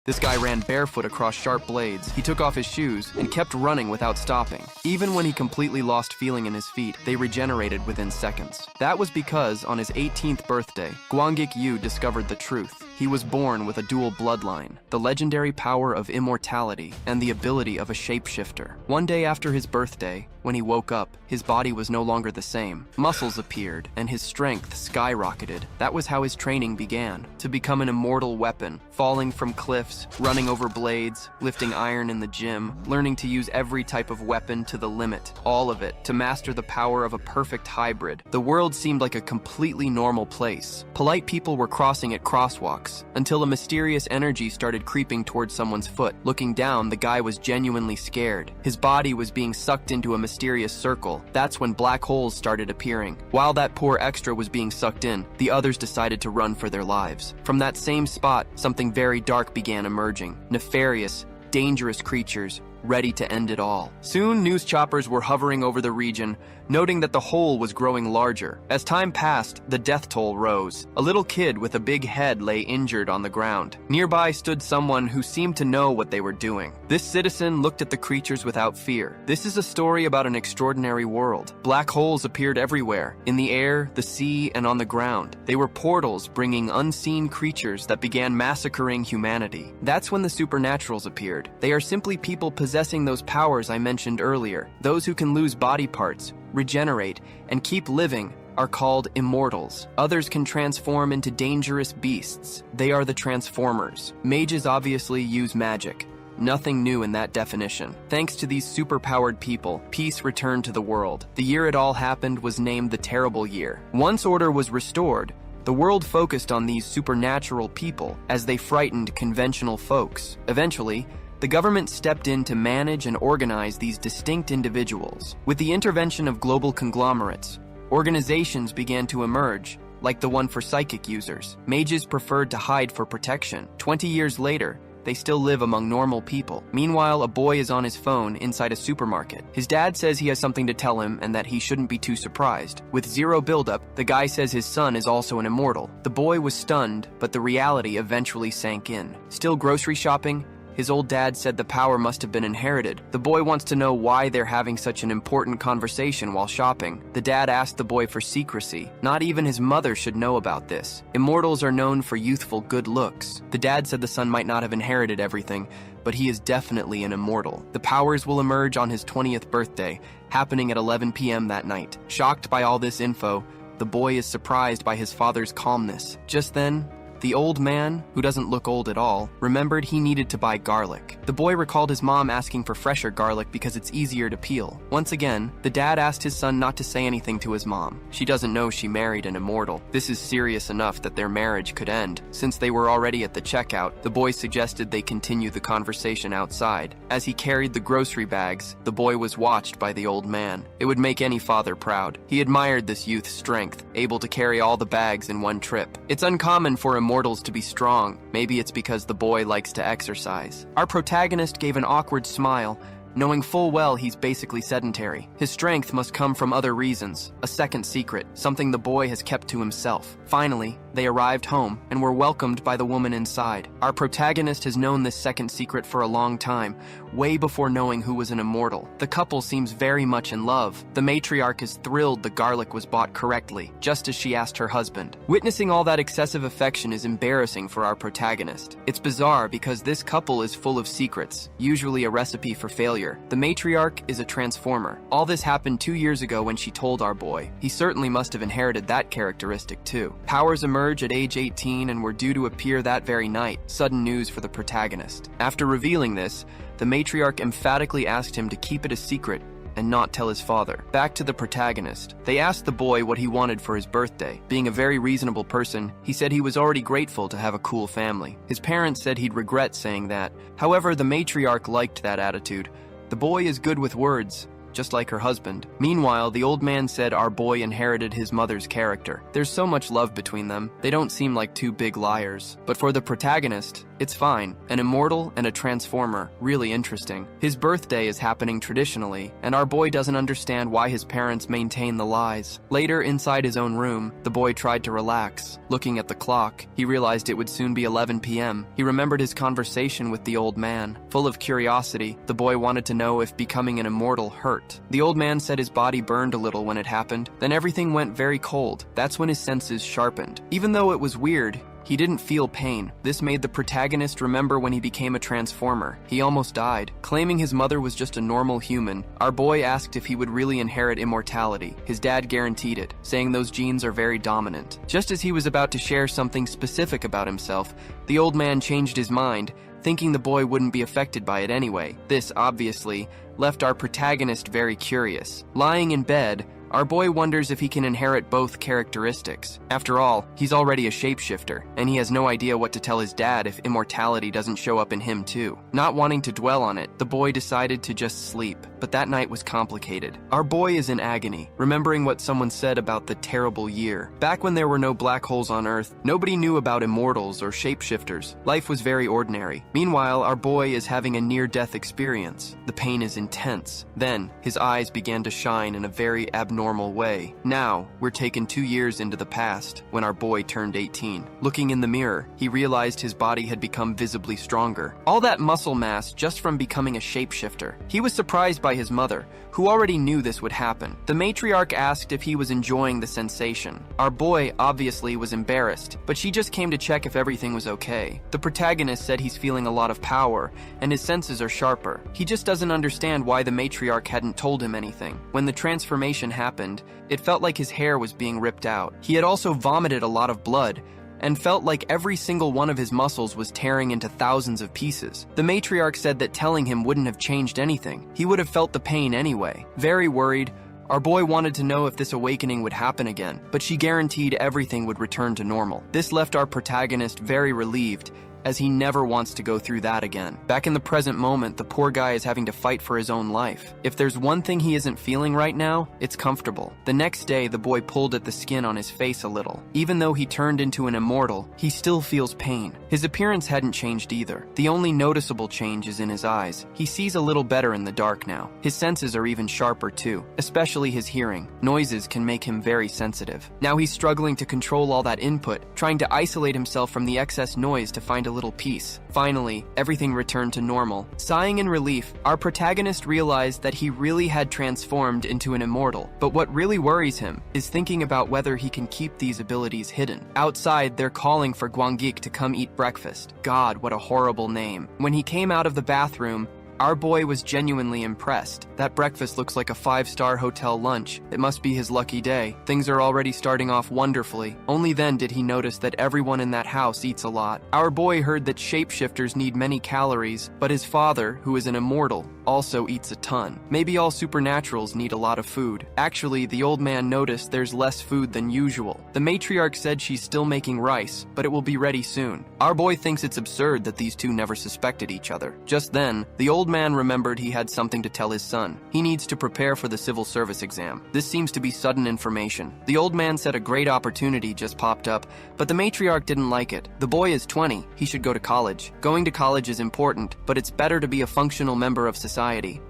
This guy ran barefoot across sharp blades. He took off his shoes and kept running without stopping. Even when he completely lost feeling in his feet, they regenerated within seconds. That was because, on his 18th birthday, Gwangik Yu discovered the truth. He was born with a dual bloodline, the legendary power of immortality and the ability of a shapeshifter. One day after his birthday, when he woke up, his body was no longer the same. Muscles appeared, and his strength skyrocketed. That was how his training began, to become an immortal weapon, falling from cliffs, running over blades, lifting iron in the gym, learning to use every type of weapon to the limit, all of it, to master the power of a perfect hybrid. The world seemed like a completely normal place. Polite people were crossing at crosswalks, until a mysterious energy started creeping towards someone's foot. Looking down, the guy was genuinely scared. His body was being sucked into a mysterious circle. That's when black holes started appearing. While that poor extra was being sucked in, the others decided to run for their lives. From that same spot, something very dark began emerging. Nefarious, dangerous creatures, ready to end it all. Soon, news choppers were hovering over the region, noting that the hole was growing larger. As time passed, the death toll rose. A little kid with a big head lay injured on the ground. Nearby stood someone who seemed to know what they were doing. This citizen looked at the creatures without fear. This is a story about an extraordinary world. Black holes appeared everywhere, in the air, the sea, and on the ground. They were portals bringing unseen creatures that began massacring humanity. That's when the supernaturals appeared. They are simply people possessing those powers I mentioned earlier. Those who can lose body parts, regenerate, and keep living are called immortals. Others can transform into dangerous beasts. They are the Transformers. Mages obviously use magic. Nothing new in that definition. Thanks to these superpowered people, peace returned to the world. The year it all happened was named the Terrible Year. Once order was restored, the world focused on these supernatural people as they frightened conventional folks. Eventually, the government stepped in to manage and organize these distinct individuals. With the intervention of global conglomerates, organizations began to emerge, like the one for psychic users. Mages preferred to hide for protection. 20 years later, they still live among normal people. Meanwhile, a boy is on his phone inside a supermarket. His dad says he has something to tell him and that he shouldn't be too surprised. With zero buildup, the guy says his son is also an immortal. The boy was stunned, but the reality eventually sank in. Still grocery shopping? His old dad said the power must have been inherited. The boy wants to know why they're having such an important conversation while shopping. The dad asked the boy for secrecy. Not even his mother should know about this. Immortals are known for youthful good looks. The dad said the son might not have inherited everything, but he is definitely an immortal. The powers will emerge on his 20th birthday, happening at 11 p.m. that night. Shocked by all this info, the boy is surprised by his father's calmness. Just then, the old man, who doesn't look old at all, remembered he needed to buy garlic. The boy recalled his mom asking for fresher garlic because it's easier to peel. Once again, the dad asked his son not to say anything to his mom. She doesn't know she married an immortal. This is serious enough that their marriage could end. Since they were already at the checkout, the boy suggested they continue the conversation outside. As he carried the grocery bags, the boy was watched by the old man. It would make any father proud. He admired this youth's strength, able to carry all the bags in one trip. It's uncommon for immortals to be strong. Maybe it's because the boy likes to exercise. Our protagonist gave an awkward smile, knowing full well he's basically sedentary. His strength must come from other reasons, a second secret, something the boy has kept to himself. Finally, they arrived home and were welcomed by the woman inside. Our protagonist has known this second secret for a long time, way before knowing who was an immortal. The couple seems very much in love. The matriarch is thrilled the garlic was bought correctly, just as she asked her husband. Witnessing all that excessive affection is embarrassing for our protagonist. It's bizarre because this couple is full of secrets, usually a recipe for failure. The matriarch is a transformer. All this happened 2 years ago when she told our boy. He certainly must have inherited that characteristic too. Powers emerge at age 18 and were due to appear that very night. Sudden news for the protagonist. After revealing this, the matriarch emphatically asked him to keep it a secret and not tell his father. Back to the protagonist. They asked the boy what he wanted for his birthday. Being a very reasonable person, he said he was already grateful to have a cool family. His parents said he'd regret saying that. However, the matriarch liked that attitude. The boy is good with words, just like her husband. Meanwhile, the old man said our boy inherited his mother's character. There's so much love between them, they don't seem like two big liars. But for the protagonist, It's fine. An immortal and a transformer. Really interesting. His birthday is happening traditionally, and our boy doesn't understand why his parents maintain the lies. Later, inside his own room, the boy tried to relax. Looking at the clock, he realized it would soon be 11 p.m. He remembered his conversation with the old man. Full of curiosity, the boy wanted to know if becoming an immortal hurt. The old man said his body burned a little when it happened, then everything went very cold. That's when his senses sharpened. Even though it was weird, he didn't feel pain. This made the protagonist remember when he became a transformer. He almost died. Claiming his mother was just a normal human, our boy asked if he would really inherit immortality. His dad guaranteed it, saying those genes are very dominant. Just as he was about to share something specific about himself, the old man changed his mind, thinking the boy wouldn't be affected by it anyway. This, obviously, left our protagonist very curious. Lying in bed, our boy wonders if he can inherit both characteristics. After all, he's already a shapeshifter, and he has no idea what to tell his dad if immortality doesn't show up in him too. Not wanting to dwell on it, the boy decided to just sleep, but that night was complicated. Our boy is in agony, remembering what someone said about the terrible year. Back when there were no black holes on Earth, nobody knew about immortals or shapeshifters. Life was very ordinary. Meanwhile, our boy is having a near-death experience. The pain is intense. Then, his eyes began to shine in a very abnormal way. Now, we're taken 2 years into the past, when our boy turned 18. Looking in the mirror, he realized his body had become visibly stronger. All that muscle mass just from becoming a shapeshifter. He was surprised by his mother, who already knew this would happen. The matriarch asked if he was enjoying the sensation. Our boy obviously was embarrassed, but she just came to check if everything was okay. The protagonist said he's feeling a lot of power, and his senses are sharper. He just doesn't understand why the matriarch hadn't told him anything. When the transformation happened, it felt like his hair was being ripped out. He had also vomited a lot of blood, and felt like every single one of his muscles was tearing into thousands of pieces. The matriarch said that telling him wouldn't have changed anything. He would have felt the pain anyway. Very worried, our boy wanted to know if this awakening would happen again, but she guaranteed everything would return to normal. This left our protagonist very relieved, as he never wants to go through that again. Back in the present moment, the poor guy is having to fight for his own life. If there's one thing he isn't feeling right now, it's comfortable. The next day, the boy pulled at the skin on his face a little. Even though he turned into an immortal, he still feels pain. His appearance hadn't changed either. The only noticeable change is in his eyes. He sees a little better in the dark now. His senses are even sharper too, especially his hearing. Noises can make him very sensitive. Now he's struggling to control all that input, trying to isolate himself from the excess noise to find a little peace. Finally, everything returned to normal. Sighing in relief, our protagonist realized that he really had transformed into an immortal. But what really worries him is thinking about whether he can keep these abilities hidden. Outside, they're calling for Gwangik to come eat breakfast. God, what a horrible name. When he came out of the bathroom, our boy was genuinely impressed. That breakfast looks like a 5-star hotel lunch. It must be his lucky day. Things are already starting off wonderfully. Only then did he notice that everyone in that house eats a lot. Our boy heard that shapeshifters need many calories, but his father, who is an immortal, also eats a ton. Maybe all supernaturals need a lot of food. Actually, the old man noticed there's less food than usual. The matriarch said she's still making rice, but it will be ready soon. Our boy thinks it's absurd that these two never suspected each other. Just then, the old man remembered he had something to tell his son. He needs to prepare for the civil service exam. This seems to be sudden information. The old man said a great opportunity just popped up, but the matriarch didn't like it. The boy is 20. He should go to college. Going to college is important, but it's better to be a functional member of society.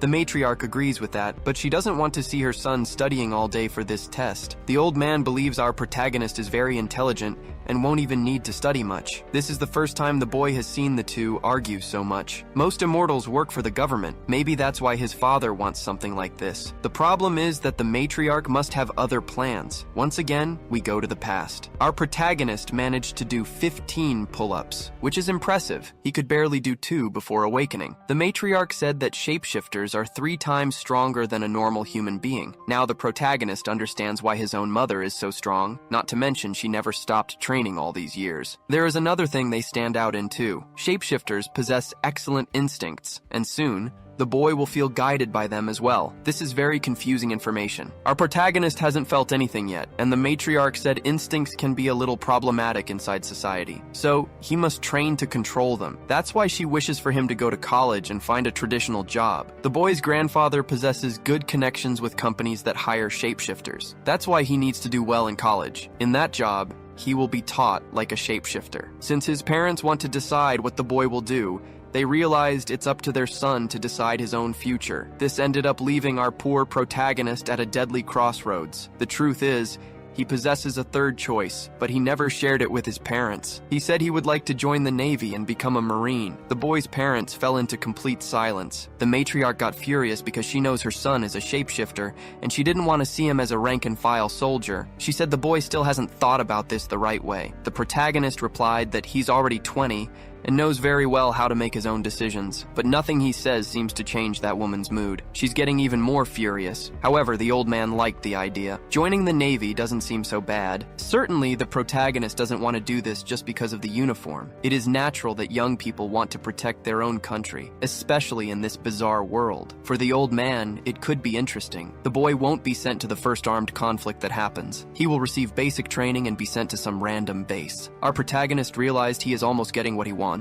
The matriarch agrees with that, but she doesn't want to see her son studying all day for this test. The old man believes our protagonist is very intelligent and won't even need to study much. This is the first time the boy has seen the two argue so much. Most immortals work for the government. Maybe that's why his father wants something like this. The problem is that the matriarch must have other plans. Once again, we go to the past. Our protagonist managed to do 15 pull-ups, which is impressive. He could barely do 2 before awakening. The matriarch said that shapeshifters are 3 times stronger than a normal human being. Now the protagonist understands why his own mother is so strong, not to mention she never stopped training all these years. There is another thing they stand out in too. Shapeshifters possess excellent instincts, and soon, the boy will feel guided by them as well. This is very confusing information. Our protagonist hasn't felt anything yet, and the matriarch said instincts can be a little problematic inside society, so he must train to control them. That's why she wishes for him to go to college and find a traditional job. The boy's grandfather possesses good connections with companies that hire shapeshifters. That's why he needs to do well in college. In that job, he will be taught like a shapeshifter. Since his parents want to decide what the boy will do, they realized it's up to their son to decide his own future. This ended up leaving our poor protagonist at a deadly crossroads. The truth is, he possesses a third choice, but he never shared it with his parents. He said he would like to join the Navy and become a Marine. The boy's parents fell into complete silence. The matriarch got furious because she knows her son is a shapeshifter, and she didn't want to see him as a rank-and-file soldier. She said the boy still hasn't thought about this the right way. The protagonist replied that he's already 20, and knows very well how to make his own decisions, but nothing he says seems to change that woman's mood. She's getting even more furious. However, the old man liked the idea. Joining the Navy doesn't seem so bad. Certainly, the protagonist doesn't want to do this just because of the uniform. It is natural that young people want to protect their own country, especially in this bizarre world. For the old man, it could be interesting. The boy won't be sent to the first armed conflict that happens. He will receive basic training and be sent to some random base. Our protagonist realized he is almost getting what he wants,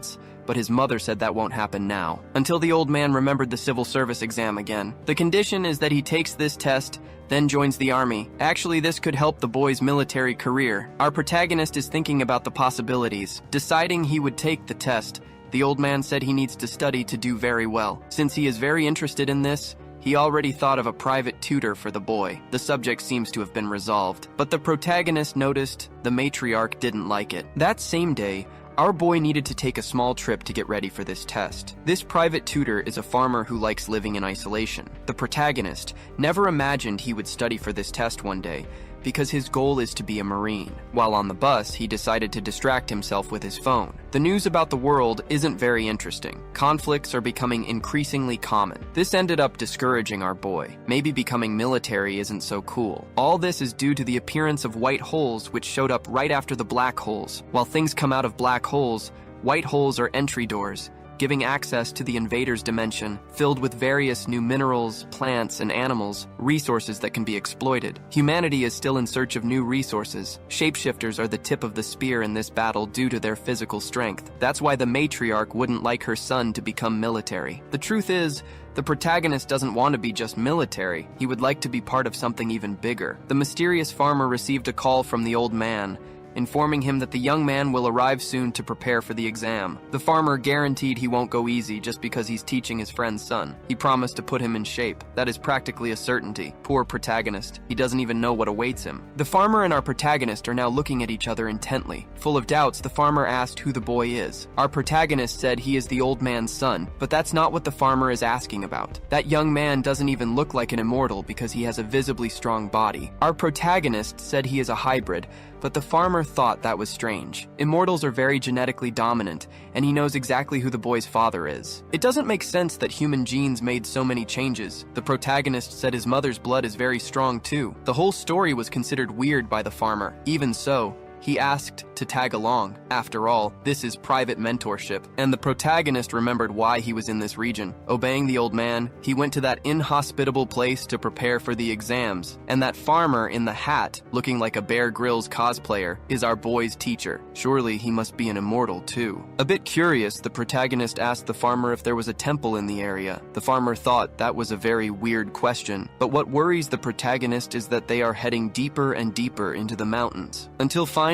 but his mother said that won't happen now. Until the old man remembered the civil service exam again. The condition is that he takes this test, then joins the army. Actually, this could help the boy's military career. Our protagonist is thinking about the possibilities. Deciding he would take the test, the old man said he needs to study to do very well. Since he is very interested in this, he already thought of a private tutor for the boy. The subject seems to have been resolved, but the protagonist noticed the matriarch didn't like it. That same day, our boy needed to take a small trip to get ready for this test. This private tutor is a farmer who likes living in isolation. The protagonist never imagined he would study for this test one day, because his goal is to be a Marine. While on the bus, he decided to distract himself with his phone. The news about the world isn't very interesting. Conflicts are becoming increasingly common. This ended up discouraging our boy. Maybe becoming military isn't so cool. All this is due to the appearance of white holes which showed up right after the black holes. While things come out of black holes, white holes are entry doors, giving access to the invader's dimension, filled with various new minerals, plants, and animals, resources that can be exploited. Humanity is still in search of new resources. Shapeshifters are the tip of the spear in this battle due to their physical strength. That's why the matriarch wouldn't like her son to become military. The truth is, the protagonist doesn't want to be just military. He would like to be part of something even bigger. The mysterious farmer received a call from the old man, informing him that the young man will arrive soon to prepare for the exam. The farmer guaranteed he won't go easy just because he's teaching his friend's son. He promised to put him in shape. That is practically a certainty. Poor protagonist. He doesn't even know what awaits him. The farmer and our protagonist are now looking at each other intently. Full of doubts, the farmer asked who the boy is. Our protagonist said he is the old man's son, but that's not what the farmer is asking about. That young man doesn't even look like an immortal because he has a visibly strong body. Our protagonist said he is a hybrid, but the farmer thought that was strange. Immortals are very genetically dominant, and he knows exactly who the boy's father is. It doesn't make sense that human genes made so many changes. The protagonist said his mother's blood is very strong too. The whole story was considered weird by the farmer. Even so, he asked to tag along. After all, this is private mentorship, and the protagonist remembered why he was in this region. Obeying the old man, he went to that inhospitable place to prepare for the exams, and that farmer in the hat, looking like a Bear Grylls cosplayer, is our boy's teacher. Surely he must be an immortal too. A bit curious, the protagonist asked the farmer if there was a temple in the area. The farmer thought that was a very weird question, but what worries the protagonist is that they are heading deeper and deeper into the mountains, until finally,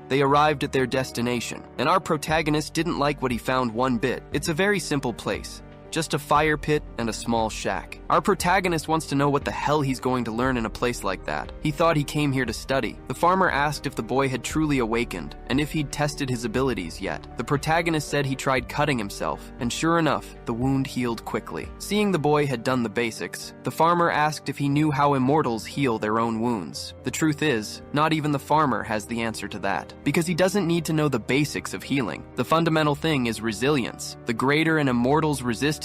they arrived at their destination, and our protagonist didn't like what he found one bit. It's a very simple place. Just a fire pit and a small shack. Our protagonist wants to know what the hell he's going to learn in a place like that. He thought he came here to study. The farmer asked if the boy had truly awakened, and if he'd tested his abilities yet. The protagonist said he tried cutting himself, and sure enough, the wound healed quickly. Seeing the boy had done the basics, the farmer asked if he knew how immortals heal their own wounds. The truth is, not even the farmer has the answer to that, because he doesn't need to know the basics of healing. The fundamental thing is resilience. The greater an immortal's resistance,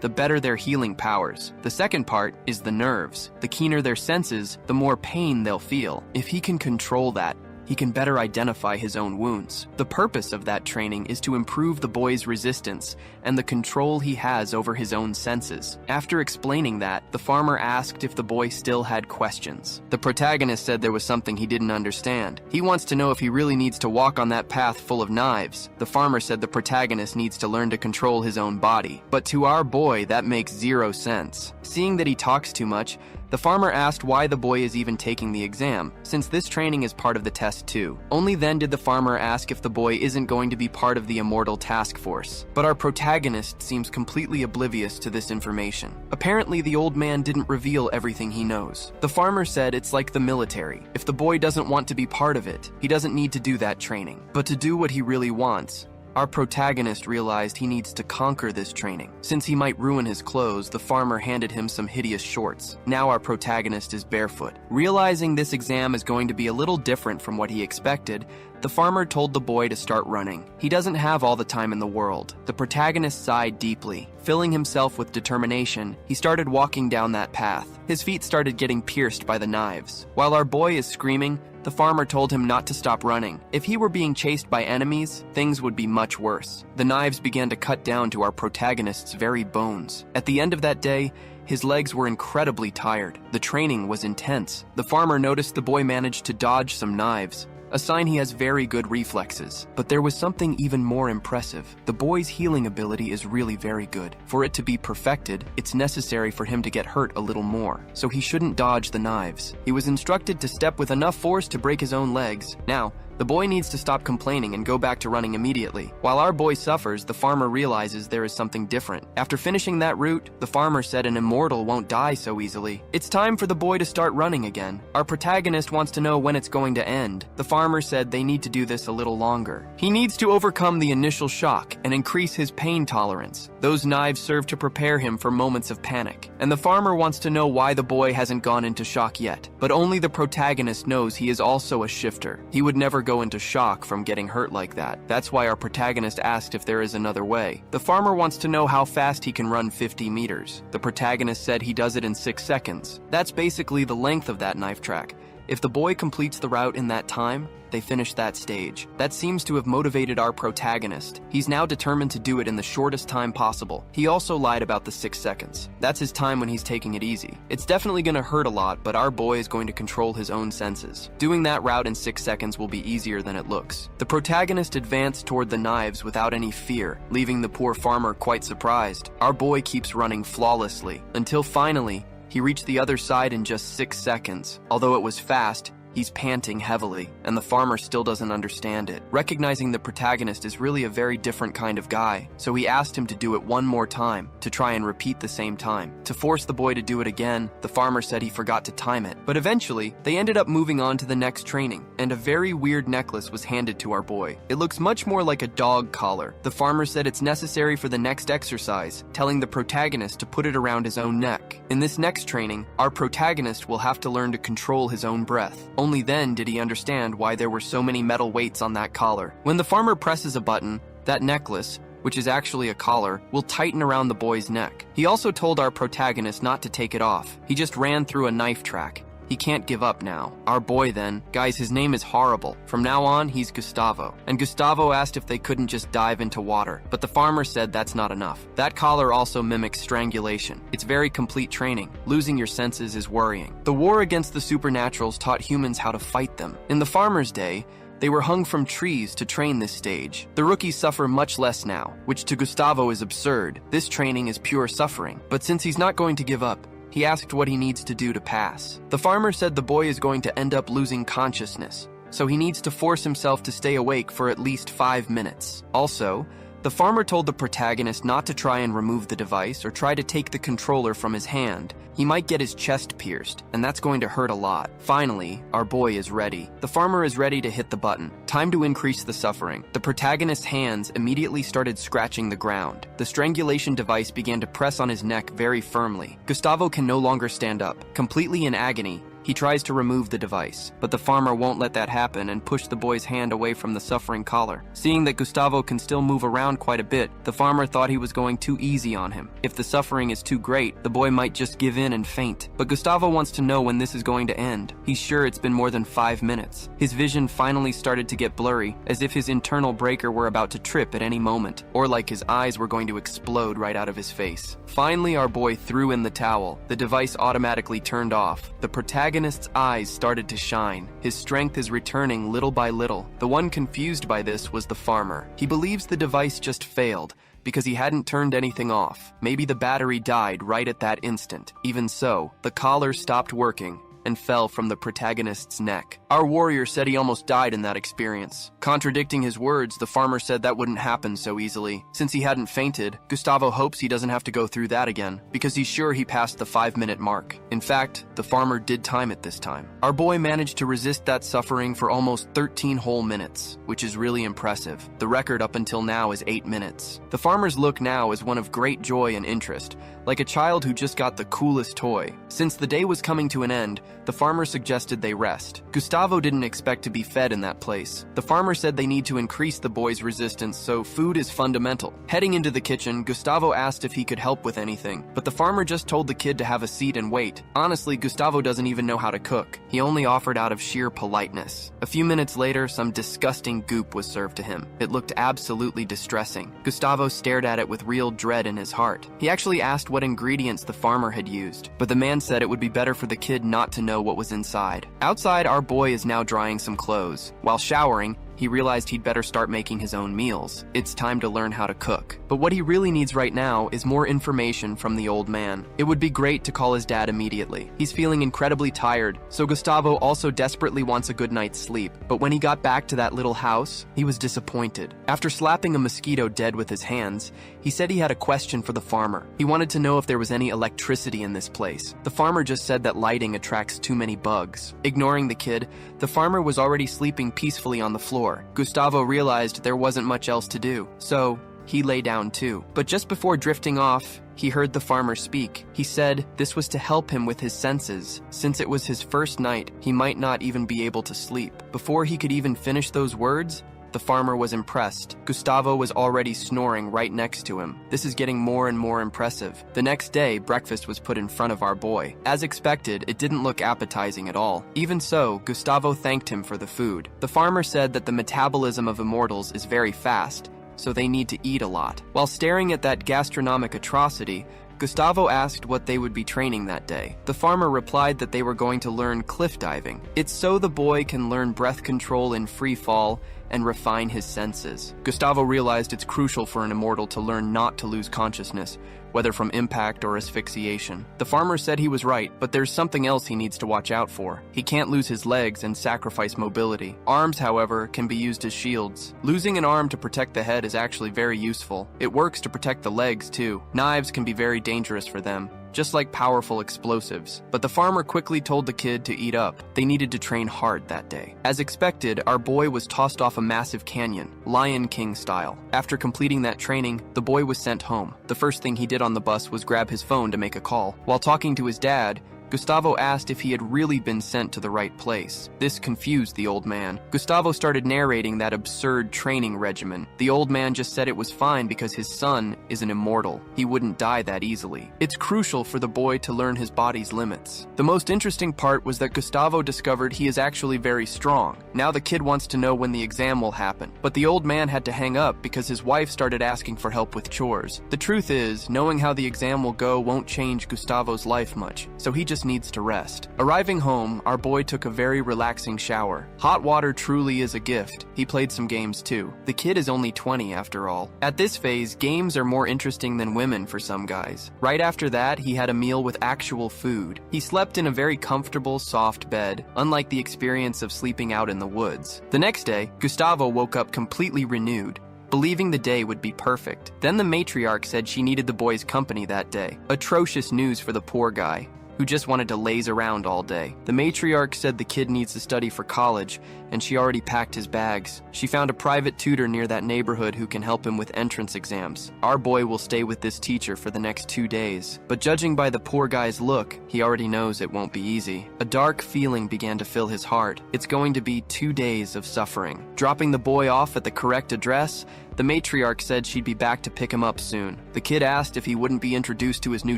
the better their healing powers. The second part is the nerves. The keener their senses, the more pain they'll feel. If he can control that, he can better identify his own wounds. The purpose of that training is to improve the boy's resistance and the control he has over his own senses. After explaining that, the farmer asked if the boy still had questions. The protagonist said there was something he didn't understand. He wants to know if he really needs to walk on that path full of knives. The farmer said the protagonist needs to learn to control his own body. But to our boy, that makes zero sense. Seeing that he talks too much, the The farmer asked why the boy is even taking the exam, since this training is part of the test too. Only then did the farmer ask if the boy isn't going to be part of the immortal task force. But our protagonist seems completely oblivious to this information. Apparently, the old man didn't reveal everything he knows. The farmer said it's like the military. If the boy doesn't want to be part of it, he doesn't need to do that training. But to do what he really wants, our protagonist realized he needs to conquer this training. Since he might ruin his clothes, the farmer handed him some hideous shorts. Now our protagonist is barefoot. Realizing this exam is going to be a little different from what he expected, the farmer told the boy to start running. He doesn't have all the time in the world. The protagonist sighed deeply. Filling himself with determination, he started walking down that path. His feet started getting pierced by the knives. While our boy is screaming, the farmer told him not to stop running. If he were being chased by enemies, things would be much worse. The knives began to cut down to our protagonist's very bones. At the end of that day, his legs were incredibly tired. The training was intense. The farmer noticed the boy managed to dodge some knives, a sign he has very good reflexes. But there was something even more impressive. The boy's healing ability is really very good. For it to be perfected, it's necessary for him to get hurt a little more, so he shouldn't dodge the knives. He was instructed to step with enough force to break his own legs. Now, the boy needs to stop complaining and go back to running immediately. While our boy suffers, the farmer realizes there is something different. After finishing that route, the farmer said an immortal won't die so easily. It's time for the boy to start running again. Our protagonist wants to know when it's going to end. The farmer said they need to do this a little longer. He needs to overcome the initial shock and increase his pain tolerance. Those knives serve to prepare him for moments of panic. And the farmer wants to know why the boy hasn't gone into shock yet. But only the protagonist knows he is also a shifter. He would never go into shock from getting hurt like that. That's why our protagonist asked if there is another way. The farmer wants to know how fast he can run 50 meters. The protagonist said he does it in 6 seconds. That's basically the length of that knife track. If the boy completes the route in that time, they finish that stage. That seems to have motivated our protagonist. He's now determined to do it in the shortest time possible. He also lied about the 6 seconds. That's his time when he's taking it easy. It's definitely gonna hurt a lot, but our boy is going to control his own senses. Doing that route in 6 seconds will be easier than it looks. The protagonist advanced toward the knives without any fear, leaving the poor farmer quite surprised. Our boy keeps running flawlessly, until finally, he reached the other side in just 6 seconds. Although it was fast, he's panting heavily, and the farmer still doesn't understand it. Recognizing the protagonist is really a very different kind of guy, so he asked him to do it one more time, to try and repeat the same time. To force the boy to do it again, the farmer said he forgot to time it. But eventually, they ended up moving on to the next training, and a very weird necklace was handed to our boy. It looks much more like a dog collar. The farmer said it's necessary for the next exercise, telling the protagonist to put it around his own neck. In this next training, our protagonist will have to learn to control his own breath. Only then did he understand why there were so many metal weights on that collar. When the farmer presses a button, that necklace, which is actually a collar, will tighten around the boy's neck. He also told our protagonist not to take it off. He just ran through a knife track. He can't give up now. Our boy then, guys, his name is horrible. From now on, he's Gustavo. And Gustavo asked if they couldn't just dive into water, but the farmer said that's not enough. That collar also mimics strangulation. It's very complete training. Losing your senses is worrying. The war against the supernaturals taught humans how to fight them. In the farmer's day, they were hung from trees to train this stage. The rookies suffer much less now, which to Gustavo is absurd. This training is pure suffering. But since he's not going to give up, he asked what he needs to do to pass. The farmer said the boy is going to end up losing consciousness, so he needs to force himself to stay awake for at least 5 minutes. Also, the farmer told the protagonist not to try and remove the device or try to take the controller from his hand. He might get his chest pierced, and that's going to hurt a lot. Finally, our boy is ready. The farmer is ready to hit the button. Time to increase the suffering. The protagonist's hands immediately started scratching the ground. The strangulation device began to press on his neck very firmly. Gustavo can no longer stand up. Completely in agony, he tries to remove the device, but the farmer won't let that happen and push the boy's hand away from the suffering collar. Seeing that Gustavo can still move around quite a bit, the farmer thought he was going too easy on him. If the suffering is too great, the boy might just give in and faint. But Gustavo wants to know when this is going to end. He's sure it's been more than 5 minutes. His vision finally started to get blurry, as if his internal breaker were about to trip at any moment, or like his eyes were going to explode right out of his face. Finally, our boy threw in the towel. The device automatically turned off. The protagonist's eyes started to shine. His strength is returning little by little. The one confused by this was the farmer. He believes the device just failed, because he hadn't turned anything off. Maybe the battery died right at that instant. Even so, the collar stopped working and fell from the protagonist's neck. Our warrior said he almost died in that experience. Contradicting his words, the farmer said that wouldn't happen so easily. Since he hadn't fainted, Gustavo hopes he doesn't have to go through that again, because he's sure he passed the 5-minute mark. In fact, the farmer did time it this time. Our boy managed to resist that suffering for almost 13 whole minutes, which is really impressive. The record up until now is 8 minutes. The farmer's look now is one of great joy and interest, like a child who just got the coolest toy. Since the day was coming to an end, the farmer suggested they rest. Gustavo didn't expect to be fed in that place. The farmer said they need to increase the boy's resistance, so food is fundamental. Heading into the kitchen, Gustavo asked if he could help with anything, but the farmer just told the kid to have a seat and wait. Honestly, Gustavo doesn't even know how to cook. He only offered out of sheer politeness. A few minutes later, some disgusting goop was served to him. It looked absolutely distressing. Gustavo stared at it with real dread in his heart. He actually asked what ingredients the farmer had used, but the man said it would be better for the kid not to know what was inside. Outside, our boy is now drying some clothes. While showering, he realized he'd better start making his own meals. It's time to learn how to cook. But what he really needs right now is more information from the old man. It would be great to call his dad immediately. He's feeling incredibly tired, so Gustavo also desperately wants a good night's sleep. But when he got back to that little house, he was disappointed. After slapping a mosquito dead with his hands, he said he had a question for the farmer. He wanted to know if there was any electricity in this place. The farmer just said that lighting attracts too many bugs. Ignoring the kid, the farmer was already sleeping peacefully on the floor. Gustavo realized there wasn't much else to do, so he lay down too. But just before drifting off, he heard the farmer speak. He said this was to help him with his senses. Since it was his first night, he might not even be able to sleep. Before he could even finish those words, the farmer was impressed. Gustavo was already snoring right next to him. This is getting more and more impressive. The next day, breakfast was put in front of our boy. As expected, it didn't look appetizing at all. Even so, Gustavo thanked him for the food. The farmer said that the metabolism of immortals is very fast, so they need to eat a lot. While staring at that gastronomic atrocity, Gustavo asked what they would be training that day. The farmer replied that they were going to learn cliff diving. It's so the boy can learn breath control in free fall and refine his senses. Gustavo realized it's crucial for an immortal to learn not to lose consciousness, whether from impact or asphyxiation. The farmer said he was right, but there's something else he needs to watch out for. He can't lose his legs and sacrifice mobility. Arms, however, can be used as shields. Losing an arm to protect the head is actually very useful. It works to protect the legs, too. Knives can be very dangerous for them, just like powerful explosives. But the farmer quickly told the kid to eat up. They needed to train hard that day. As expected, our boy was tossed off a massive canyon, Lion King style. After completing that training, the boy was sent home. The first thing he did on the bus was grab his phone to make a call. While talking to his dad, Gustavo asked if he had really been sent to the right place. This confused the old man. Gustavo started narrating that absurd training regimen. The old man just said it was fine because his son is an immortal. He wouldn't die that easily. It's crucial for the boy to learn his body's limits. The most interesting part was that Gustavo discovered he is actually very strong. Now the kid wants to know when the exam will happen. But the old man had to hang up because his wife started asking for help with chores. The truth is, knowing how the exam will go won't change Gustavo's life much, so he just needs to rest. Arriving home, our boy took a very relaxing shower. Hot water truly is a gift. He played some games too. The kid is only 20 after all. At this phase, games are more interesting than women for some guys. Right after that, he had a meal with actual food. He slept in a very comfortable, soft bed, unlike the experience of sleeping out in the woods. The next day, Gustavo woke up completely renewed, believing the day would be perfect. Then the matriarch said she needed the boy's company that day. Atrocious news for the poor guy, who just wanted to laze around all day. The matriarch said the kid needs to study for college, and she already packed his bags. She found a private tutor near that neighborhood who can help him with entrance exams. Our boy will stay with this teacher for the next 2 days. But judging by the poor guy's look, he already knows it won't be easy. A dark feeling began to fill his heart. It's going to be 2 days of suffering. Dropping the boy off at the correct address, the matriarch said she'd be back to pick him up soon. The kid asked if he wouldn't be introduced to his new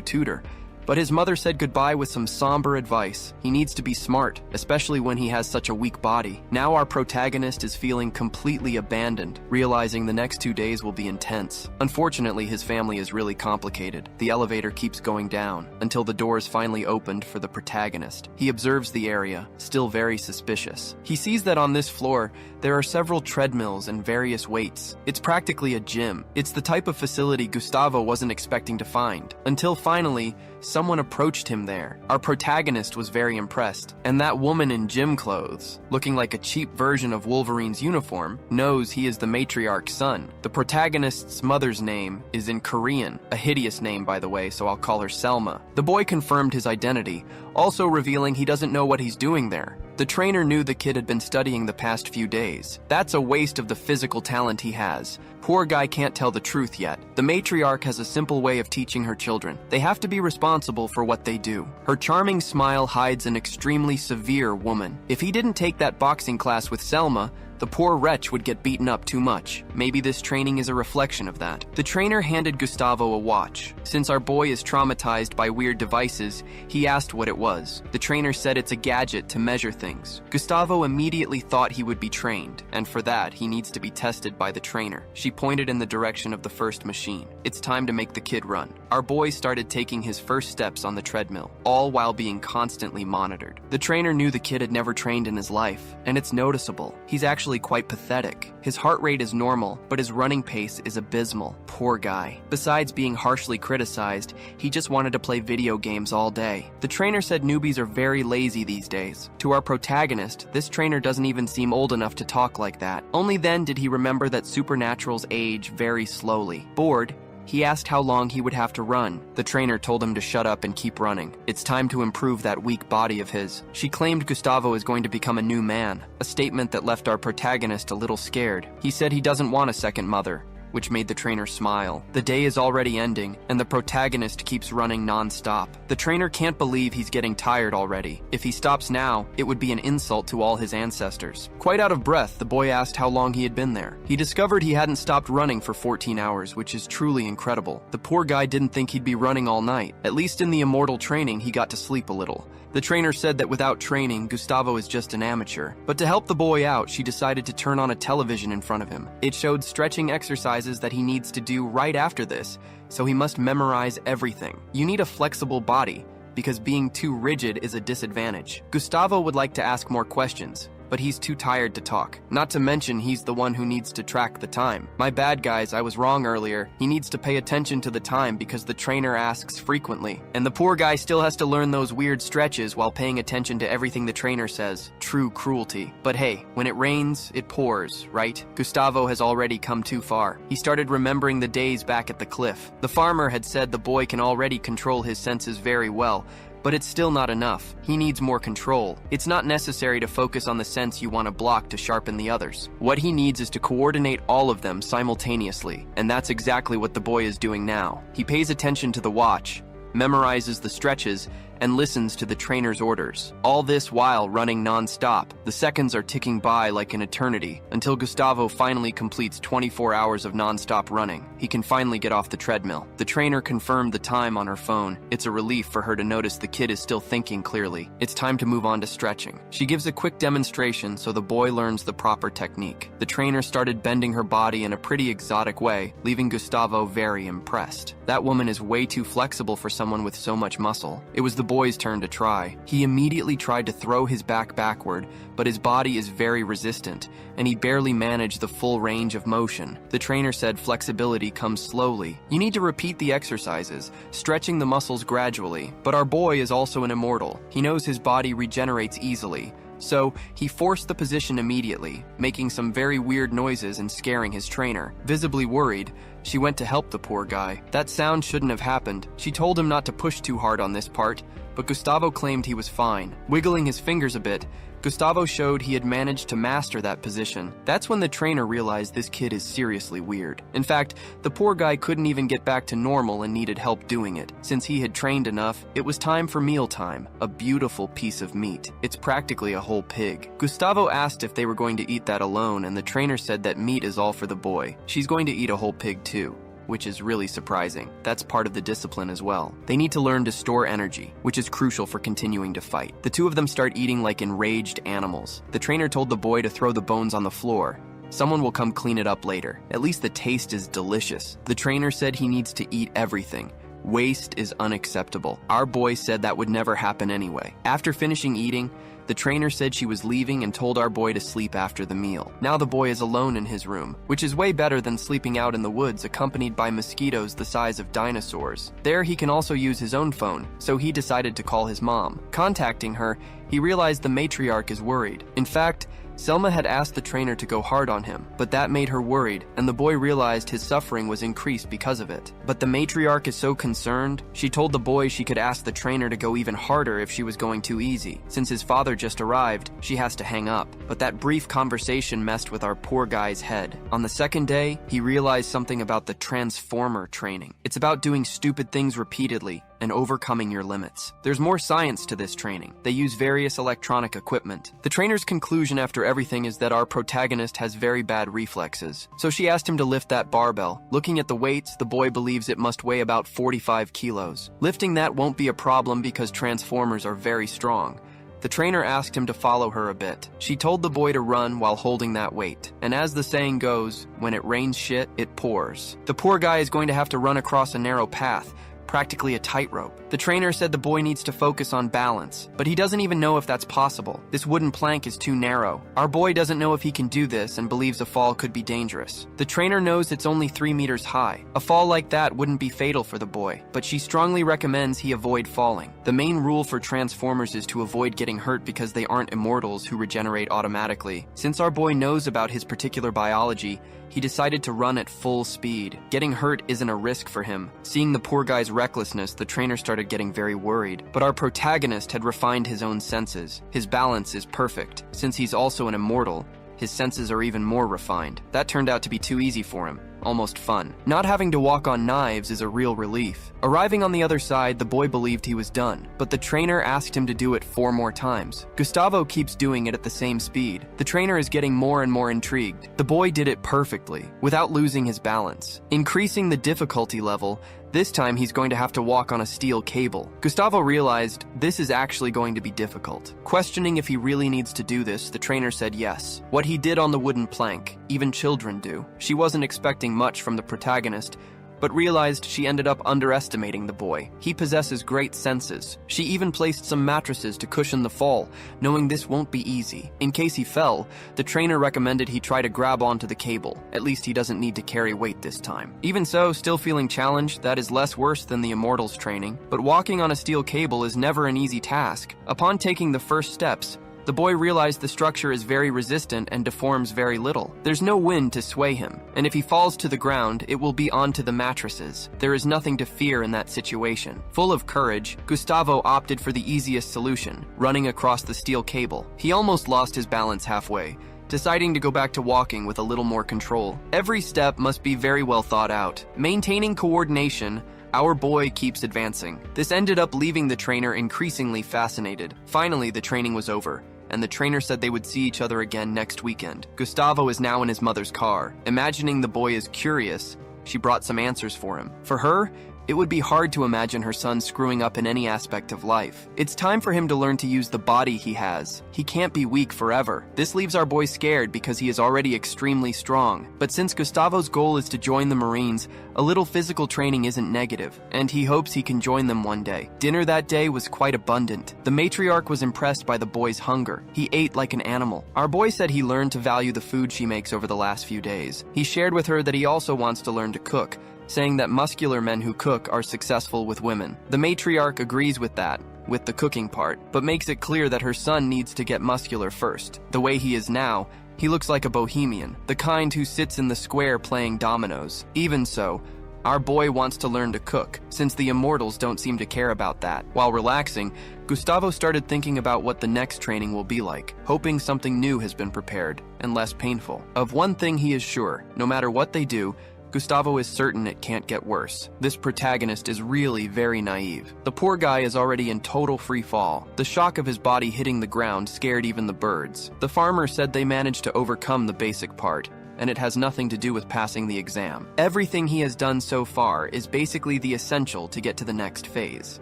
tutor, But his mother said goodbye with some somber advice. He needs to be smart, especially when he has such a weak body. Now our protagonist is feeling completely abandoned, realizing the next 2 days will be intense. Unfortunately, his family is really complicated. The elevator keeps going down until the door is finally opened for the protagonist. He observes the area, still very suspicious. He sees that on this floor, there are several treadmills and various weights. It's practically a gym. It's the type of facility Gustavo wasn't expecting to find. Until finally, someone approached him there. Our protagonist was very impressed, and that woman in gym clothes, looking like a cheap version of Wolverine's uniform, knows he is the matriarch's son. The protagonist's mother's name is in Korean, a hideous name by the way, so I'll call her Selma. The boy confirmed his identity, also revealing he doesn't know what he's doing there. The trainer knew the kid had been studying the past few days. That's a waste of the physical talent he has. Poor guy can't tell the truth yet. The matriarch has a simple way of teaching her children. They have to be responsible for what they do. Her charming smile hides an extremely severe woman. If he didn't take that boxing class with Selma, the poor wretch would get beaten up too much. Maybe this training is a reflection of that. The trainer handed Gustavo a watch. Since our boy is traumatized by weird devices, he asked what it was. The trainer said it's a gadget to measure things. Gustavo immediately thought he would be trained, and for that, he needs to be tested by the trainer. She pointed in the direction of the first machine. It's time to make the kid run. Our boy started taking his first steps on the treadmill, all while being constantly monitored. The trainer knew the kid had never trained in his life, and it's noticeable. He's actually quite pathetic. His heart rate is normal, but his running pace is abysmal. Poor guy. Besides being harshly criticized, he just wanted to play video games all day. The trainer said newbies are very lazy these days. To our protagonist, this trainer doesn't even seem old enough to talk like that. Only then did he remember that supernaturals age very slowly. Bored, he asked how long he would have to run. The trainer told him to shut up and keep running. It's time to improve that weak body of his. She claimed Gustavo is going to become a new man, a statement that left our protagonist a little scared. He said he doesn't want a second mother, which made the trainer smile. The day is already ending, and the protagonist keeps running non-stop. The trainer can't believe he's getting tired already. If he stops now, it would be an insult to all his ancestors. Quite out of breath, the boy asked how long he had been there. He discovered he hadn't stopped running for 14 hours, which is truly incredible. The poor guy didn't think he'd be running all night. At least in the immortal training, he got to sleep a little. The trainer said that without training, Gustavo is just an amateur. But to help the boy out, she decided to turn on a television in front of him. It showed stretching exercises that he needs to do right after this, so he must memorize everything. You need a flexible body, because being too rigid is a disadvantage. Gustavo would like to ask more questions, but he's too tired to talk. Not to mention, he's the one who needs to track the time. My bad, guys, I was wrong earlier. He needs to pay attention to the time because the trainer asks frequently. And the poor guy still has to learn those weird stretches while paying attention to everything the trainer says. True cruelty. But hey, when it rains, it pours, right? Gustavo has already come too far. He started remembering the days back at the cliff. The farmer had said the boy can already control his senses very well, but it's still not enough. He needs more control. It's not necessary to focus on the sense you want to block to sharpen the others. What he needs is to coordinate all of them simultaneously, and that's exactly what the boy is doing now. He pays attention to the watch, memorizes the stretches, and listens to the trainer's orders. All this while running non-stop. The seconds are ticking by like an eternity, until Gustavo finally completes 24 hours of non-stop running. He can finally get off the treadmill. The trainer confirmed the time on her phone. It's a relief for her to notice the kid is still thinking clearly. It's time to move on to stretching. She gives a quick demonstration so the boy learns the proper technique. The trainer started bending her body in a pretty exotic way, leaving Gustavo very impressed. That woman is way too flexible for someone with so much muscle. It was the boy's turn to try. He immediately tried to throw his back backward, but his body is very resistant, and he barely managed the full range of motion. The trainer said flexibility comes slowly. You need to repeat the exercises, stretching the muscles gradually. But our boy is also an immortal. He knows his body regenerates easily. So, he forced the position immediately, making some very weird noises and scaring his trainer. Visibly worried, she went to help the poor guy. That sound shouldn't have happened. She told him not to push too hard on this part, but Gustavo claimed he was fine. Wiggling his fingers a bit, Gustavo showed he had managed to master that position. That's when the trainer realized this kid is seriously weird. In fact, the poor guy couldn't even get back to normal and needed help doing it. Since he had trained enough, it was time for mealtime, a beautiful piece of meat. It's practically a whole pig. Gustavo asked if they were going to eat that alone, and the trainer said that meat is all for the boy. She's going to eat a whole pig too. which is really surprising. That's part of the discipline as well. They need to learn to store energy, which is crucial for continuing to fight. The two of them start eating like enraged animals. The trainer told the boy to throw the bones on the floor. Someone will come clean it up later. At least the taste is delicious. The trainer said he needs to eat everything. Waste is unacceptable. Our boy said that would never happen anyway. After finishing eating, the trainer said she was leaving and told our boy to sleep after the meal. Now the boy is alone in his room, which is way better than sleeping out in the woods accompanied by mosquitoes the size of dinosaurs. There he can also use his own phone, so he decided to call his mom. Contacting her, he realized the matriarch is worried. In fact, Selma had asked the trainer to go hard on him, but that made her worried, and the boy realized his suffering was increased because of it. But the matriarch is so concerned, she told the boy she could ask the trainer to go even harder if she was going too easy. Since his father just arrived, she has to hang up. But that brief conversation messed with our poor guy's head. On the second day, he realized something about the transformer training. It's about doing stupid things repeatedly and overcoming your limits. There's more science to this training. They use various electronic equipment. The trainer's conclusion after everything is that our protagonist has very bad reflexes. So she asked him to lift that barbell. Looking at the weights, the boy believes it must weigh about 45 kilos. Lifting that won't be a problem because transformers are very strong. The trainer asked him to follow her a bit. She told the boy to run while holding that weight. And as the saying goes, when it rains shit, it pours. The poor guy is going to have to run across a narrow path, practically a tightrope. The trainer said the boy needs to focus on balance, but he doesn't even know if that's possible. This wooden plank is too narrow. Our boy doesn't know if he can do this and believes a fall could be dangerous. The trainer knows it's only 3 meters high. A fall like that wouldn't be fatal for the boy, but she strongly recommends he avoid falling. The main rule for Transformers is to avoid getting hurt because they aren't immortals who regenerate automatically. Since our boy knows about his particular biology, he decided to run at full speed. Getting hurt isn't a risk for him. Seeing the poor guy's recklessness, the trainer started getting very worried. But our protagonist had refined his own senses. His balance is perfect. Since he's also an immortal, his senses are even more refined. That turned out to be too easy for him. Almost fun. Not having to walk on knives is a real relief. Arriving on the other side, the boy believed he was done, but the trainer asked him to do it 4 more times. Gustavo keeps doing it at the same speed. The trainer is getting more and more intrigued. The boy did it perfectly, without losing his balance. Increasing the difficulty level, this time he's going to have to walk on a steel cable. Gustavo realized this is actually going to be difficult. Questioning if he really needs to do this, the trainer said yes. What he did on the wooden plank, even children do. She wasn't expecting much from the protagonist, but realized she ended up underestimating the boy. He possesses great senses. She even placed some mattresses to cushion the fall, knowing this won't be easy. In case he fell, the trainer recommended he try to grab onto the cable. At least he doesn't need to carry weight this time. Even so, still feeling challenged, that is less worse than the Immortals training. But walking on a steel cable is never an easy task. Upon taking the first steps, the boy realized the structure is very resistant and deforms very little. There's no wind to sway him, and if he falls to the ground, it will be onto the mattresses. There is nothing to fear in that situation. Full of courage, Gustavo opted for the easiest solution, running across the steel cable. He almost lost his balance halfway, deciding to go back to walking with a little more control. Every step must be very well thought out. Maintaining coordination, our boy keeps advancing. This ended up leaving the trainer increasingly fascinated. Finally, the training was over, and the trainer said they would see each other again next weekend. Gustavo is now in his mother's car. Imagining the boy is curious, she brought some answers for him. For her, it would be hard to imagine her son screwing up in any aspect of life. It's time for him to learn to use the body he has. He can't be weak forever. This leaves our boy scared because he is already extremely strong. But since Gustavo's goal is to join the Marines, a little physical training isn't negative, and he hopes he can join them one day. Dinner that day was quite abundant. The matriarch was impressed by the boy's hunger. He ate like an animal. Our boy said he learned to value the food she makes over the last few days. He shared with her that he also wants to learn to cook, saying that muscular men who cook are successful with women. The matriarch agrees with that, with the cooking part, but makes it clear that her son needs to get muscular first. The way he is now, he looks like a bohemian, the kind who sits in the square playing dominoes. Even so, our boy wants to learn to cook, since the Immortals don't seem to care about that. While relaxing, Gustavo started thinking about what the next training will be like, hoping something new has been prepared, and less painful. Of one thing he is sure, no matter what they do, Gustavo is certain it can't get worse. This protagonist is really very naive. The poor guy is already in total free fall. The shock of his body hitting the ground scared even the birds. The farmer said they managed to overcome the basic part, and it has nothing to do with passing the exam. Everything he has done so far is basically the essential to get to the next phase.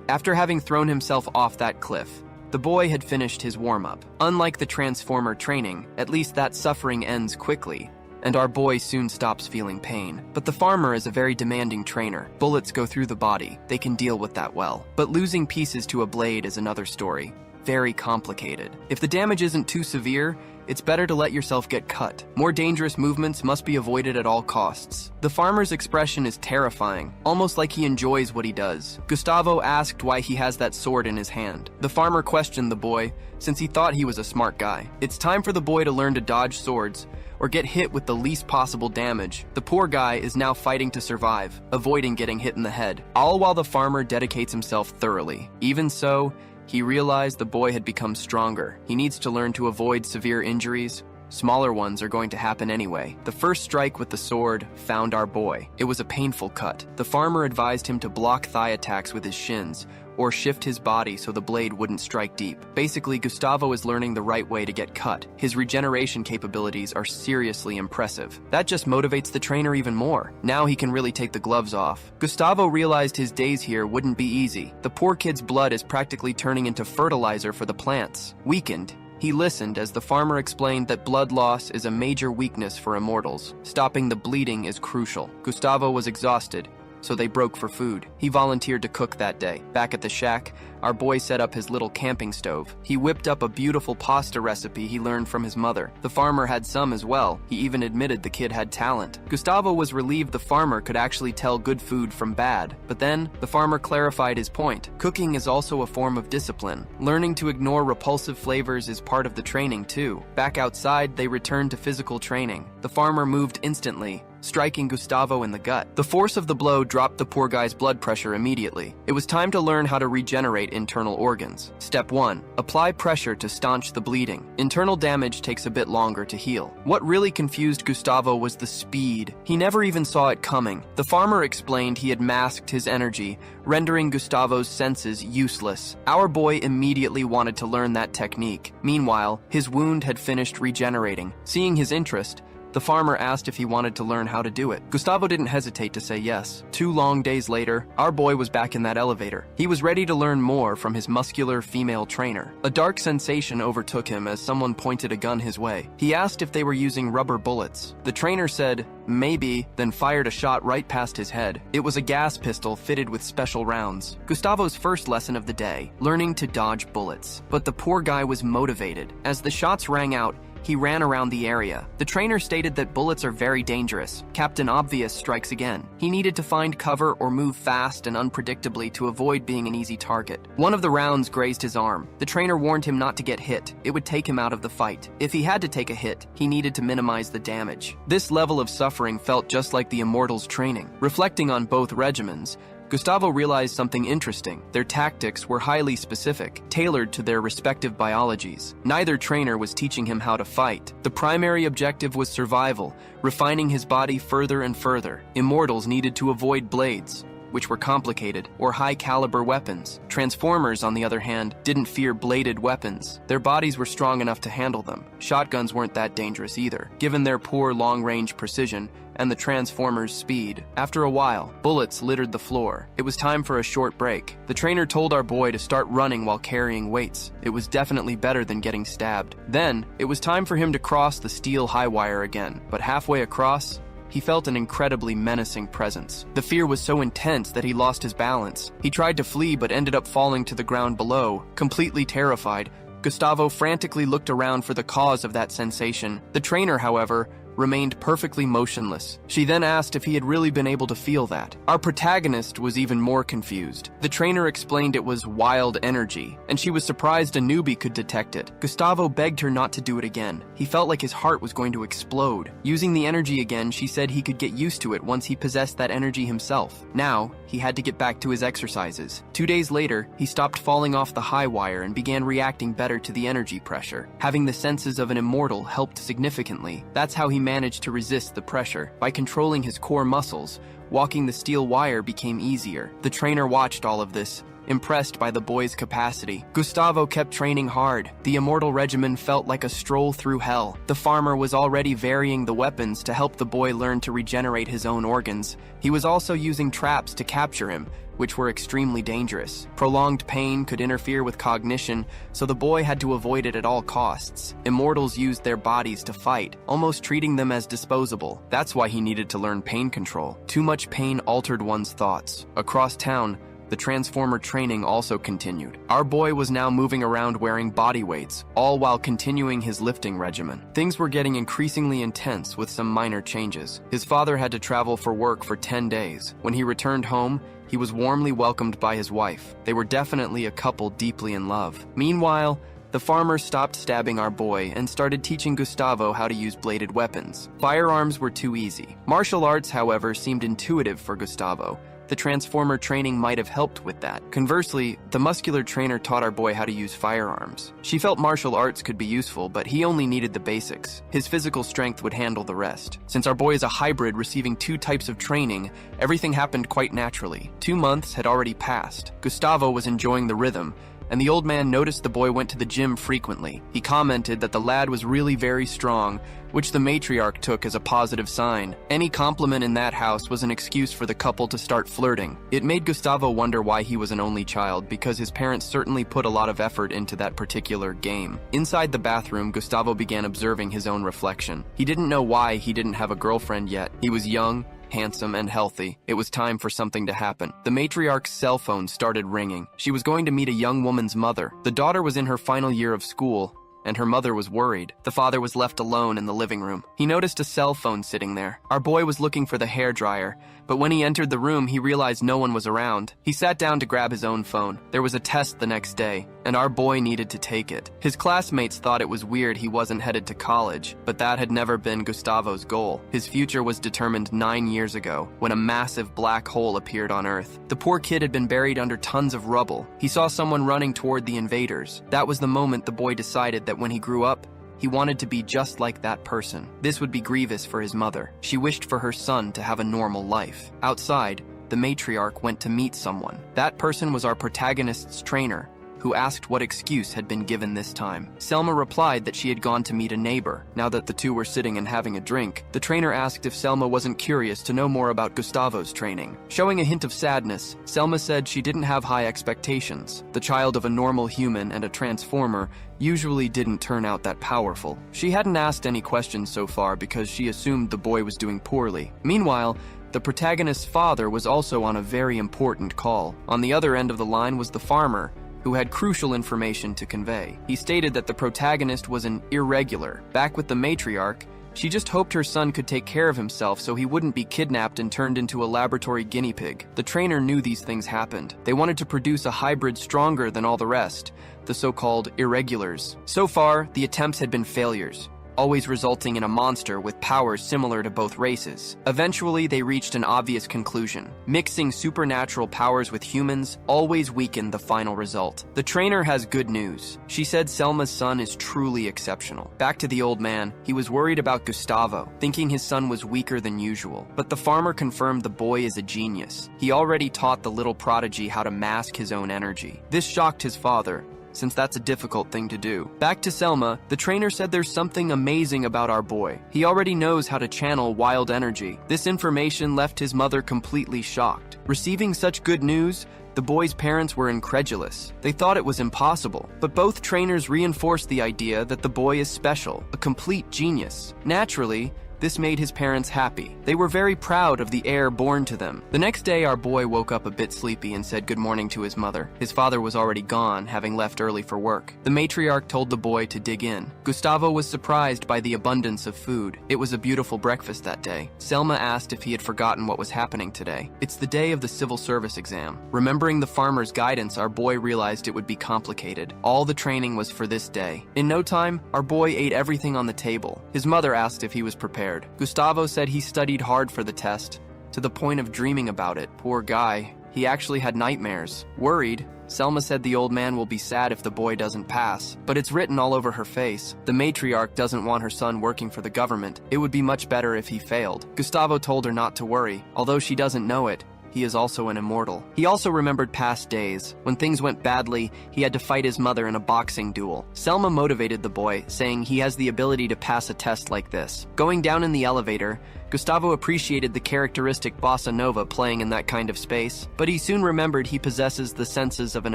After having thrown himself off that cliff, the boy had finished his warm-up. Unlike the Transformer training, at least that suffering ends quickly, and our boy soon stops feeling pain. But the farmer is a very demanding trainer. Bullets go through the body, they can deal with that well. But losing pieces to a blade is another story. Very complicated. If the damage isn't too severe, it's better to let yourself get cut. More dangerous movements must be avoided at all costs. The farmer's expression is terrifying, almost like he enjoys what he does. Gustavo asked why he has that sword in his hand. The farmer questioned the boy, since he thought he was a smart guy. It's time for the boy to learn to dodge swords, or get hit with the least possible damage. The poor guy is now fighting to survive, avoiding getting hit in the head, all while the farmer dedicates himself thoroughly. Even so, he realized the boy had become stronger. He needs to learn to avoid severe injuries. Smaller ones are going to happen anyway. The first strike with the sword found our boy. It was a painful cut. The farmer advised him to block thigh attacks with his shins, or shift his body so the blade wouldn't strike deep. Basically, Gustavo is learning the right way to get cut. His regeneration capabilities are seriously impressive. That just motivates the trainer even more. Now he can really take the gloves off. Gustavo realized his days here wouldn't be easy. The poor kid's blood is practically turning into fertilizer for the plants. Weakened, he listened as the farmer explained that blood loss is a major weakness for immortals. Stopping the bleeding is crucial. Gustavo was exhausted, so they broke for food. He volunteered to cook that day. Back at the shack, our boy set up his little camping stove. He whipped up a beautiful pasta recipe he learned from his mother. The farmer had some as well. He even admitted the kid had talent. Gustavo was relieved the farmer could actually tell good food from bad. But then, the farmer clarified his point. Cooking is also a form of discipline. Learning to ignore repulsive flavors is part of the training too. Back outside, they returned to physical training. The farmer moved instantly, striking Gustavo in the gut. The force of the blow dropped the poor guy's blood pressure immediately. It was time to learn how to regenerate internal organs. Step 1. Apply pressure to staunch the bleeding. Internal damage takes a bit longer to heal. What really confused Gustavo was the speed. He never even saw it coming. The farmer explained he had masked his energy, rendering Gustavo's senses useless. Our boy immediately wanted to learn that technique. Meanwhile, his wound had finished regenerating. Seeing his interest, the farmer asked if he wanted to learn how to do it. Gustavo didn't hesitate to say yes. 2 long days later, our boy was back in that elevator. He was ready to learn more from his muscular female trainer. A dark sensation overtook him as someone pointed a gun his way. He asked if they were using rubber bullets. The trainer said, "Maybe," then fired a shot right past his head. It was a gas pistol fitted with special rounds. Gustavo's first lesson of the day, learning to dodge bullets. But the poor guy was motivated. As the shots rang out, he ran around the area. The trainer stated that bullets are very dangerous. Captain Obvious strikes again. He needed to find cover or move fast and unpredictably to avoid being an easy target. One of the rounds grazed his arm. The trainer warned him not to get hit. It would take him out of the fight. If he had to take a hit, he needed to minimize the damage. This level of suffering felt just like the Immortals' training. Reflecting on both regimens, Gustavo realized something interesting. Their tactics were highly specific, tailored to their respective biologies. Neither trainer was teaching him how to fight. The primary objective was survival, refining his body further and further. Immortals needed to avoid blades, which were complicated, or high-caliber weapons. Transformers, on the other hand, didn't fear bladed weapons. Their bodies were strong enough to handle them. Shotguns weren't that dangerous either, given their poor long-range precision and the Transformers' speed. After a while, bullets littered the floor. It was time for a short break. The trainer told our boy to start running while carrying weights. It was definitely better than getting stabbed. Then, it was time for him to cross the steel high wire again, but halfway across, he felt an incredibly menacing presence. The fear was so intense that he lost his balance. He tried to flee but ended up falling to the ground below. Completely terrified, Gustavo frantically looked around for the cause of that sensation. The trainer, however, remained perfectly motionless. She then asked if he had really been able to feel that. Our protagonist was even more confused. The trainer explained it was wild energy, and she was surprised a newbie could detect it. Gustavo begged her not to do it again. He felt like his heart was going to explode. Using the energy again, she said he could get used to it once he possessed that energy himself. Now, he had to get back to his exercises. 2 days later, he stopped falling off the high wire and began reacting better to the energy pressure. Having the senses of an immortal helped significantly. That's how he managed to resist the pressure. By controlling his core muscles, walking the steel wire became easier. The trainer watched all of this, impressed by the boy's capacity. Gustavo kept training hard. The immortal regimen felt like a stroll through hell. The farmer was already varying the weapons to help the boy learn to regenerate his own organs. He was also using traps to capture him, which were extremely dangerous. Prolonged pain could interfere with cognition, so the boy had to avoid it at all costs. Immortals used their bodies to fight, almost treating them as disposable. That's why he needed to learn pain control. Too much pain altered one's thoughts. Across town, the Transformer training also continued. Our boy was now moving around wearing body weights, all while continuing his lifting regimen. Things were getting increasingly intense with some minor changes. His father had to travel for work for 10 days. When he returned home, he was warmly welcomed by his wife. They were definitely a couple deeply in love. Meanwhile, the farmer stopped stabbing our boy and started teaching Gustavo how to use bladed weapons. Firearms were too easy. Martial arts, however, seemed intuitive for Gustavo. The Transformer training might have helped with that. Conversely, the muscular trainer taught our boy how to use firearms. She felt martial arts could be useful, but he only needed the basics. His physical strength would handle the rest. Since our boy is a hybrid receiving 2 types of training, everything happened quite naturally. 2 months had already passed. Gustavo was enjoying the rhythm, and the old man noticed the boy went to the gym frequently. He commented that the lad was really very strong, which the matriarch took as a positive sign. Any compliment in that house was an excuse for the couple to start flirting. It made Gustavo wonder why he was an only child, because his parents certainly put a lot of effort into that particular game. Inside the bathroom, Gustavo began observing his own reflection. He didn't know why he didn't have a girlfriend yet. He was young, handsome, and healthy. It was time for something to happen. The matriarch's cell phone started ringing. She was going to meet a young woman's mother. The daughter was in her final year of school, and her mother was worried. The father was left alone in the living room. He noticed a cell phone sitting there. Our boy was looking for the hairdryer, but when he entered the room, he realized no one was around. He sat down to grab his own phone. There was a test the next day, and our boy needed to take it. His classmates thought it was weird he wasn't headed to college, but that had never been Gustavo's goal. His future was determined 9 years ago, when a massive black hole appeared on Earth. The poor kid had been buried under tons of rubble. He saw someone running toward the invaders. That was the moment the boy decided that when he grew up, he wanted to be just like that person. This would be grievous for his mother. She wished for her son to have a normal life. Outside, the matriarch went to meet someone. That person was our protagonist's trainer, who asked what excuse had been given this time. Selma replied that she had gone to meet a neighbor. Now that the two were sitting and having a drink, the trainer asked if Selma wasn't curious to know more about Gustavo's training. Showing a hint of sadness, Selma said she didn't have high expectations. The child of a normal human and a transformer usually didn't turn out that powerful. She hadn't asked any questions so far because she assumed the boy was doing poorly. Meanwhile, the protagonist's father was also on a very important call. On the other end of the line was the farmer, who had crucial information to convey. He stated that the protagonist was an irregular. Back with the matriarch, she just hoped her son could take care of himself so he wouldn't be kidnapped and turned into a laboratory guinea pig. The trainer knew these things happened. They wanted to produce a hybrid stronger than all the rest, the so-called irregulars. So far, the attempts had been failures, always resulting in a monster with powers similar to both races. Eventually, they reached an obvious conclusion. Mixing supernatural powers with humans always weakened the final result. The trainer has good news. She said Selma's son is truly exceptional. Back to the old man, he was worried about Gustavo, thinking his son was weaker than usual. But the farmer confirmed the boy is a genius. He already taught the little prodigy how to mask his own energy. This shocked his father, since that's a difficult thing to do. Back to Selma, the trainer said there's something amazing about our boy. He already knows how to channel wild energy. This information left his mother completely shocked. Receiving such good news, the boy's parents were incredulous. They thought it was impossible, but both trainers reinforced the idea that the boy is special, a complete genius. Naturally, this made his parents happy. They were very proud of the heir born to them. The next day, our boy woke up a bit sleepy and said good morning to his mother. His father was already gone, having left early for work. The matriarch told the boy to dig in. Gustavo was surprised by the abundance of food. It was a beautiful breakfast that day. Selma asked if he had forgotten what was happening today. It's the day of the civil service exam. Remembering the farmer's guidance, our boy realized it would be complicated. All the training was for this day. In no time, our boy ate everything on the table. His mother asked if he was prepared. Gustavo said he studied hard for the test, to the point of dreaming about it. Poor guy. He actually had nightmares. Worried, Selma said the old man will be sad if the boy doesn't pass, but it's written all over her face. The matriarch doesn't want her son working for the government. It would be much better if he failed. Gustavo told her not to worry. Although she doesn't know it, he is also an immortal. He also remembered past days. When things went badly, he had to fight his mother in a boxing duel. Selma motivated the boy, saying he has the ability to pass a test like this. Going down in the elevator, Gustavo appreciated the characteristic bossa nova playing in that kind of space, but he soon remembered he possesses the senses of an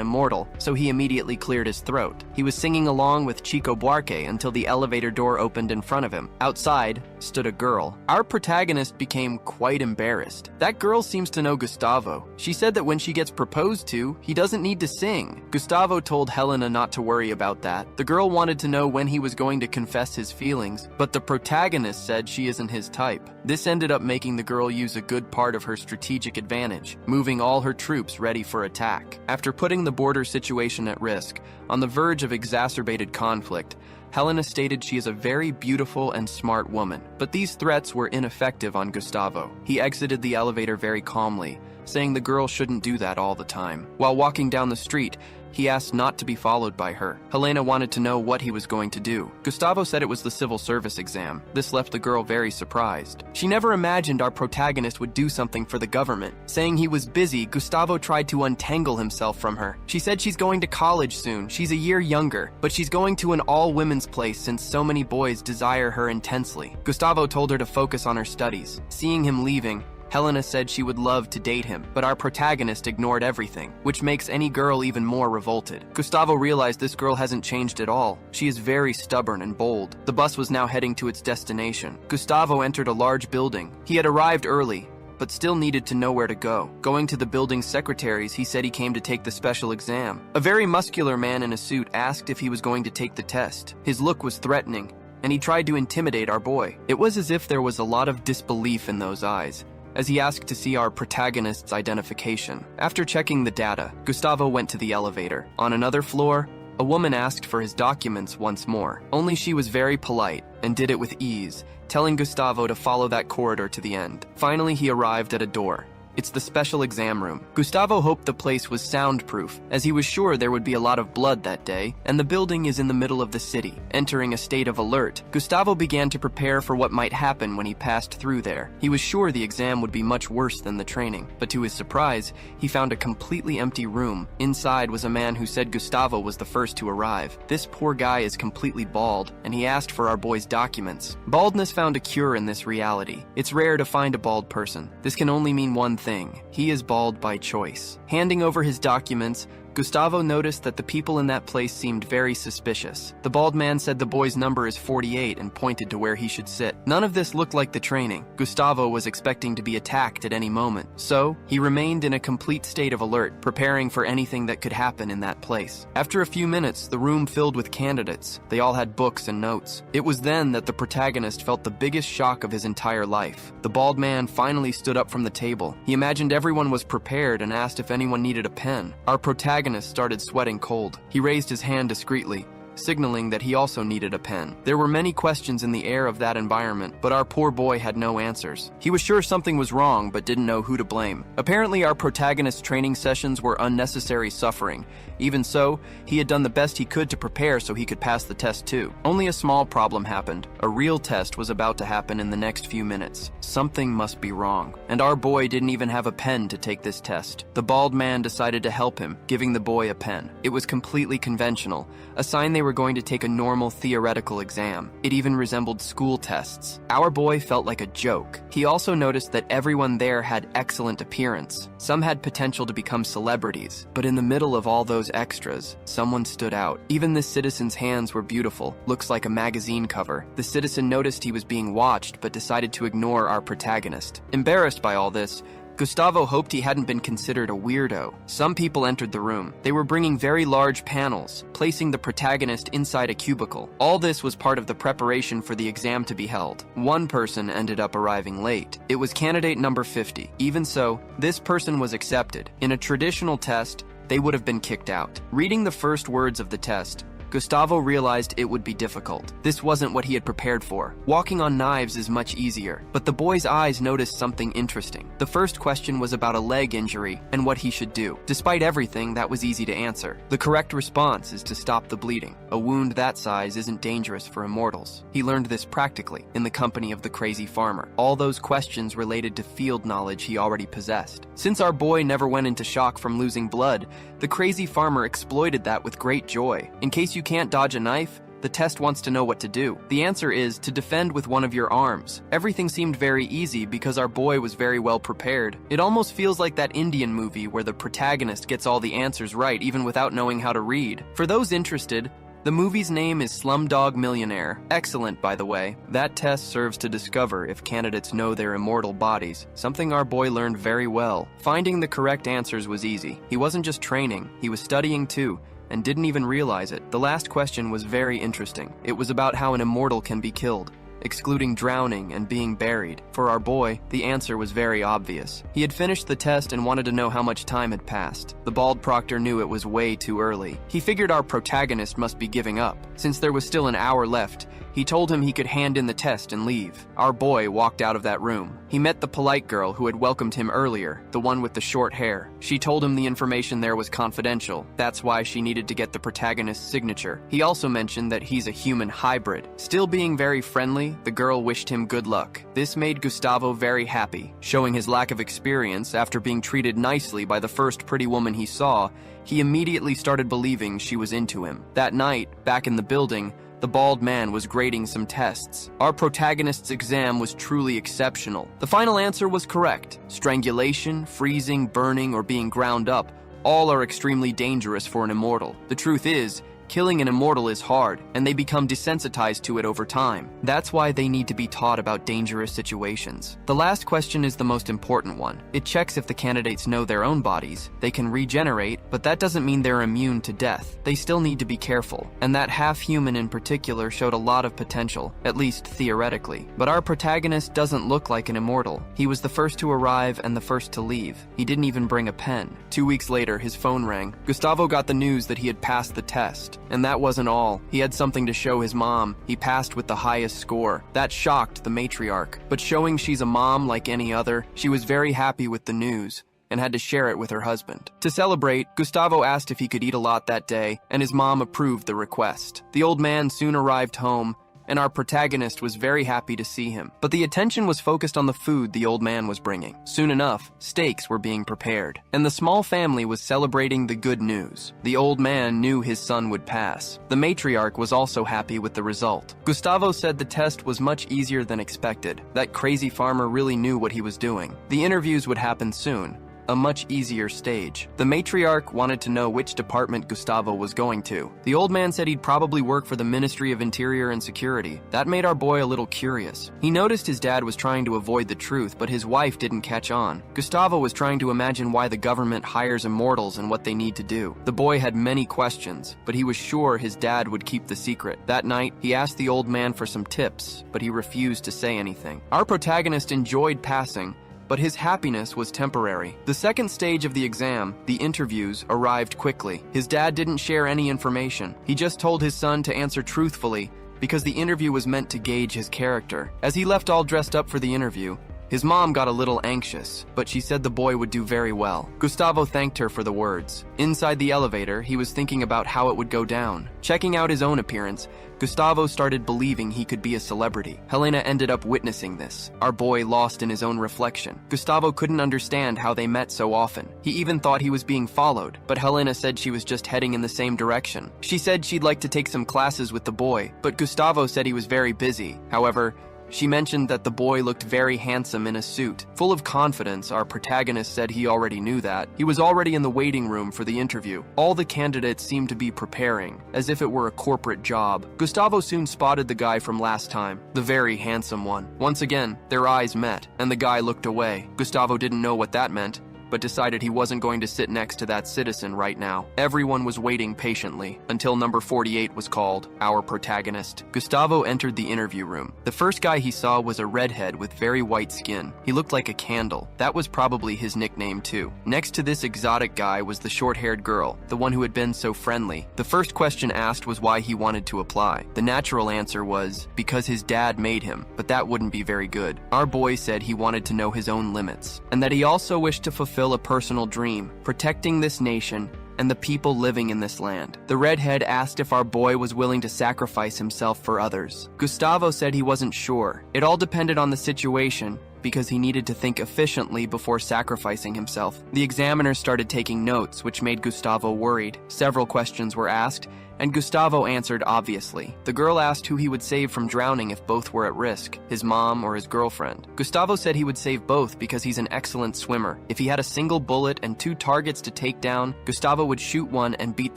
immortal, so he immediately cleared his throat. He was singing along with Chico Buarque until the elevator door opened in front of him. Outside stood a girl. Our protagonist became quite embarrassed. That girl seems to know Gustavo. She said that when she gets proposed to, he doesn't need to sing. Gustavo told Helena not to worry about that. The girl wanted to know when he was going to confess his feelings, but the protagonist said she isn't his type. This ended up making the girl use a good part of her strategic advantage, moving all her troops ready for attack. After putting the border situation at risk, on the verge of exacerbated conflict, Helena stated she is a very beautiful and smart woman, but these threats were ineffective on Gustavo. He exited the elevator very calmly, saying the girl shouldn't do that all the time. While walking down the street, he asked not to be followed by her. Helena wanted to know what he was going to do. Gustavo said it was the civil service exam. This left the girl very surprised. She never imagined our protagonist would do something for the government. Saying he was busy, Gustavo tried to untangle himself from her. She said she's going to college soon. She's a year younger, but she's going to an all-women's place since so many boys desire her intensely. Gustavo told her to focus on her studies. Seeing him leaving, Helena said she would love to date him, but our protagonist ignored everything, which makes any girl even more revolted. Gustavo realized this girl hasn't changed at all. She is very stubborn and bold. The bus was now heading to its destination. Gustavo entered a large building. He had arrived early, but still needed to know where to go. Going to the building's secretaries, he said he came to take the special exam. A very muscular man in a suit asked if he was going to take the test. His look was threatening, and he tried to intimidate our boy. It was as if there was a lot of disbelief in those eyes, as he asked to see our protagonist's identification. After checking the data, Gustavo went to the elevator. On another floor, a woman asked for his documents once more. Only she was very polite and did it with ease, telling Gustavo to follow that corridor to the end. Finally, he arrived at a door. It's the special exam room. Gustavo hoped the place was soundproof, as he was sure there would be a lot of blood that day, and the building is in the middle of the city. Entering a state of alert, Gustavo began to prepare for what might happen when he passed through there. He was sure the exam would be much worse than the training, but to his surprise, he found a completely empty room. Inside was a man who said Gustavo was the first to arrive. This poor guy is completely bald, and he asked for our boy's documents. Baldness found a cure in this reality. It's rare to find a bald person. This can only mean one thing. He is bald by choice. Handing over his documents, Gustavo noticed that the people in that place seemed very suspicious. The bald man said the boy's number is 48 and pointed to where he should sit. None of this looked like the training. Gustavo was expecting to be attacked at any moment, so he remained in a complete state of alert, preparing for anything that could happen in that place. After a few minutes, the room filled with candidates. They all had books and notes. It was then that the protagonist felt the biggest shock of his entire life. The bald man finally stood up from the table. He imagined everyone was prepared and asked if anyone needed a pen. Our protagonist started sweating cold. He raised his hand discreetly, signaling that he also needed a pen. There were many questions in the air of that environment, but our poor boy had no answers. He was sure something was wrong, but didn't know who to blame. Apparently, our protagonist's training sessions were unnecessary suffering. Even so, he had done the best he could to prepare so he could pass the test too. Only a small problem happened. A real test was about to happen in the next few minutes. Something must be wrong, and our boy didn't even have a pen to take this test. The bald man decided to help him, giving the boy a pen. It was completely conventional, a sign they were going to take a normal theoretical exam. It even resembled school tests. Our boy felt like a joke. He also noticed that everyone there had excellent appearance. Some had potential to become celebrities, but in the middle of all those extras, someone stood out. Even this citizen's hands were beautiful, looks like a magazine cover. The citizen noticed he was being watched, but decided to ignore our protagonist. Embarrassed by all this, Gustavo hoped he hadn't been considered a weirdo. Some people entered the room. They were bringing very large panels, placing the protagonist inside a cubicle. All this was part of the preparation for the exam to be held. One person ended up arriving late. It was candidate number 50. Even so, this person was accepted. In a traditional test, they would have been kicked out. Reading the first words of the test, Gustavo realized it would be difficult. This wasn't what he had prepared for. Walking on knives is much easier, but the boy's eyes noticed something interesting. The first question was about a leg injury and what he should do. Despite everything, that was easy to answer. The correct response is to stop the bleeding. A wound that size isn't dangerous for immortals. He learned this practically in the company of the crazy farmer. All those questions related to field knowledge he already possessed. Since our boy never went into shock from losing blood, the crazy farmer exploited that with great joy. In case you can't dodge a knife, the test wants to know what to do. The answer is to defend with one of your arms. Everything seemed very easy because our boy was very well prepared. It almost feels like that Indian movie where the protagonist gets all the answers right even without knowing how to read. For those interested, the movie's name is Slumdog Millionaire. Excellent, by the way. That test serves to discover if candidates know their immortal bodies, something our boy learned very well. Finding the correct answers was easy. He wasn't just training, he was studying too, and didn't even realize it. The last question was very interesting. It was about how an immortal can be killed, excluding drowning and being buried. For our boy, the answer was very obvious. He had finished the test and wanted to know how much time had passed. The bald proctor knew it was way too early. He figured our protagonist must be giving up. Since there was still an hour left, he told him he could hand in the test and leave. Our boy walked out of that room. He met the polite girl who had welcomed him earlier, the one with the short hair. She told him the information there was confidential. That's why she needed to get the protagonist's signature. He also mentioned that he's a human hybrid. Still being very friendly, the girl wished him good luck. This made Gustavo very happy. Showing his lack of experience, after being treated nicely by the first pretty woman he saw, he immediately started believing she was into him. That night, back in the building, the bald man was grading some tests. Our protagonist's exam was truly exceptional. The final answer was correct. Strangulation, freezing, burning, or being ground up, all are extremely dangerous for an immortal. The truth is, killing an immortal is hard, and they become desensitized to it over time. That's why they need to be taught about dangerous situations. The last question is the most important one. It checks if the candidates know their own bodies. They can regenerate, but that doesn't mean they're immune to death. They still need to be careful, and that half-human in particular showed a lot of potential, at least theoretically. But our protagonist doesn't look like an immortal. He was the first to arrive and the first to leave. He didn't even bring a pen. 2 weeks later, his phone rang. Gustavo got the news that he had passed the test. And that wasn't all. He had something to show his mom. He passed with the highest score. That shocked the matriarch. But showing she's a mom like any other, she was very happy with the news and had to share it with her husband. To celebrate, Gustavo asked if he could eat a lot that day, and his mom approved the request. The old man soon arrived home, and our protagonist was very happy to see him. But the attention was focused on the food the old man was bringing. Soon enough, steaks were being prepared, and the small family was celebrating the good news. The old man knew his son would pass. The matriarch was also happy with the result. Gustavo said the test was much easier than expected. That crazy farmer really knew what he was doing. The interviews would happen soon. A much easier stage. The matriarch wanted to know which department Gustavo was going to. The old man said he'd probably work for the Ministry of Interior and Security. That made our boy a little curious. He noticed his dad was trying to avoid the truth, but his wife didn't catch on. Gustavo was trying to imagine why the government hires immortals and what they need to do. The boy had many questions, but he was sure his dad would keep the secret. That night, he asked the old man for some tips, but he refused to say anything. Our protagonist enjoyed passing, but his happiness was temporary. The second stage of the exam, the interviews, arrived quickly. His dad didn't share any information. He just told his son to answer truthfully because the interview was meant to gauge his character. As he left all dressed up for the interview, his mom got a little anxious, but she said the boy would do very well. Gustavo thanked her for the words. Inside the elevator, he was thinking about how it would go down. Checking out his own appearance, Gustavo started believing he could be a celebrity. Helena ended up witnessing this. Our boy lost in his own reflection. Gustavo couldn't understand how they met so often. He even thought he was being followed, but Helena said she was just heading in the same direction. She said she'd like to take some classes with the boy, but Gustavo said he was very busy. However, she mentioned that the boy looked very handsome in a suit. Full of confidence, our protagonist said he already knew that. He was already in the waiting room for the interview. All the candidates seemed to be preparing, as if it were a corporate job. Gustavo soon spotted the guy from last time, the very handsome one. Once again, their eyes met, and the guy looked away. Gustavo didn't know what that meant, but decided he wasn't going to sit next to that citizen right now. Everyone was waiting patiently until number 48 was called, our protagonist. Gustavo entered the interview room. The first guy he saw was a redhead with very white skin. He looked like a candle. That was probably his nickname too. Next to this exotic guy was the short-haired girl, the one who had been so friendly. The first question asked was why he wanted to apply. The natural answer was, because his dad made him, but that wouldn't be very good. Our boy said he wanted to know his own limits, and that he also wished to fulfill a personal dream, protecting this nation and the people living in this land. The redhead asked if our boy was willing to sacrifice himself for others. Gustavo said he wasn't sure. It all depended on the situation, because he needed to think efficiently before sacrificing himself. The examiner started taking notes, which made Gustavo worried. Several questions were asked, and Gustavo answered obviously. The girl asked who he would save from drowning if both were at risk, his mom or his girlfriend. Gustavo said he would save both because he's an excellent swimmer. If he had a single bullet and 2 targets to take down, Gustavo would shoot one and beat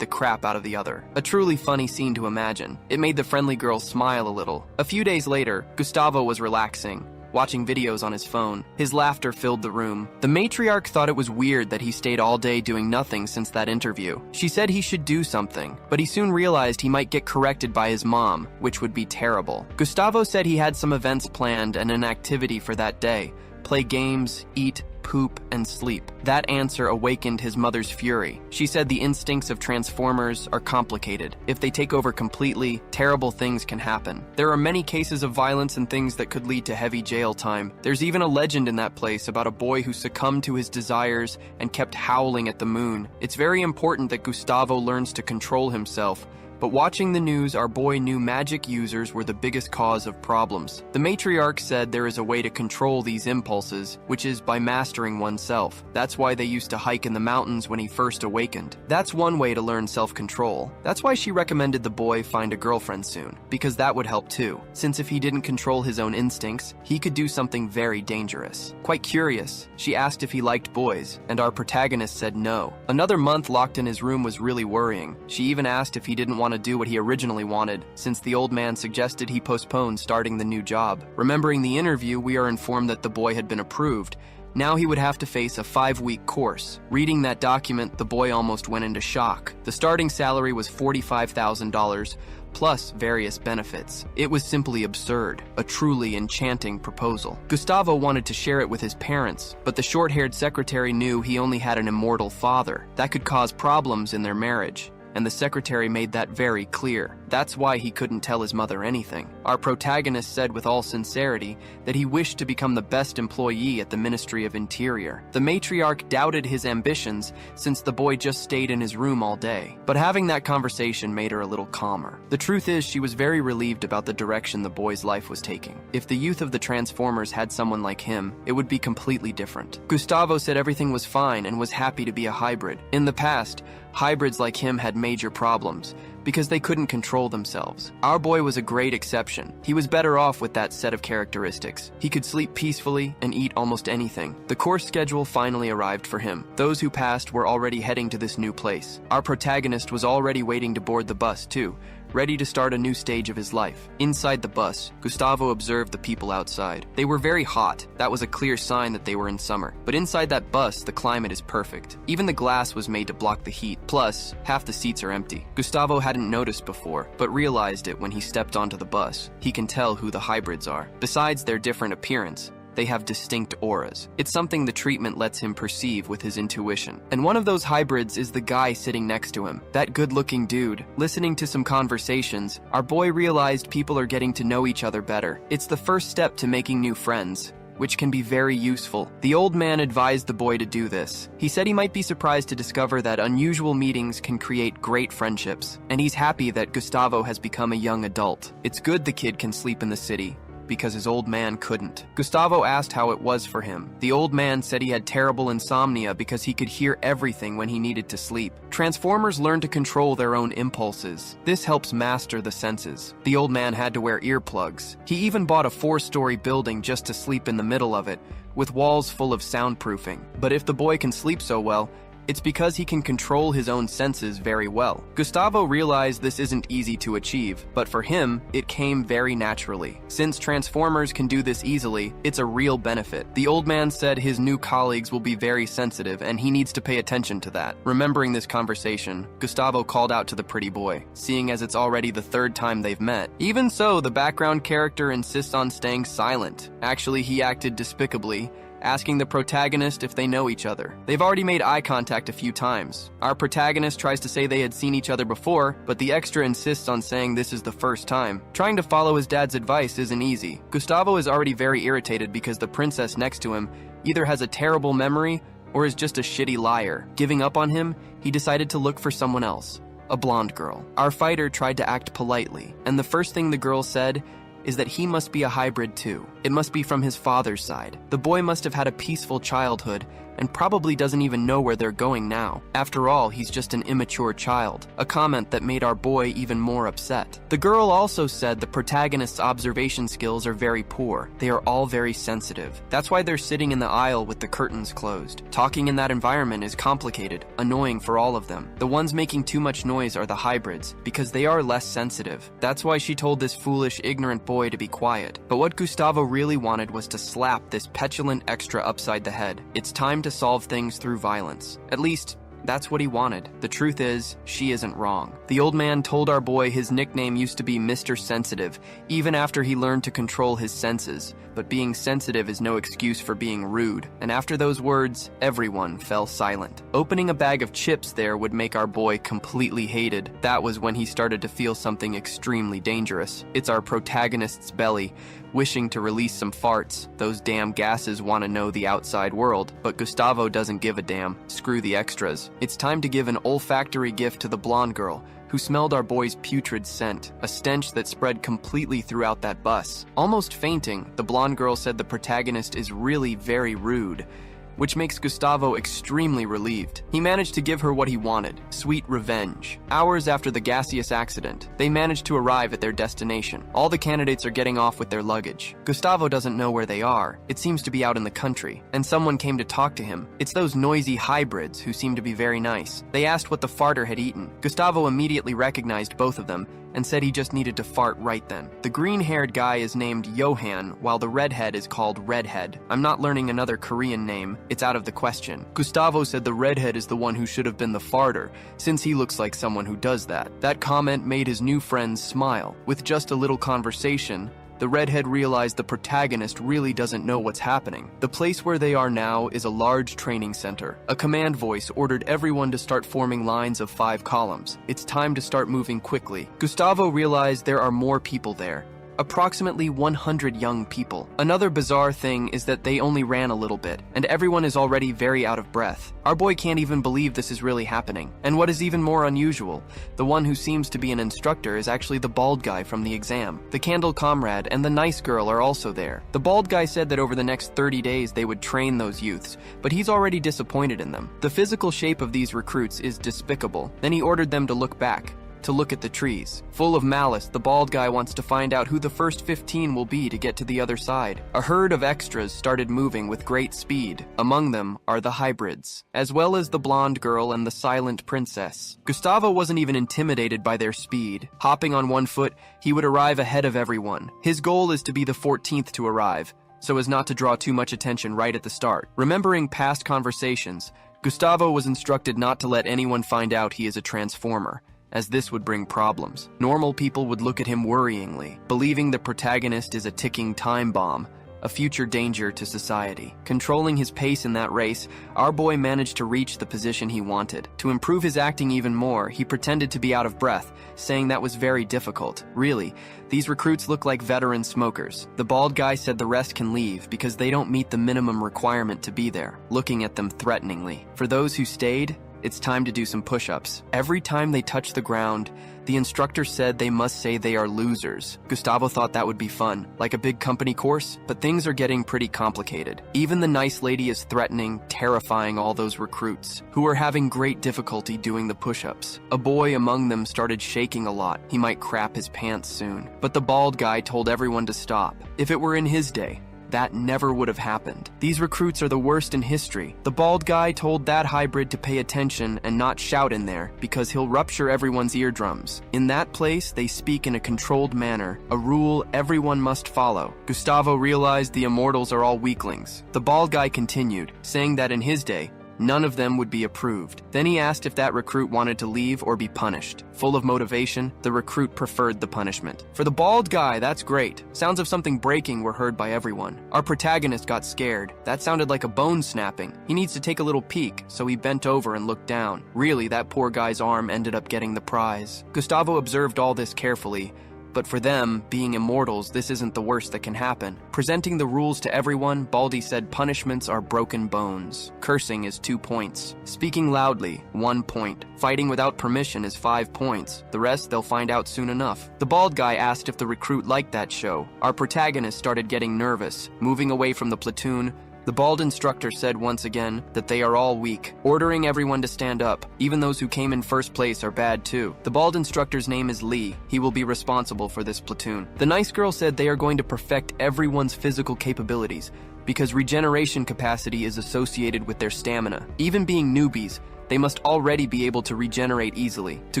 the crap out of the other. A truly funny scene to imagine. It made the friendly girl smile a little. A few days later, Gustavo was relaxing, watching videos on his phone. His laughter filled the room. The matriarch thought it was weird that he stayed all day doing nothing since that interview. She said he should do something, but he soon realized he might get corrected by his mom, which would be terrible. Gustavo said he had some events planned and an activity for that day. Play games, eat, poop, and sleep. That answer awakened his mother's fury. She said the instincts of Transformers are complicated. If they take over completely, terrible things can happen. There are many cases of violence and things that could lead to heavy jail time. There's even a legend in that place about a boy who succumbed to his desires and kept howling at the moon. It's very important that Gustavo learns to control himself. But watching the news, our boy knew magic users were the biggest cause of problems. The matriarch said there is a way to control these impulses, which is by mastering oneself. That's why they used to hike in the mountains when he first awakened. That's one way to learn self-control. That's why she recommended the boy find a girlfriend soon, because that would help too, since if he didn't control his own instincts, he could do something very dangerous. Quite curious, she asked if he liked boys, and our protagonist said no. Another month locked in his room was really worrying. She even asked if he didn't want to do what he originally wanted, since the old man suggested he postpone starting the new job. Remembering the interview, we are informed that the boy had been approved. Now he would have to face a 5-week course. Reading that document, the boy almost went into shock. The starting salary was $45,000, plus various benefits. It was simply absurd, a truly enchanting proposal. Gustavo wanted to share it with his parents, but the short-haired secretary knew he only had an immortal father. That could cause problems in their marriage, and the secretary made that very clear. That's why he couldn't tell his mother anything. Our protagonist said with all sincerity that he wished to become the best employee at the Ministry of Interior. The matriarch doubted his ambitions since the boy just stayed in his room all day, but having that conversation made her a little calmer. The truth is, she was very relieved about the direction the boy's life was taking. If the youth of the Transformers had someone like him, it would be completely different. Gustavo said everything was fine and was happy to be a hybrid. In the past, hybrids like him had major problems because they couldn't control themselves. Our boy was a great exception. He was better off with that set of characteristics. He could sleep peacefully and eat almost anything. The course schedule finally arrived for him. Those who passed were already heading to this new place. Our protagonist was already waiting to board the bus too, ready to start a new stage of his life. Inside the bus, Gustavo observed the people outside. They were very hot. That was a clear sign that they were in summer. But inside that bus, the climate is perfect. Even the glass was made to block the heat. Plus, half the seats are empty. Gustavo hadn't noticed before, but realized it when he stepped onto the bus. He can tell who the hybrids are. Besides their different appearance, they have distinct auras. It's something the treatment lets him perceive with his intuition. And one of those hybrids is the guy sitting next to him. That good-looking dude. Listening to some conversations, our boy realized people are getting to know each other better. It's the first step to making new friends, which can be very useful. The old man advised the boy to do this. He said he might be surprised to discover that unusual meetings can create great friendships, and he's happy that Gustavo has become a young adult. It's good the kid can sleep in the city, because his old man couldn't. Gustavo asked how it was for him. The old man said he had terrible insomnia because he could hear everything when he needed to sleep. Transformers learn to control their own impulses. This helps master the senses. The old man had to wear earplugs. He even bought a 4-story building just to sleep in the middle of it, with walls full of soundproofing. But if the boy can sleep so well, It's because he can control his own senses very well. Gustavo realized this isn't easy to achieve, but for him, it came very naturally. Since Transformers can do this easily, it's a real benefit. The old man said his new colleagues will be very sensitive and he needs to pay attention to that. Remembering this conversation, Gustavo called out to the pretty boy, seeing as it's already the third time they've met. Even so, the background character insists on staying silent. Actually, he acted despicably, asking the protagonist if they know each other. They've already made eye contact a few times. Our protagonist tries to say they had seen each other before, but the extra insists on saying this is the first time. Trying to follow his dad's advice isn't easy. Gustavo is already very irritated because the princess next to him either has a terrible memory or is just a shitty liar. Giving up on him, he decided to look for someone else, a blonde girl. Our fighter tried to act politely, and the first thing the girl said is that he must be a hybrid too. It must be from his father's side. The boy must have had a peaceful childhood and probably doesn't even know where they're going now. After all, he's just an immature child, a comment that made our boy even more upset. The girl also said the protagonist's observation skills are very poor. They are all very sensitive. That's why they're sitting in the aisle with the curtains closed. Talking in that environment is complicated, annoying for all of them. The ones making too much noise are the hybrids, because they are less sensitive. That's why she told this foolish, ignorant boy to be quiet. But what Gustavo really wanted was to slap this petulant extra upside the head. It's time to solve things through violence. At least, that's what he wanted. The truth is, she isn't wrong. The old man told our boy his nickname used to be Mr. Sensitive, even after he learned to control his senses. But being sensitive is no excuse for being rude. And after those words, everyone fell silent. Opening a bag of chips there would make our boy completely hated. That was when he started to feel something extremely dangerous. It's our protagonist's belly, wishing to release some farts. Those damn gases want to know the outside world, but Gustavo doesn't give a damn. Screw the extras. It's time to give an olfactory gift to the blonde girl, who smelled our boy's putrid scent, a stench that spread completely throughout that bus. Almost fainting, the blonde girl said the protagonist is really very rude, which makes Gustavo extremely relieved. He managed to give her what he wanted, sweet revenge. Hours after the gaseous accident, they managed to arrive at their destination. All the candidates are getting off with their luggage. Gustavo doesn't know where they are. It seems to be out in the country, and someone came to talk to him. It's those noisy hybrids who seem to be very nice. They asked what the farter had eaten. Gustavo immediately recognized both of them and said he just needed to fart right then. The green-haired guy is named Johan, while the redhead is called Redhead. I'm not learning another Korean name. It's out of the question. Gustavo said the redhead is the one who should have been the farter, since he looks like someone who does that. That comment made his new friends smile. With just a little conversation, the redhead realized the protagonist really doesn't know what's happening. The place where they are now is a large training center. A command voice ordered everyone to start forming lines of 5 columns. It's time to start moving quickly. Gustavo realized there are more people there. Approximately 100 young people. Another bizarre thing is that they only ran a little bit, and everyone is already very out of breath. Our boy can't even believe this is really happening. And what is even more unusual, the one who seems to be an instructor is actually the bald guy from the exam. The candle comrade and the nice girl are also there. The bald guy said that over the next 30 days they would train those youths, but he's already disappointed in them. The physical shape of these recruits is despicable. Then he ordered them to look back, to look at the trees. Full of malice, the bald guy wants to find out who the first 15 will be to get to the other side. A herd of extras started moving with great speed. Among them are the hybrids, as well as the blonde girl and the silent princess. Gustavo wasn't even intimidated by their speed. Hopping on one foot, he would arrive ahead of everyone. His goal is to be the 14th to arrive, so as not to draw too much attention right at the start. Remembering past conversations, Gustavo was instructed not to let anyone find out he is a transformer, as this would bring problems. Normal people would look at him worryingly, believing the protagonist is a ticking time bomb, a future danger to society. Controlling his pace in that race, our boy managed to reach the position he wanted. To improve his acting even more, he pretended to be out of breath, saying that was very difficult. Really, these recruits look like veteran smokers. The bald guy said the rest can leave because they don't meet the minimum requirement to be there, looking at them threateningly. For those who stayed, it's time to do some push-ups. Every time they touch the ground, the instructor said they must say they are losers. Gustavo thought that would be fun, like a big company course, but things are getting pretty complicated. Even the nice lady is threatening, terrifying all those recruits, who are having great difficulty doing the push-ups. A boy among them started shaking a lot. He might crap his pants soon. But the bald guy told everyone to stop. If it were in his day, that never would have happened. These recruits are the worst in history. The bald guy told that hybrid to pay attention and not shout in there because he'll rupture everyone's eardrums. In that place, they speak in a controlled manner, a rule everyone must follow. Gustavo realized the immortals are all weaklings. The bald guy continued, saying that in his day, none of them would be approved. Then he asked if that recruit wanted to leave or be punished. Full of motivation, the recruit preferred the punishment. For the bald guy, that's great. Sounds of something breaking were heard by everyone. Our protagonist got scared. That sounded like a bone snapping. He needs to take a little peek, so he bent over and looked down. Really, that poor guy's arm ended up getting the prize. Gustavo observed all this carefully, but for them, being immortals, this isn't the worst that can happen. Presenting the rules to everyone, Baldy said punishments are broken bones. Cursing is 2 points. Speaking loudly, 1 point. Fighting without permission is 5 points. The rest they'll find out soon enough. The bald guy asked if the recruit liked that show. Our protagonist started getting nervous. Moving away from the platoon, the bald instructor said once again that they are all weak, ordering everyone to stand up. Even those who came in first place are bad too. The bald instructor's name is Lee. He will be responsible for this platoon. The nice girl said they are going to perfect everyone's physical capabilities because regeneration capacity is associated with their stamina. Even being newbies, they must already be able to regenerate easily. To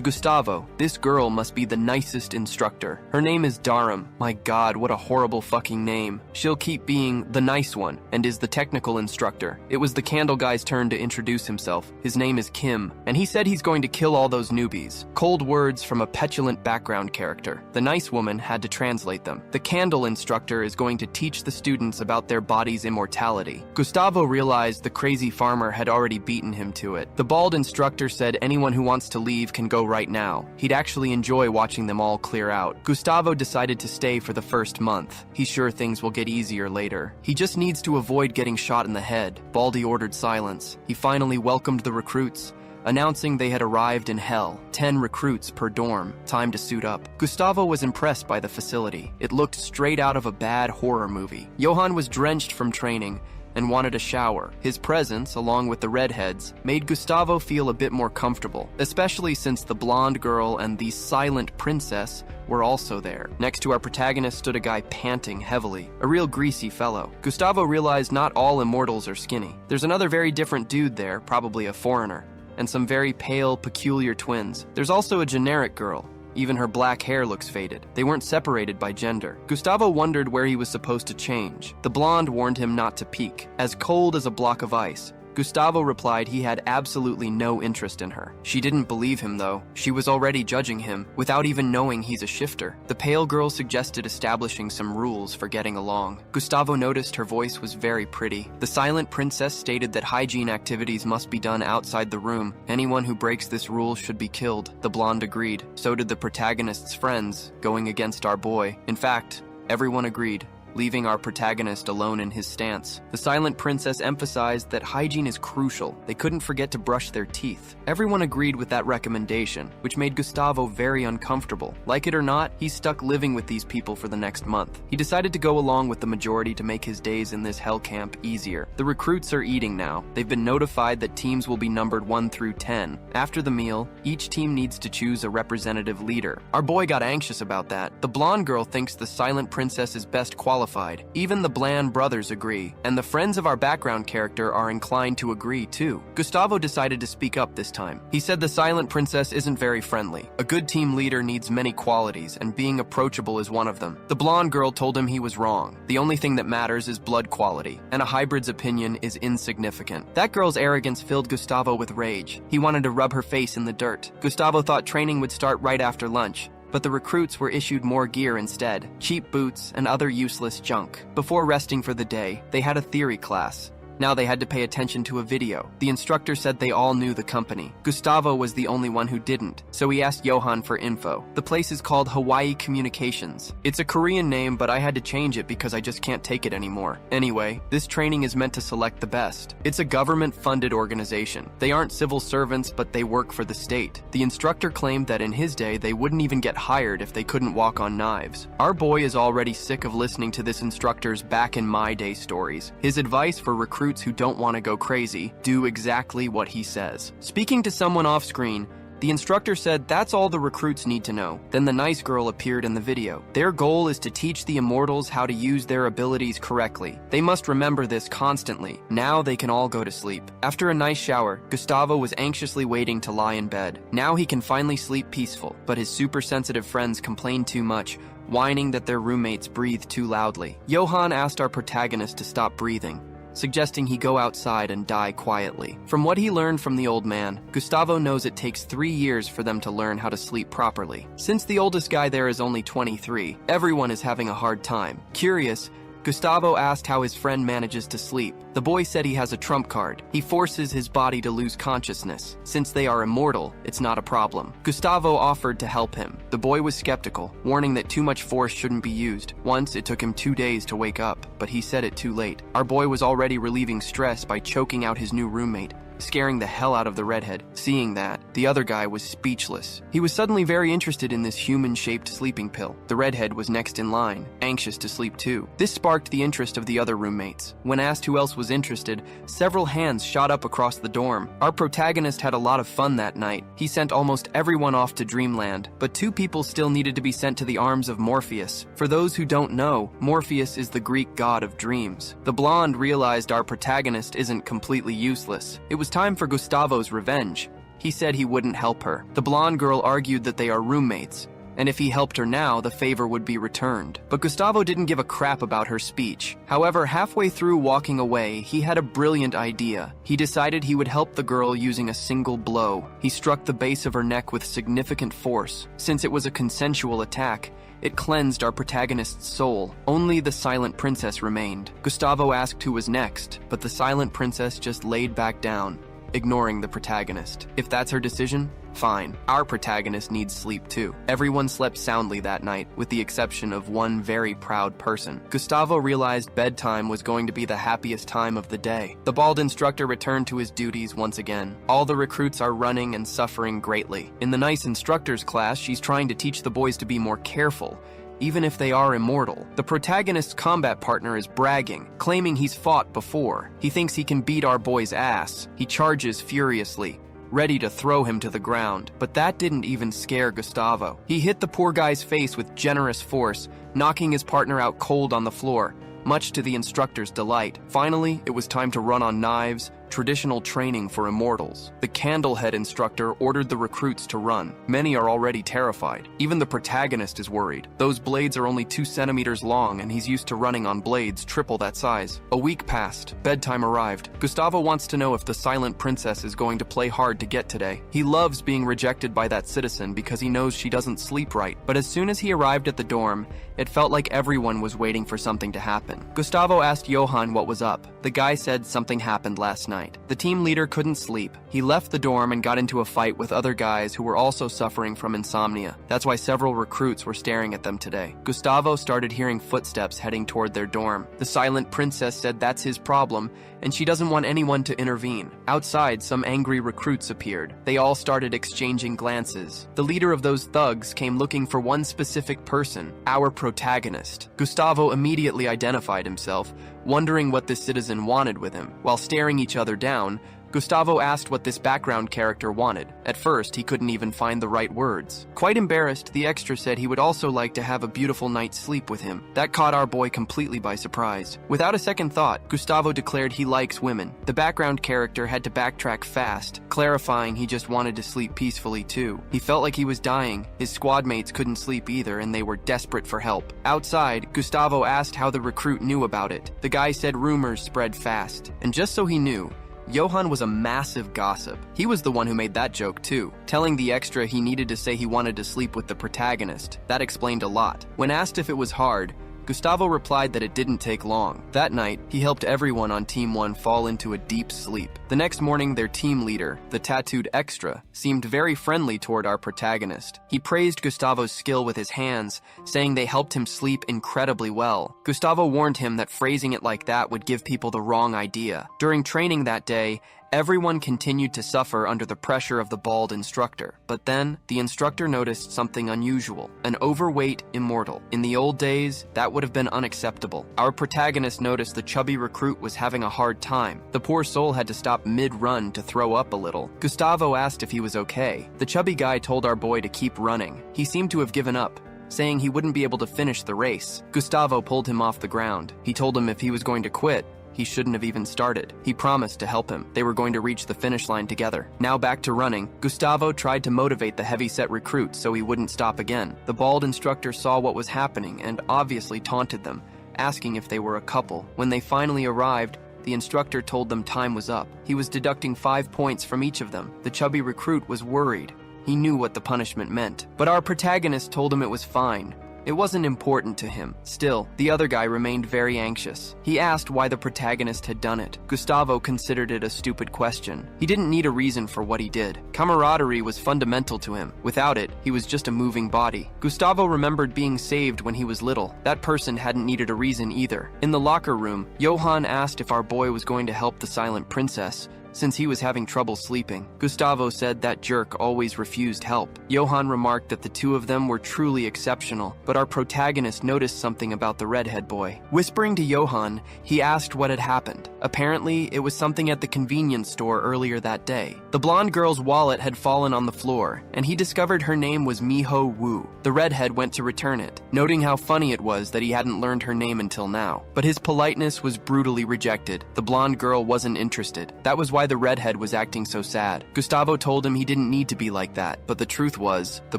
Gustavo, this girl must be the nicest instructor. Her name is Darum. My god, what a horrible fucking name. She'll keep being the nice one and is the technical instructor. It was the candle guy's turn to introduce himself. His name is Kim, and he said he's going to kill all those newbies. Cold words from a petulant background character. The nice woman had to translate them. The candle instructor is going to teach the students about their body's immortality. Gustavo realized the crazy farmer had already beaten him to it. The bald instructor said anyone who wants to leave can go right now. He'd actually enjoy watching them all clear out. Gustavo decided to stay for the first month. He's sure things will get easier later. He just needs to avoid getting shot in the head. Baldy ordered silence. He finally welcomed the recruits, announcing they had arrived in hell. 10 recruits per dorm. Time to suit up. Gustavo was impressed by the facility. It looked straight out of a bad horror movie. Johan was drenched from training and wanted a shower. His presence, along with the redheads, made Gustavo feel a bit more comfortable, especially since the blonde girl and the silent princess were also there. Next to our protagonist stood a guy panting heavily, a real greasy fellow. Gustavo realized not all immortals are skinny. There's another very different dude there, probably a foreigner, and some very pale, peculiar twins. There's also a generic girl. Even her black hair looks faded. They weren't separated by gender. Gustavo wondered where he was supposed to change. The blonde warned him not to peek. As cold as a block of ice, Gustavo replied he had absolutely no interest in her. She didn't believe him, though. She was already judging him, without even knowing he's a shifter. The pale girl suggested establishing some rules for getting along. Gustavo noticed her voice was very pretty. The silent princess stated that hygiene activities must be done outside the room. Anyone who breaks this rule should be killed. The blonde agreed. So did the protagonist's friends, going against our boy. In fact, everyone agreed, leaving our protagonist alone in his stance. The silent princess emphasized that hygiene is crucial. They couldn't forget to brush their teeth. Everyone agreed with that recommendation, which made Gustavo very uncomfortable. Like it or not, he's stuck living with these people for the next month. He decided to go along with the majority to make his days in this hell camp easier. The recruits are eating now. They've been notified that teams will be numbered 1 through 10. After the meal, each team needs to choose a representative leader. Our boy got anxious about that. The blonde girl thinks the silent princess is best qualified. Even the Bland brothers agree, and the friends of our background character are inclined to agree too. Gustavo decided to speak up this time. He said the silent princess isn't very friendly. A good team leader needs many qualities, and being approachable is one of them. The blonde girl told him he was wrong. The only thing that matters is blood quality, and a hybrid's opinion is insignificant. That girl's arrogance filled Gustavo with rage. He wanted to rub her face in the dirt. Gustavo thought training would start right after lunch, but the recruits were issued more gear instead, cheap boots and other useless junk. Before resting for the day, they had a theory class. Now they had to pay attention to a video. The instructor said they all knew the company. Gustavo was the only one who didn't, so he asked Johan for info. The place is called Hawaii Communications. It's a Korean name, but I had to change it because I just can't take it anymore. Anyway, this training is meant to select the best. It's a government-funded organization. They aren't civil servants, but they work for the state. The instructor claimed that in his day, they wouldn't even get hired if they couldn't walk on knives. Our boy is already sick of listening to this instructor's back in my day stories. His advice for recruits who don't want to go crazy: do exactly what he says. Speaking to someone off screen, The instructor said that's all the recruits need to know. Then the nice girl appeared in the video. Their goal is to teach the immortals how to use their abilities correctly. They must remember this constantly. Now they can all go to sleep. After a nice shower, Gustavo was anxiously waiting to lie in bed. Now he can finally sleep peaceful, but his super sensitive friends complained too much, whining that their roommates breathed too loudly. Johan asked our protagonist to stop breathing, suggesting he go outside and die quietly. From what he learned from the old man, Gustavo knows it takes 3 years for them to learn how to sleep properly. Since the oldest guy there is only 23, everyone is having a hard time. Curious, Gustavo asked how his friend manages to sleep. The boy said he has a trump card. He forces his body to lose consciousness. Since they are immortal, it's not a problem. Gustavo offered to help him. The boy was skeptical, warning that too much force shouldn't be used. Once, it took him 2 days to wake up, but he said it too late. Our boy was already relieving stress by choking out his new roommate, scaring the hell out of the redhead. Seeing that, the other guy was speechless. He was suddenly very interested in this human-shaped sleeping pill. The redhead was next in line, anxious to sleep too. This sparked the interest of the other roommates. When asked who else was interested, several hands shot up across the dorm. Our protagonist had a lot of fun that night. He sent almost everyone off to dreamland, but 2 people still needed to be sent to the arms of Morpheus. For those who don't know, Morpheus is the Greek god of dreams. The blonde realized our protagonist isn't completely useless. It was time for Gustavo's revenge. He said he wouldn't help her. The blonde girl argued that they are roommates, and if he helped her now, the favor would be returned. But Gustavo didn't give a crap about her speech. However, halfway through walking away, he had a brilliant idea. He decided he would help the girl using a single blow. He struck the base of her neck with significant force. Since it was a consensual attack, it cleansed our protagonist's soul. Only the silent princess remained. Gustavo asked who was next, but the silent princess just laid back down, ignoring the protagonist. If that's her decision, fine. Our protagonist needs sleep too. Everyone slept soundly that night, with the exception of one very proud person. Gustavo realized bedtime was going to be the happiest time of the day. The bald instructor returned to his duties once again. All the recruits are running and suffering greatly. In the nice instructor's class, she's trying to teach the boys to be more careful, even if they are immortal. The protagonist's combat partner is bragging, claiming he's fought before. He thinks he can beat our boy's ass. He charges furiously, ready to throw him to the ground. But that didn't even scare Gustavo. He hit the poor guy's face with generous force, knocking his partner out cold on the floor, much to the instructor's delight. Finally, it was time to run on knives, traditional training for immortals. The Candlehead instructor ordered the recruits to run. Many are already terrified. Even the protagonist is worried. Those blades are only 2 centimeters long, and he's used to running on blades triple that size. A week passed. Bedtime arrived. Gustavo wants to know if the silent princess is going to play hard to get today. He loves being rejected by that citizen because he knows she doesn't sleep right. But as soon as he arrived at the dorm, it felt like everyone was waiting for something to happen. Gustavo asked Johan what was up. The guy said something happened last night. The team leader couldn't sleep. He left the dorm and got into a fight with other guys who were also suffering from insomnia. That's why several recruits were staring at them today. Gustavo started hearing footsteps heading toward their dorm. The silent princess said that's his problem, and she doesn't want anyone to intervene. Outside, some angry recruits appeared. They all started exchanging glances. The leader of those thugs came looking for one specific person, our protagonist. Gustavo immediately identified himself, wondering what this citizen wanted with him. While staring each other down, Gustavo asked what this background character wanted. At first, he couldn't even find the right words. Quite embarrassed, the extra said he would also like to have a beautiful night's sleep with him. That caught our boy completely by surprise. Without a second thought, Gustavo declared he likes women. The background character had to backtrack fast, clarifying he just wanted to sleep peacefully too. He felt like he was dying. His squad mates couldn't sleep either, and they were desperate for help. Outside, Gustavo asked how the recruit knew about it. The guy said rumors spread fast, and just so he knew, Johan was a massive gossip. He was the one who made that joke too, telling the extra he needed to say he wanted to sleep with the protagonist. That explained a lot. When asked if it was hard, Gustavo replied that it didn't take long. That night, he helped everyone on Team 1 fall into a deep sleep. The next morning, their team leader, the tattooed extra, seemed very friendly toward our protagonist. He praised Gustavo's skill with his hands, saying they helped him sleep incredibly well. Gustavo warned him that phrasing it like that would give people the wrong idea. During training that day, Everyone continued to suffer under the pressure of the bald instructor. But then, the instructor noticed something unusual: an overweight immortal. In the old days, that would have been unacceptable. Our protagonist noticed the chubby recruit was having a hard time. The poor soul had to stop mid-run to throw up a little. Gustavo asked if he was okay. The chubby guy told our boy to keep running. He seemed to have given up, saying he wouldn't be able to finish the race. Gustavo pulled him off the ground. He told him if he was going to quit, he shouldn't have even started. He promised to help him. They were going to reach the finish line together. Now back to running, Gustavo tried to motivate the heavy-set recruit so he wouldn't stop again. The bald instructor saw what was happening and obviously taunted them, asking if they were a couple. When they finally arrived, the instructor told them time was up. He was deducting 5 points from each of them. The chubby recruit was worried. He knew what the punishment meant. But our protagonist told him it was fine. It wasn't important to him. Still, the other guy remained very anxious. He asked why the protagonist had done it. Gustavo considered it a stupid question. He didn't need a reason for what he did. Camaraderie was fundamental to him. Without it, he was just a moving body. Gustavo remembered being saved when he was little. That person hadn't needed a reason either. In the locker room, Johan asked if our boy was going to help the silent princess, since he was having trouble sleeping. Gustavo said that jerk always refused help. Johan remarked that the two of them were truly exceptional, but our protagonist noticed something about the redhead boy. Whispering to Johan, he asked what had happened. Apparently, it was something at the convenience store earlier that day. The blonde girl's wallet had fallen on the floor, and he discovered her name was Miho Wu. The redhead went to return it, noting how funny it was that he hadn't learned her name until now. But his politeness was brutally rejected. The blonde girl wasn't interested. That was why the redhead was acting so sad. Gustavo told him he didn't need to be like that, but the truth was, the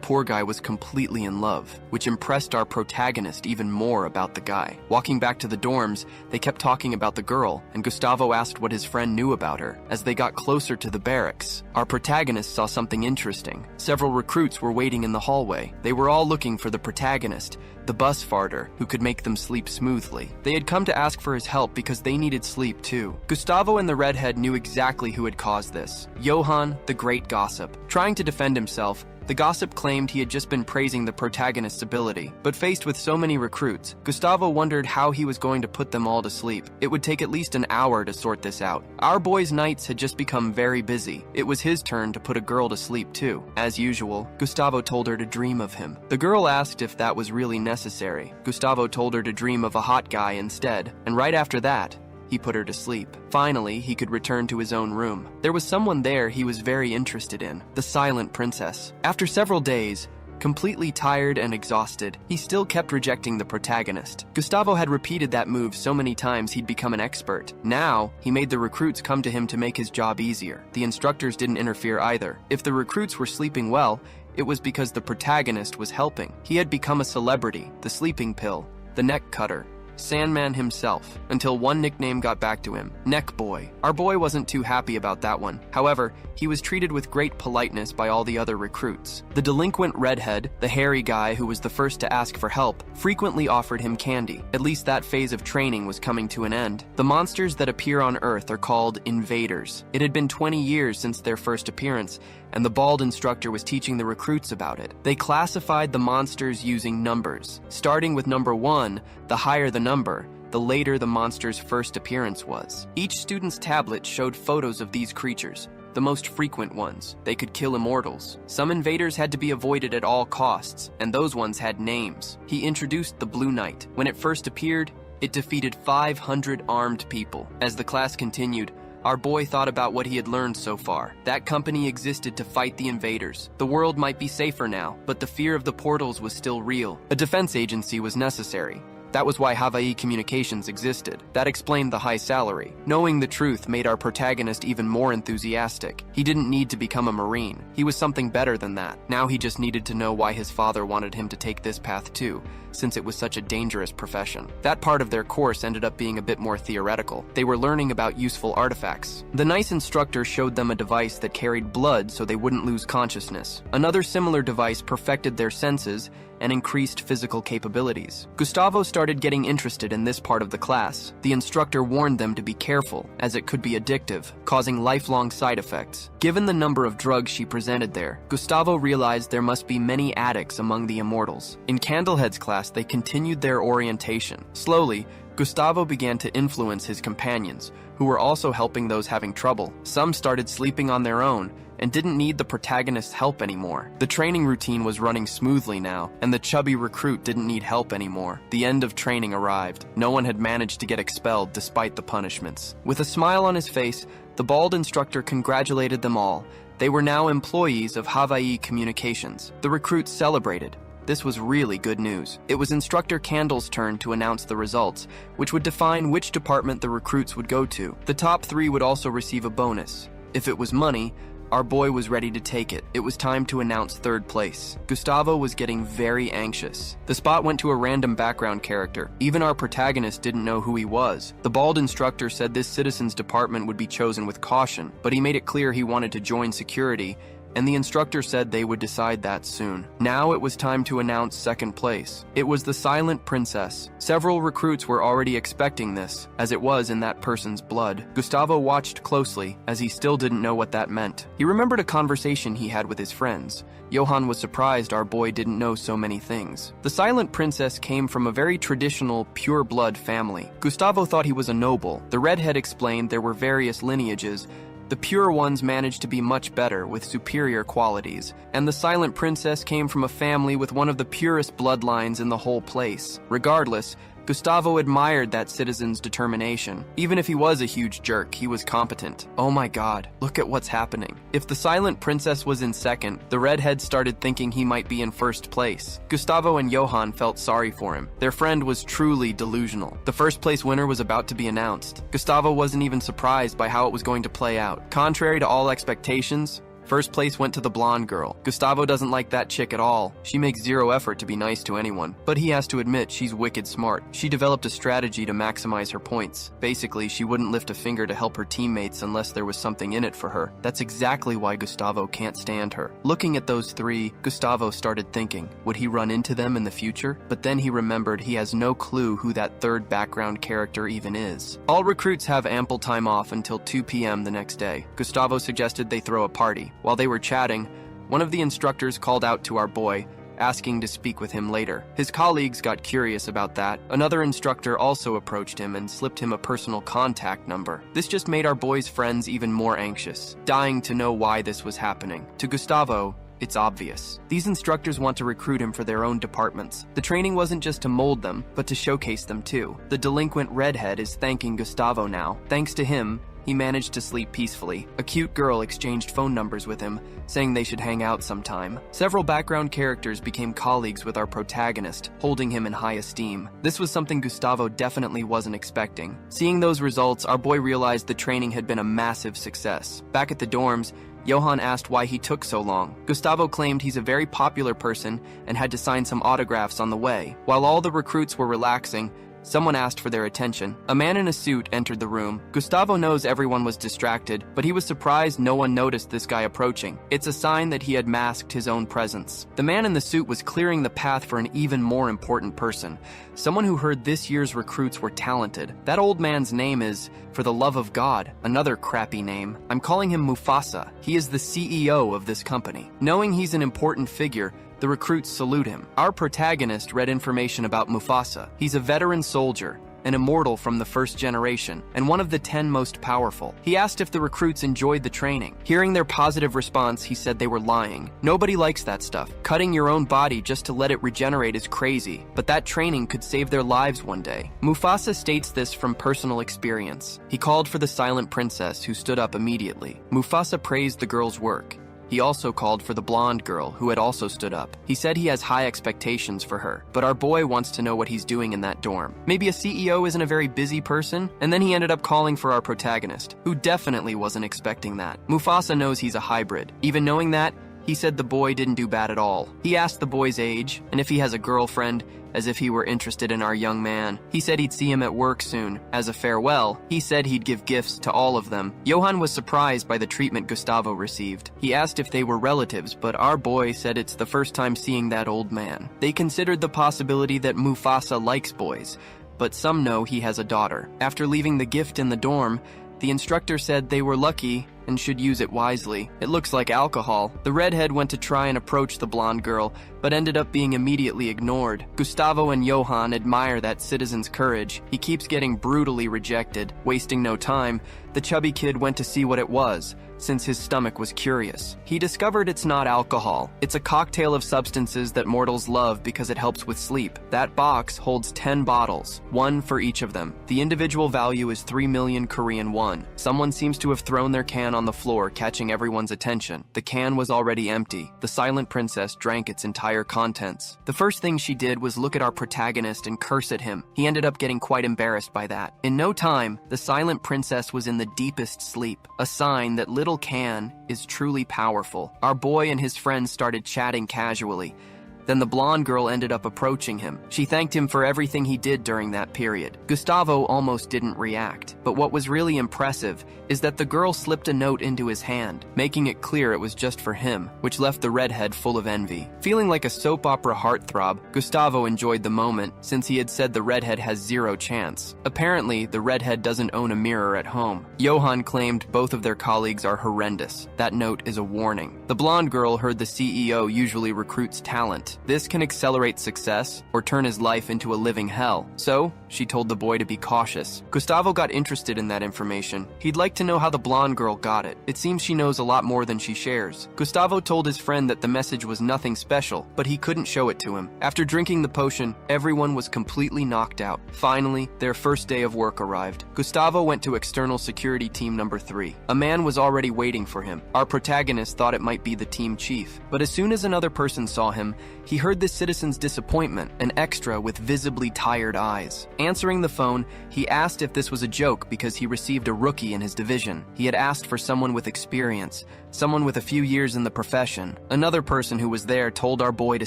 poor guy was completely in love, which impressed our protagonist even more about the guy. Walking back to the dorms, they kept talking about the girl, and Gustavo asked what his friend knew about her. As they got closer to the barracks, our protagonist saw something interesting. Several recruits were waiting in the hallway. They were all looking for the protagonist, the bus farter, who could make them sleep smoothly. They had come to ask for his help because they needed sleep too. Gustavo and the redhead knew exactly who had caused this: Johan, the great gossip. Trying to defend himself, the gossip claimed he had just been praising the protagonist's ability. But faced with so many recruits, Gustavo wondered how he was going to put them all to sleep. It would take at least an hour to sort this out. Our boy's nights had just become very busy. It was his turn to put a girl to sleep too. As usual, Gustavo told her to dream of him. The girl asked if that was really necessary. Gustavo told her to dream of a hot guy instead, and right after that, he put her to sleep. Finally, he could return to his own room. There was someone there he was very interested in: the silent princess. After several days, completely tired and exhausted, he still kept rejecting the protagonist. Gustavo had repeated that move so many times he'd become an expert. Now, he made the recruits come to him to make his job easier. The instructors didn't interfere either. If the recruits were sleeping well, it was because the protagonist was helping. He had become a celebrity: the sleeping pill, the neck cutter, Sandman himself, until one nickname got back to him: Neck Boy. Our boy wasn't too happy about that one. However, he was treated with great politeness by all the other recruits. The delinquent redhead, the hairy guy who was the first to ask for help, frequently offered him candy. At least that phase of training was coming to an end. The monsters that appear on Earth are called invaders. It had been 20 years since their first appearance, and the bald instructor was teaching the recruits about it. They classified the monsters using numbers. Starting with number 1, the higher the number, the later the monster's first appearance was. Each student's tablet showed photos of these creatures, the most frequent ones. They could kill immortals. Some invaders had to be avoided at all costs, and those ones had names. He introduced the Blue Knight. When it first appeared, it defeated 500 armed people. As the class continued, our boy thought about what he had learned so far. That company existed to fight the invaders. The world might be safer now, but the fear of the portals was still real. A defense agency was necessary. That was why Hawaii Communications existed. That explained the high salary. Knowing the truth made our protagonist even more enthusiastic. He didn't need to become a Marine. He was something better than that. Now he just needed to know why his father wanted him to take this path too, since it was such a dangerous profession. That part of their course ended up being a bit more theoretical. They were learning about useful artifacts. The nice instructor showed them a device that carried blood so they wouldn't lose consciousness. Another similar device perfected their senses and increased physical capabilities. Gustavo started getting interested in this part of the class. The instructor warned them to be careful, as it could be addictive, causing lifelong side effects. Given the number of drugs she presented there, Gustavo realized there must be many addicts among the immortals. In Candlehead's class, they continued their orientation. Slowly, Gustavo began to influence his companions, who were also helping those having trouble. Some started sleeping on their own and didn't need the protagonist's help anymore. The training routine was running smoothly now, and the chubby recruit didn't need help anymore. The end of training arrived. No one had managed to get expelled despite the punishments. With a smile on his face, the bald instructor congratulated them all. They were now employees of Hawaii Communications. The recruits celebrated. This was really good news. It was Instructor Candle's turn to announce the results, which would define which department the recruits would go to. The top 3 would also receive a bonus. If it was money, our boy was ready to take it. It was time to announce 3rd place. Gustavo was getting very anxious. The spot went to a random background character. Even our protagonist didn't know who he was. The bald instructor said this citizen's department would be chosen with caution, but he made it clear he wanted to join security, and the instructor said they would decide that soon. Now it was time to announce 2nd place. It was the Silent Princess. Several recruits were already expecting this, as it was in that person's blood. Gustavo watched closely, as he still didn't know what that meant. He remembered a conversation he had with his friends. Johan was surprised our boy didn't know so many things. The Silent Princess came from a very traditional, pure-blood family. Gustavo thought he was a noble. The redhead explained there were various lineages. The pure ones managed to be much better, with superior qualities, and the Silent Princess came from a family with one of the purest bloodlines in the whole place. Regardless, Gustavo admired that citizen's determination. Even if he was a huge jerk, he was competent. Oh my god, look at what's happening. If the Silent Princess was in 2nd, the redhead started thinking he might be in 1st place. Gustavo and Johan felt sorry for him. Their friend was truly delusional. The 1st place winner was about to be announced. Gustavo wasn't even surprised by how it was going to play out. Contrary to all expectations, 1st place went to the blonde girl. Gustavo doesn't like that chick at all. She makes zero effort to be nice to anyone. But he has to admit she's wicked smart. She developed a strategy to maximize her points. Basically, she wouldn't lift a finger to help her teammates unless there was something in it for her. That's exactly why Gustavo can't stand her. Looking at those 3, Gustavo started thinking, would he run into them in the future? But then he remembered he has no clue who that 3rd background character even is. All recruits have ample time off until 2 p.m. the next day. Gustavo suggested they throw a party. While they were chatting, one of the instructors called out to our boy, asking to speak with him later. His colleagues got curious about that. Another instructor also approached him and slipped him a personal contact number. This just made our boy's friends even more anxious, dying to know why this was happening. To Gustavo, it's obvious. These instructors want to recruit him for their own departments. The training wasn't just to mold them, but to showcase them too. The delinquent redhead is thanking Gustavo now. Thanks to him, he managed to sleep peacefully. A cute girl exchanged phone numbers with him, saying they should hang out sometime. Several background characters became colleagues with our protagonist, holding him in high esteem. This was something Gustavo definitely wasn't expecting. Seeing those results, our boy realized the training had been a massive success. Back at the dorms, Johan asked why he took so long. Gustavo claimed he's a very popular person and had to sign some autographs on the way. While all the recruits were relaxing, someone asked for their attention. A man in a suit entered the room. Gustavo knows everyone was distracted, but he was surprised no one noticed this guy approaching. It's a sign that he had masked his own presence. The man in the suit was clearing the path for an even more important person, someone who heard this year's recruits were talented. That old man's name is, for the love of God, another crappy name. I'm calling him Mufasa. He is the CEO of this company. Knowing he's an important figure, the recruits salute him. Our protagonist read information about Mufasa. He's a veteran soldier, an immortal from the 1st generation, and one of the 10 most powerful. He asked if the recruits enjoyed the training. Hearing their positive response, he said they were lying. Nobody likes that stuff. Cutting your own body just to let it regenerate is crazy, but that training could save their lives one day. Mufasa states this from personal experience. He called for the Silent Princess, who stood up immediately. Mufasa praised the girl's work. He also called for the blonde girl, who had also stood up. He said he has high expectations for her, but our boy wants to know what he's doing in that dorm. Maybe a CEO isn't a very busy person? And then he ended up calling for our protagonist, who definitely wasn't expecting that. Mufasa knows he's a hybrid. Even knowing that, he said the boy didn't do bad at all. He asked the boy's age, and if he has a girlfriend, as if he were interested in our young man. He said he'd see him at work soon. As a farewell, he said he'd give gifts to all of them. Johan was surprised by the treatment Gustavo received. He asked if they were relatives, but our boy said it's the first time seeing that old man. They considered the possibility that Mufasa likes boys, but some know he has a daughter. After leaving the gift in the dorm, the instructor said they were lucky and should use it wisely. It looks like alcohol. The redhead went to try and approach the blonde girl, but ended up being immediately ignored. Gustavo and Johan admire that citizen's courage. He keeps getting brutally rejected. Wasting no time, the chubby kid went to see what it was, since his stomach was curious. He discovered it's not alcohol. It's a cocktail of substances that mortals love because it helps with sleep. That box holds 10 bottles, one for each of them. The individual value is 3 million Korean won. Someone seems to have thrown their can on the floor, catching everyone's attention. The can was already empty. The silent princess drank its entire contents. The first thing she did was look at our protagonist and curse at him. He ended up getting quite embarrassed by that. In no time, the silent princess was in the deepest sleep, a sign that little can is truly powerful. Our boy and his friends started chatting casually. Then the blonde girl ended up approaching him. She thanked him for everything he did during that period. Gustavo almost didn't react, but what was really impressive is that the girl slipped a note into his hand, making it clear it was just for him, which left the redhead full of envy. Feeling like a soap opera heartthrob, Gustavo enjoyed the moment, since he had said the redhead has zero chance. Apparently, the redhead doesn't own a mirror at home. Johan claimed both of their colleagues are horrendous. That note is a warning. The blonde girl heard the CEO usually recruits talent. This can accelerate success or turn his life into a living hell. So, she told the boy to be cautious. Gustavo got interested in that information. He'd like to know how the blonde girl got it. It seems she knows a lot more than she shares. Gustavo told his friend that the message was nothing special, but he couldn't show it to him. After drinking the potion, everyone was completely knocked out. Finally, their first day of work arrived. Gustavo went to external security team number 3. A man was already waiting for him. Our protagonist thought it might be the team chief, but as soon as another person saw him, he heard the citizen's disappointment, an extra with visibly tired eyes. Answering the phone, he asked if this was a joke because he received a rookie in his division. He had asked for someone with experience, someone with a few years in the profession. Another person who was there told our boy to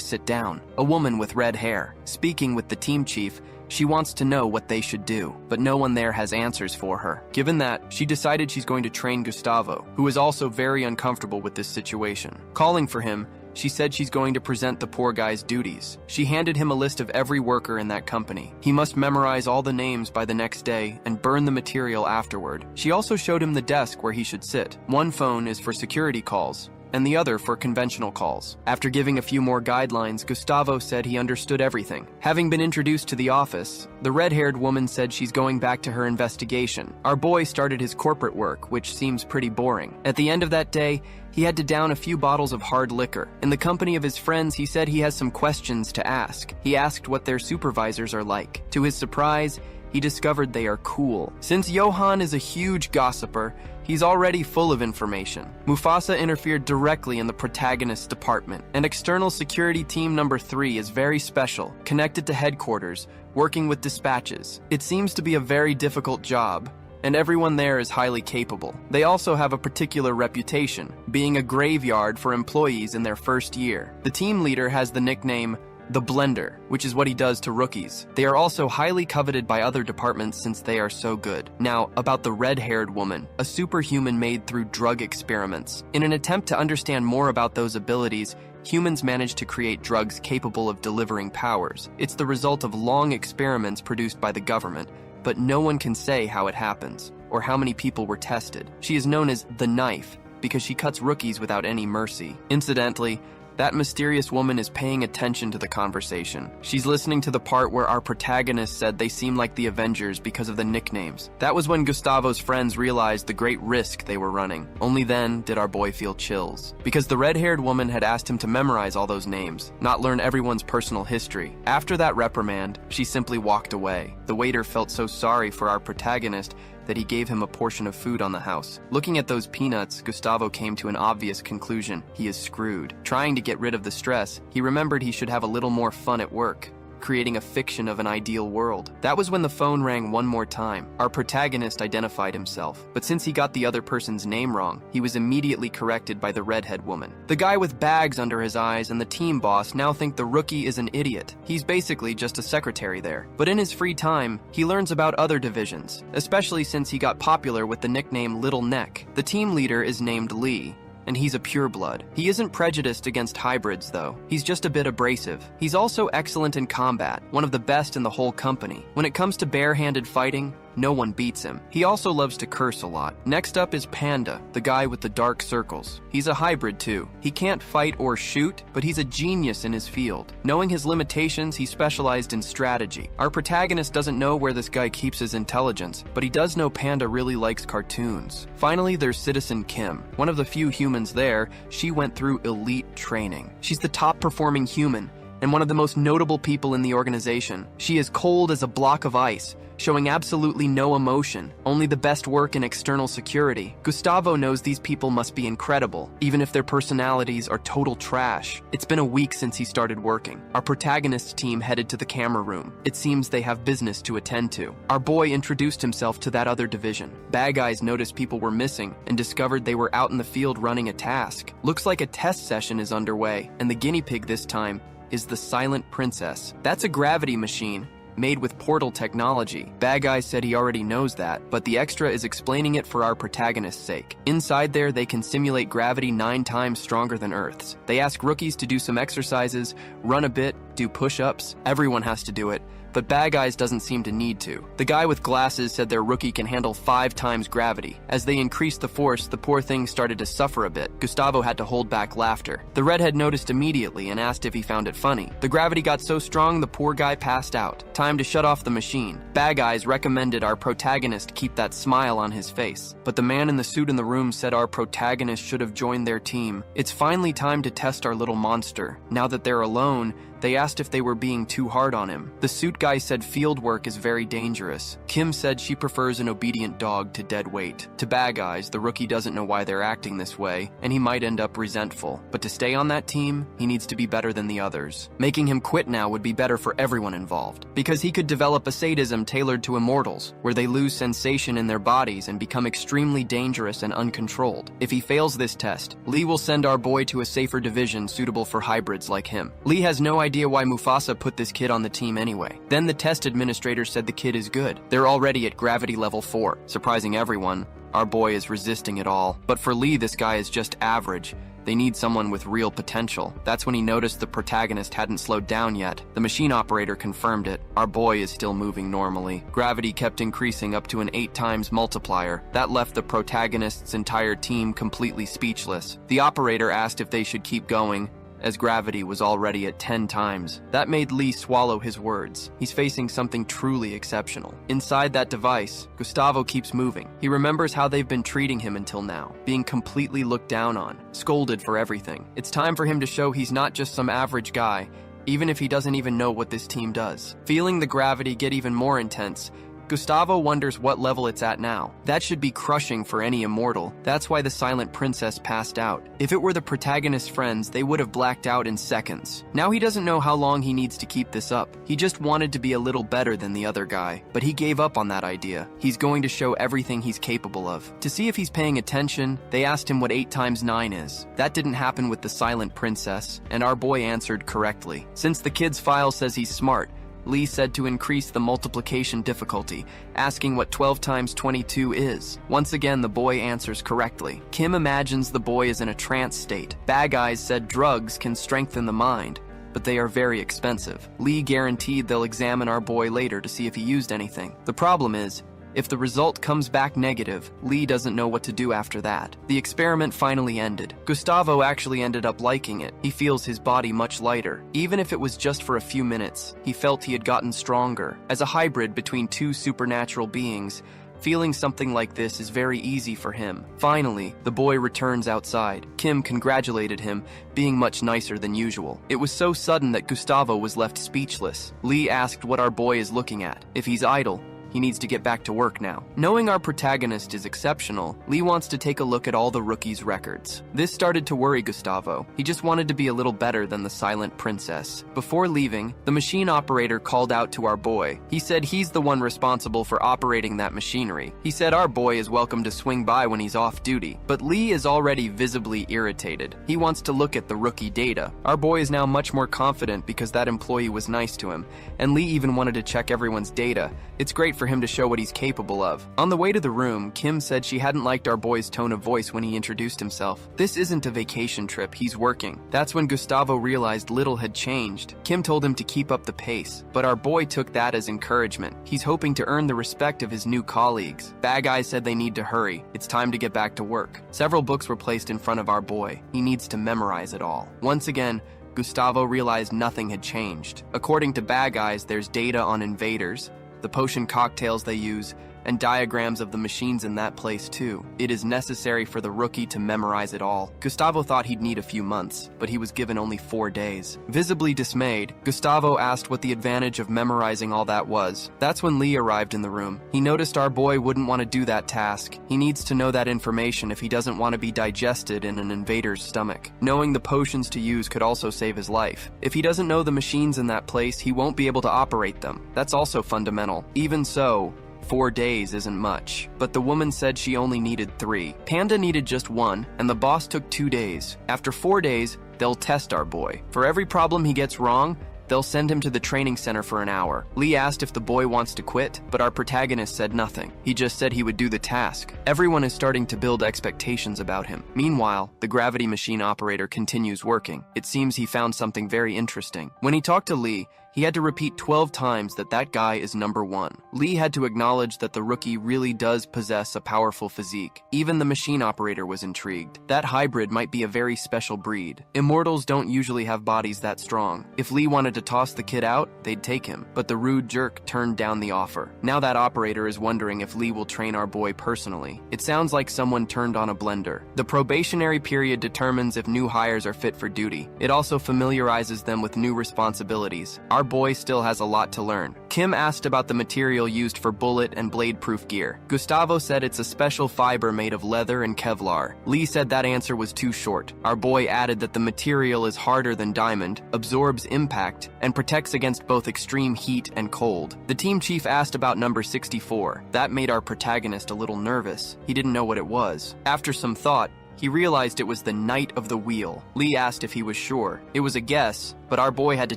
sit down, a woman with red hair. Speaking with the team chief, she wants to know what they should do, but no one there has answers for her. Given that, she decided she's going to train Gustavo, who is also very uncomfortable with this situation. Calling for him, she said she's going to present the poor guy's duties. She handed him a list of every worker in that company. He must memorize all the names by the next day and burn the material afterward. She also showed him the desk where he should sit. One phone is for security calls, and the other for conventional calls. After giving a few more guidelines, Gustavo said he understood everything. Having been introduced to the office, the red-haired woman said she's going back to her investigation. Our boy started his corporate work, which seems pretty boring. At the end of that day, he had to down a few bottles of hard liquor. In the company of his friends, he said he has some questions to ask. He asked what their supervisors are like. To his surprise, he discovered they are cool. Since Johan is a huge gossiper, he's already full of information. Mufasa interfered directly in the protagonist's department, and external security team number 3 is very special, connected to headquarters, working with dispatches. It seems to be a very difficult job, and everyone there is highly capable. They also have a particular reputation, being a graveyard for employees in their first year. The team leader has the nickname the Blender, which is what he does to rookies. They are also highly coveted by other departments since they are so good. Now, about the red-haired woman, a superhuman made through drug experiments. In an attempt to understand more about those abilities, humans managed to create drugs capable of delivering powers. It's the result of long experiments produced by the government, but no one can say how it happens, or how many people were tested. She is known as the Knife, because she cuts rookies without any mercy. Incidentally, that mysterious woman is paying attention to the conversation. She's listening to the part where our protagonist said they seem like the Avengers because of the nicknames. That was when Gustavo's friends realized the great risk they were running. Only then did our boy feel chills, because the red-haired woman had asked him to memorize all those names, not learn everyone's personal history. After that reprimand, she simply walked away. The waiter felt so sorry for our protagonist that he gave him a portion of food on the house. Looking at those peanuts, Gustavo came to an obvious conclusion. He is screwed. Trying to get rid of the stress, he remembered he should have a little more fun at work, creating a fiction of an ideal world. That was when the phone rang one more time. Our protagonist identified himself, but since he got the other person's name wrong, he was immediately corrected by the redhead woman. The guy with bags under his eyes and the team boss now think the rookie is an idiot. He's basically just a secretary there. But in his free time, he learns about other divisions, especially since he got popular with the nickname Little Neck. The team leader is named Lee, and he's a pureblood. He isn't prejudiced against hybrids, though. He's just a bit abrasive. He's also excellent in combat, one of the best in the whole company. When it comes to bare-handed fighting, No one beats him. He also loves to curse a lot. Next up is Panda, the guy with the dark circles. He's a hybrid too. He can't fight or shoot, but he's a genius in his field. Knowing his limitations, he specialized in strategy. Our protagonist doesn't know where this guy keeps his intelligence, but he does know Panda really likes cartoons. Finally, there's Citizen Kim. One of the few humans there, she went through elite training. She's the top performing human and one of the most notable people in the organization. She is cold as a block of ice, showing absolutely no emotion, only the best work in external security. Gustavo knows these people must be incredible, even if their personalities are total trash. It's been a week since he started working. Our protagonist's team headed to the camera room. It seems they have business to attend to. Our boy introduced himself to that other division. Bad guys noticed people were missing and discovered they were out in the field running a task. Looks like a test session is underway, and the guinea pig this time is the Silent Princess. That's a gravity machine made with portal technology. Bad Guy said he already knows that, but the extra is explaining it for our protagonist's sake. Inside there, they can simulate gravity 9 times stronger than Earth's. They ask rookies to do some exercises, run a bit, do push-ups. Everyone has to do it, but Bad Guys doesn't seem to need to. The guy with glasses said their rookie can handle 5 times gravity. As they increased the force, the poor thing started to suffer a bit. Gustavo had to hold back laughter. The redhead noticed immediately and asked if he found it funny. The gravity got so strong the poor guy passed out. Time to shut off the machine. Bad Guys recommended our protagonist keep that smile on his face, but the man in the suit in the room said our protagonist should have joined their team. It's finally time to test our little monster. Now that they're alone, they asked if they were being too hard on him. The suit guy said field work is very dangerous. Kim said she prefers an obedient dog to dead weight. To Bad Guys, the rookie doesn't know why they're acting this way, and he might end up resentful. But to stay on that team, he needs to be better than the others. Making him quit now would be better for everyone involved, because he could develop a sadism tailored to immortals, where they lose sensation in their bodies and become extremely dangerous and uncontrolled. If he fails this test, Lee will send our boy to a safer division suitable for hybrids like him. Lee has no idea why Mufasa put this kid on the team anyway. Then the test administrator said the kid is good. They're already at gravity level 4. Surprising everyone, our boy is resisting it all. But for Lee, this guy is just average. They need someone with real potential. That's when he noticed the protagonist hadn't slowed down yet. The machine operator confirmed it. Our boy is still moving normally. Gravity kept increasing up to an 8 times multiplier. That left the protagonist's entire team completely speechless. The operator asked if they should keep going, as gravity was already at 10 times. That made Lee swallow his words. He's facing something truly exceptional. Inside that device, Gustavo keeps moving. He remembers how they've been treating him until now, being completely looked down on, scolded for everything. It's time for him to show he's not just some average guy, even if he doesn't even know what this team does. Feeling the gravity get even more intense, Gustavo wonders what level it's at now. That should be crushing for any immortal. That's why the Silent Princess passed out. If it were the protagonist's friends, they would have blacked out in seconds. Now he doesn't know how long he needs to keep this up. He just wanted to be a little better than the other guy, but he gave up on that idea. He's going to show everything he's capable of. To see if he's paying attention, they asked him what 8 times 9 is. That didn't happen with the Silent Princess, and our boy answered correctly. Since the kid's file says he's smart, Lee said to increase the multiplication difficulty, asking what 12 times 22 is. Once again, the boy answers correctly. Kim imagines the boy is in a trance state. Bad Guys said drugs can strengthen the mind, but they are very expensive. Lee guaranteed they'll examine our boy later to see if he used anything. The problem is, if the result comes back negative, Lee doesn't know what to do after that. The experiment finally ended. Gustavo actually ended up liking it. He feels his body much lighter. Even if it was just for a few minutes, he felt he had gotten stronger. As a hybrid between 2 supernatural beings, feeling something like this is very easy for him. Finally, the boy returns outside. Kim congratulated him, being much nicer than usual. It was so sudden that Gustavo was left speechless. Lee asked what our boy is looking at. If he's idle, he needs to get back to work now. Knowing our protagonist is exceptional, Lee wants to take a look at all the rookies' records. This started to worry Gustavo. He just wanted to be a little better than the Silent Princess. Before leaving, the machine operator called out to our boy. He said he's the one responsible for operating that machinery. He said our boy is welcome to swing by when he's off duty. But Lee is already visibly irritated. He wants to look at the rookie data. Our boy is now much more confident because that employee was nice to him, and Lee even wanted to check everyone's data. It's great for him to show what he's capable of. On the way to the room, Kim said she hadn't liked our boy's tone of voice when he introduced himself. This isn't a vacation trip, he's working. That's when Gustavo realized little had changed. Kim told him to keep up the pace, but our boy took that as encouragement. He's hoping to earn the respect of his new colleagues. Bad guys said they need to hurry. It's time to get back to work. Several books were placed in front of our boy. He needs to memorize it all. Once again, Gustavo realized nothing had changed. According to bad guys, there's data on invaders, the potion cocktails they use, and diagrams of the machines in that place too. It is necessary for the rookie to memorize it all. Gustavo thought he'd need a few months, but he was given only 4 days. Visibly dismayed, Gustavo asked what the advantage of memorizing all that was. That's when Lee arrived in the room. He noticed our boy wouldn't want to do that task. He needs to know that information if he doesn't want to be digested in an invader's stomach. Knowing the potions to use could also save his life. If he doesn't know the machines in that place, he won't be able to operate them. That's also fundamental. Even so, 4 days isn't much, but the woman said she only needed 3. Panda needed just 1, and the boss took 2 days. After 4 days, they'll test our boy. For every problem he gets wrong, they'll send him to the training center for an hour. Lee asked if the boy wants to quit, but our protagonist said nothing. He just said he would do the task. Everyone is starting to build expectations about him. Meanwhile, the gravity machine operator continues working. It seems he found something very interesting. When he talked to Lee, he had to repeat 12 times that guy is number 1. Lee had to acknowledge that the rookie really does possess a powerful physique. Even the machine operator was intrigued. That hybrid might be a very special breed. Immortals don't usually have bodies that strong. If Lee wanted to toss the kid out, they'd take him, but the rude jerk turned down the offer. Now that operator is wondering if Lee will train our boy personally. It sounds like someone turned on a blender. The probationary period determines if new hires are fit for duty. It also familiarizes them with new responsibilities. Our boy still has a lot to learn. Kim asked about the material used for bullet and blade-proof gear. Gustavo said it's a special fiber made of leather and Kevlar. Lee said that answer was too short. Our boy added that the material is harder than diamond, absorbs impact, and protects against both extreme heat and cold. The team chief asked about number 64. That made our protagonist a little nervous. He didn't know what it was. After some thought, he realized it was the Knight of the Wheel. Lee asked if he was sure. It was a guess, but our boy had to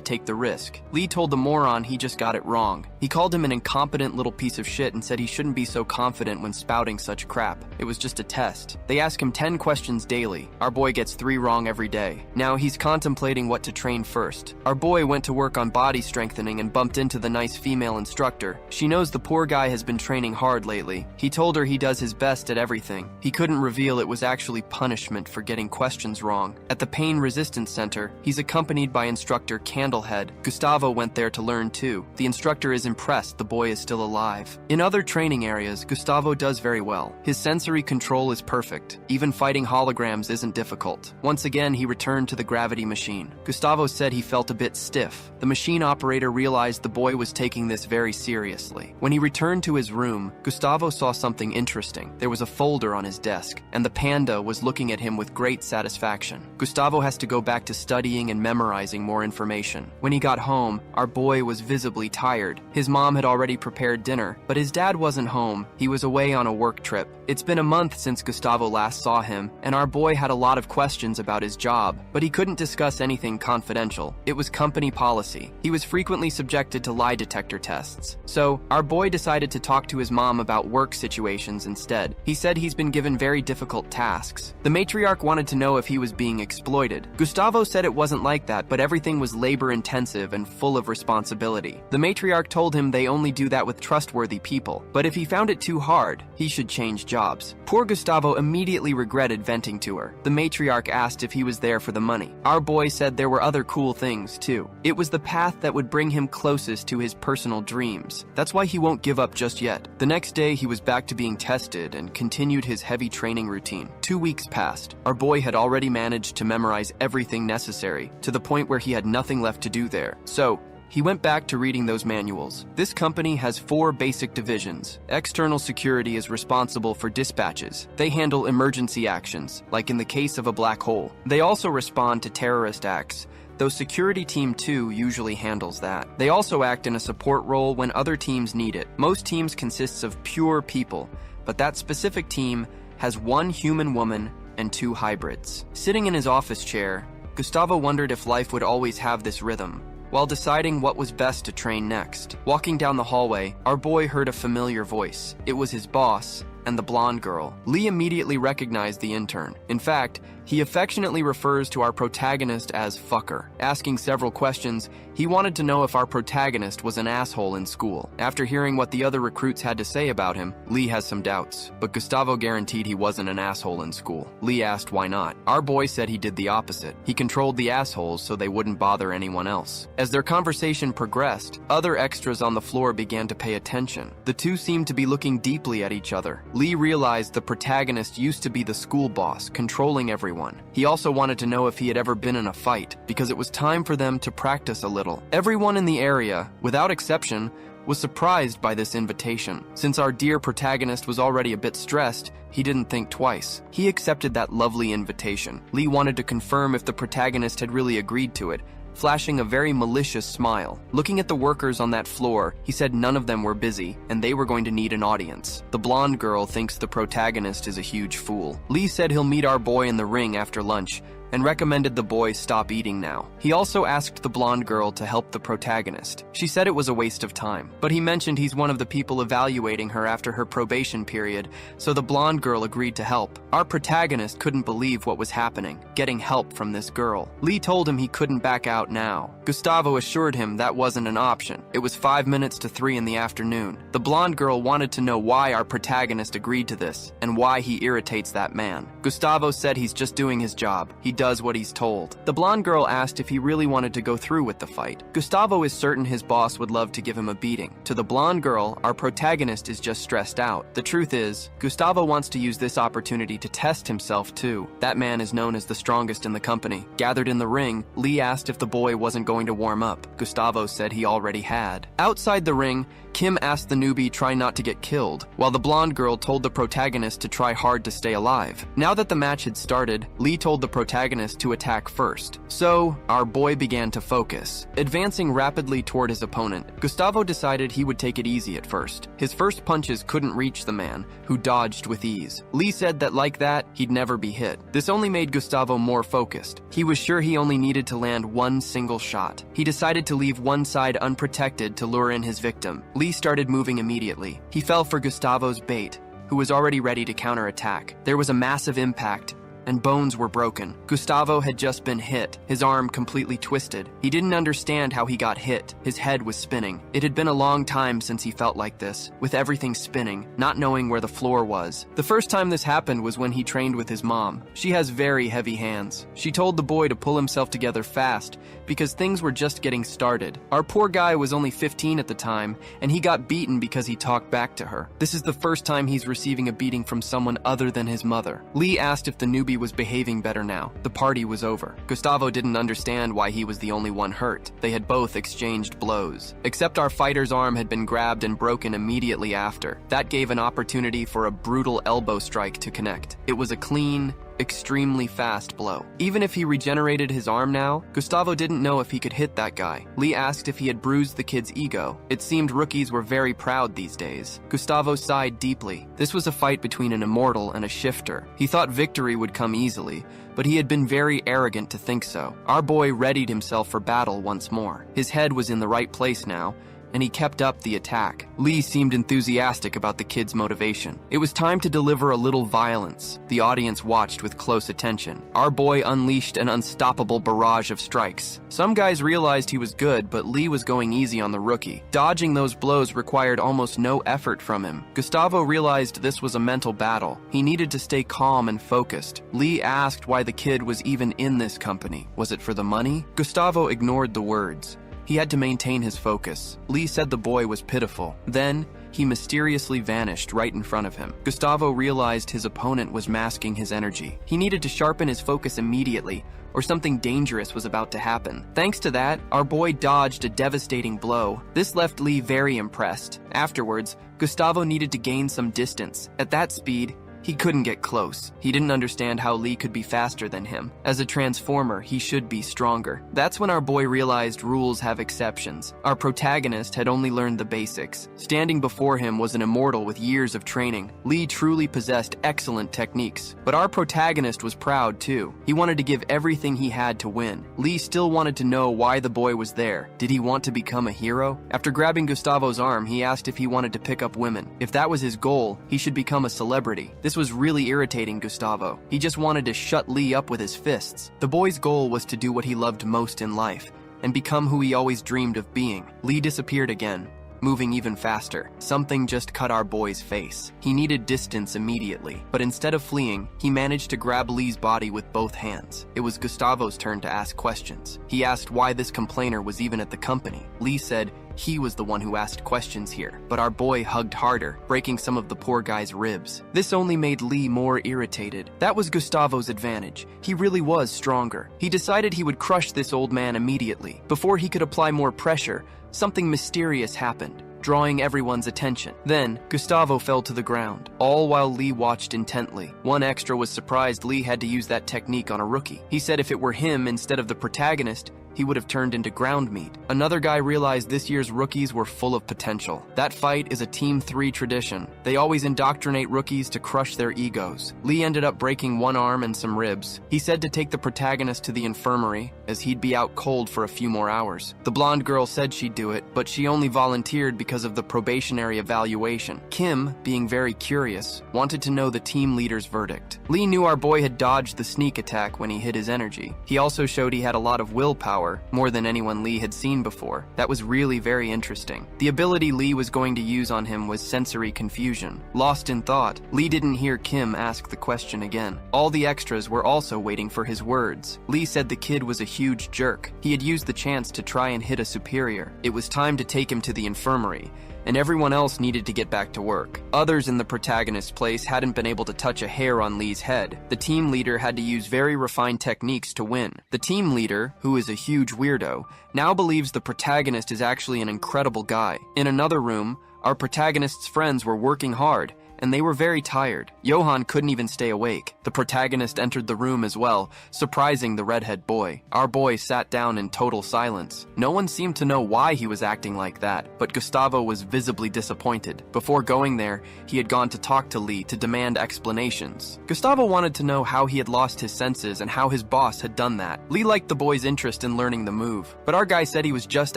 take the risk. Lee told the moron he just got it wrong. He called him an incompetent little piece of shit and said he shouldn't be so confident when spouting such crap. It was just a test. They ask him 10 questions daily. Our boy gets 3 wrong every day. Now he's contemplating what to train first. Our boy went to work on body strengthening and bumped into the nice female instructor. She knows the poor guy has been training hard lately. He told her he does his best at everything. He couldn't reveal it was actually punishment for getting questions wrong. At the Pain Resistance Center, he's accompanied by instructor Candlehead. Gustavo went there to learn too. The instructor is impressed the boy is still alive. In other training areas, Gustavo does very well. His sensory control is perfect. Even fighting holograms isn't difficult. Once again, he returned to the gravity machine. Gustavo said he felt a bit stiff. The machine operator realized the boy was taking this very seriously. When he returned to his room, Gustavo saw something interesting. There was a folder on his desk, and the panda was looking at him with great satisfaction. Gustavo has to go back to studying and memorizing more information. When he got home, our boy was visibly tired. His mom had already prepared dinner, but his dad wasn't home. He was away on a work trip. It's been a month since Gustavo last saw him, and our boy had a lot of questions about his job, but he couldn't discuss anything confidential. It was company policy. He was frequently subjected to lie detector tests. So, our boy decided to talk to his mom about work situations instead. He said he's been given very difficult tasks. The matriarch wanted to know if he was being exploited. Gustavo said it wasn't like that, but everything was labor-intensive and full of responsibility. The matriarch told him they only do that with trustworthy people, but if he found it too hard, he should change jobs. Poor Gustavo immediately regretted venting to her. The matriarch asked if he was there for the money. Our boy said there were other cool things, too. It was the path that would bring him closest to his personal dreams. That's why he won't give up just yet. The next day, he was back to being tested and continued his heavy training routine. 2 weeks passed. Our boy had already managed to memorize everything necessary, to the point where he had nothing left to do there. So, he went back to reading those manuals. This company has 4 basic divisions. External security is responsible for dispatches. They handle emergency actions, like in the case of a black hole. They also respond to terrorist acts, though Security Team 2 usually handles that. They also act in a support role when other teams need it. Most teams consists of pure people, but that specific team has 1 human woman and 2 hybrids. Sitting in his office chair, Gustavo wondered if life would always have this rhythm. while deciding what was best to train next. Walking down the hallway, our boy heard a familiar voice. It was his boss and the blonde girl. Lee immediately recognized the intern. In fact, he affectionately refers to our protagonist as fucker. Asking several questions, he wanted to know if our protagonist was an asshole in school. After hearing what the other recruits had to say about him, Lee has some doubts, but Gustavo guaranteed he wasn't an asshole in school. Lee asked why not. Our boy said he did the opposite. He controlled the assholes so they wouldn't bother anyone else. As their conversation progressed, other extras on the floor began to pay attention. The two seemed to be looking deeply at each other. Lee realized the protagonist used to be the school boss, controlling everyone. He also wanted to know if he had ever been in a fight, because it was time for them to practice a little. Everyone in the area, without exception, was surprised by this invitation. Since our dear protagonist was already a bit stressed, he didn't think twice. He accepted that lovely invitation. Lee wanted to confirm if the protagonist had really agreed to it, flashing a very malicious smile. Looking at the workers on that floor, he said none of them were busy, and they were going to need an audience. The blonde girl thinks the protagonist is a huge fool. Lee said he'll meet our boy in the ring after lunch, and recommended the boy stop eating now. He also asked the blonde girl to help the protagonist. She said it was a waste of time, but he mentioned he's one of the people evaluating her after her probation period, so the blonde girl agreed to help. Our protagonist couldn't believe what was happening, getting help from this girl. Lee told him he couldn't back out now. Gustavo assured him that wasn't an option. It was 5 minutes to 3 in the afternoon. The blonde girl wanted to know why our protagonist agreed to this, and why he irritates that man. Gustavo said he's just doing his job. He does what he's told. The blonde girl asked if he really wanted to go through with the fight. Gustavo is certain his boss would love to give him a beating. To the blonde girl, our protagonist is just stressed out. The truth is, Gustavo wants to use this opportunity to test himself too. That man is known as the strongest in the company. Gathered in the ring, Lee asked if the boy wasn't going to warm up. Gustavo said he already had. Outside the ring, Kim asked the newbie try not to get killed, while the blonde girl told the protagonist to try hard to stay alive. Now that the match had started, Lee told the protagonist to attack first. So, our boy began to focus. Advancing rapidly toward his opponent, Gustavo decided he would take it easy at first. His first punches couldn't reach the man, who dodged with ease. Lee said that like that, he'd never be hit. This only made Gustavo more focused. He was sure he only needed to land one single shot. He decided to leave one side unprotected to lure in his victim. Lee started moving immediately. He fell for Gustavo's bait, who was already ready to counterattack. There was a massive impact, and bones were broken. Gustavo had just been hit, his arm completely twisted. He didn't understand how he got hit. His head was spinning. It had been a long time since he felt like this, with everything spinning, not knowing where the floor was. The first time this happened was when he trained with his mom. She has very heavy hands. She told the boy to pull himself together fast, because things were just getting started. Our poor guy was only 15 at the time, and he got beaten because he talked back to her. This is the first time he's receiving a beating from someone other than his mother. Lee asked if the newbie was behaving better now. The party was over. Gustavo didn't understand why he was the only one hurt. They had both exchanged blows. Except our fighter's arm had been grabbed and broken immediately after. That gave an opportunity for a brutal elbow strike to connect. It was a clean, extremely fast blow. Even if he regenerated his arm now, Gustavo didn't know if he could hit that guy. Lee asked if he had bruised the kid's ego. It seemed rookies were very proud these days. Gustavo sighed deeply. This was a fight between an immortal and a shifter. He thought victory would come easily, but he had been very arrogant to think so. Our boy readied himself for battle once more. His head was in the right place now, and he kept up the attack. Lee seemed enthusiastic about the kid's motivation. It was time to deliver a little violence. The audience watched with close attention. Our boy unleashed an unstoppable barrage of strikes. Some guys realized he was good, but Lee was going easy on the rookie. Dodging those blows required almost no effort from him. Gustavo realized this was a mental battle. He needed to stay calm and focused. Lee asked why the kid was even in this company. Was it for the money? Gustavo ignored the words. He had to maintain his focus. Lee said the boy was pitiful. Then, he mysteriously vanished right in front of him. Gustavo realized his opponent was masking his energy. He needed to sharpen his focus immediately, or something dangerous was about to happen. Thanks to that, our boy dodged a devastating blow. This left Lee very impressed. Afterwards, Gustavo needed to gain some distance. At that speed, He couldn't get close. He didn't understand how Lee could be faster than him. As a transformer, he should be stronger. That's when our boy realized rules have exceptions. Our protagonist had only learned the basics. Standing before him was an immortal with years of training. Lee truly possessed excellent techniques. But our protagonist was proud too. He wanted to give everything he had to win. Lee still wanted to know why the boy was there. Did he want to become a hero? After grabbing Gustavo's arm, he asked if he wanted to pick up women. If that was his goal, he should become a celebrity. This was really irritating Gustavo. He just wanted to shut Lee up with his fists. The boy's goal was to do what he loved most in life and become who he always dreamed of being. Lee disappeared again, moving even faster. Something just cut our boy's face. He needed distance immediately, but instead of fleeing, he managed to grab Lee's body with both hands. It was Gustavo's turn to ask questions. He asked why this complainer was even at the company. Lee said he was the one who asked questions here, but our boy hugged harder, breaking some of the poor guy's ribs. This only made Lee more irritated. That was Gustavo's advantage. He really was stronger. He decided he would crush this old man immediately. Before he could apply more pressure, something mysterious happened, drawing everyone's attention. Then, Gustavo fell to the ground, all while Lee watched intently. One extra was surprised Lee had to use that technique on a rookie. He said if it were him instead of the protagonist, he would have turned into ground meat. Another guy realized this year's rookies were full of potential. That fight is a Team 3 tradition. They always indoctrinate rookies to crush their egos. Lee ended up breaking one arm and some ribs. He said to take the protagonist to the infirmary, as he'd be out cold for a few more hours. The blonde girl said she'd do it, but she only volunteered because of the probationary evaluation. Kim, being very curious, wanted to know the team leader's verdict. Lee knew our boy had dodged the sneak attack when he hid his energy. He also showed he had a lot of willpower, more than anyone Lee had seen before. That was really very interesting. The ability Lee was going to use on him was sensory confusion. Lost in thought, Lee didn't hear Kim ask the question again. All the extras were also waiting for his words. Lee said the kid was a huge jerk. He had used the chance to try and hit a superior. It was time to take him to the infirmary, and everyone else needed to get back to work. Others in the protagonist's place hadn't been able to touch a hair on Lee's head. The team leader had to use very refined techniques to win. The team leader, who is a huge weirdo, now believes the protagonist is actually an incredible guy. In another room, our protagonist's friends were working hard, and they were very tired. Johan couldn't even stay awake. The protagonist entered the room as well, surprising the redhead boy. Our boy sat down in total silence. No one seemed to know why he was acting like that, but Gustavo was visibly disappointed. Before going there, he had gone to talk to Lee to demand explanations. Gustavo wanted to know how he had lost his senses and how his boss had done that. Lee liked the boy's interest in learning the move, but our guy said he was just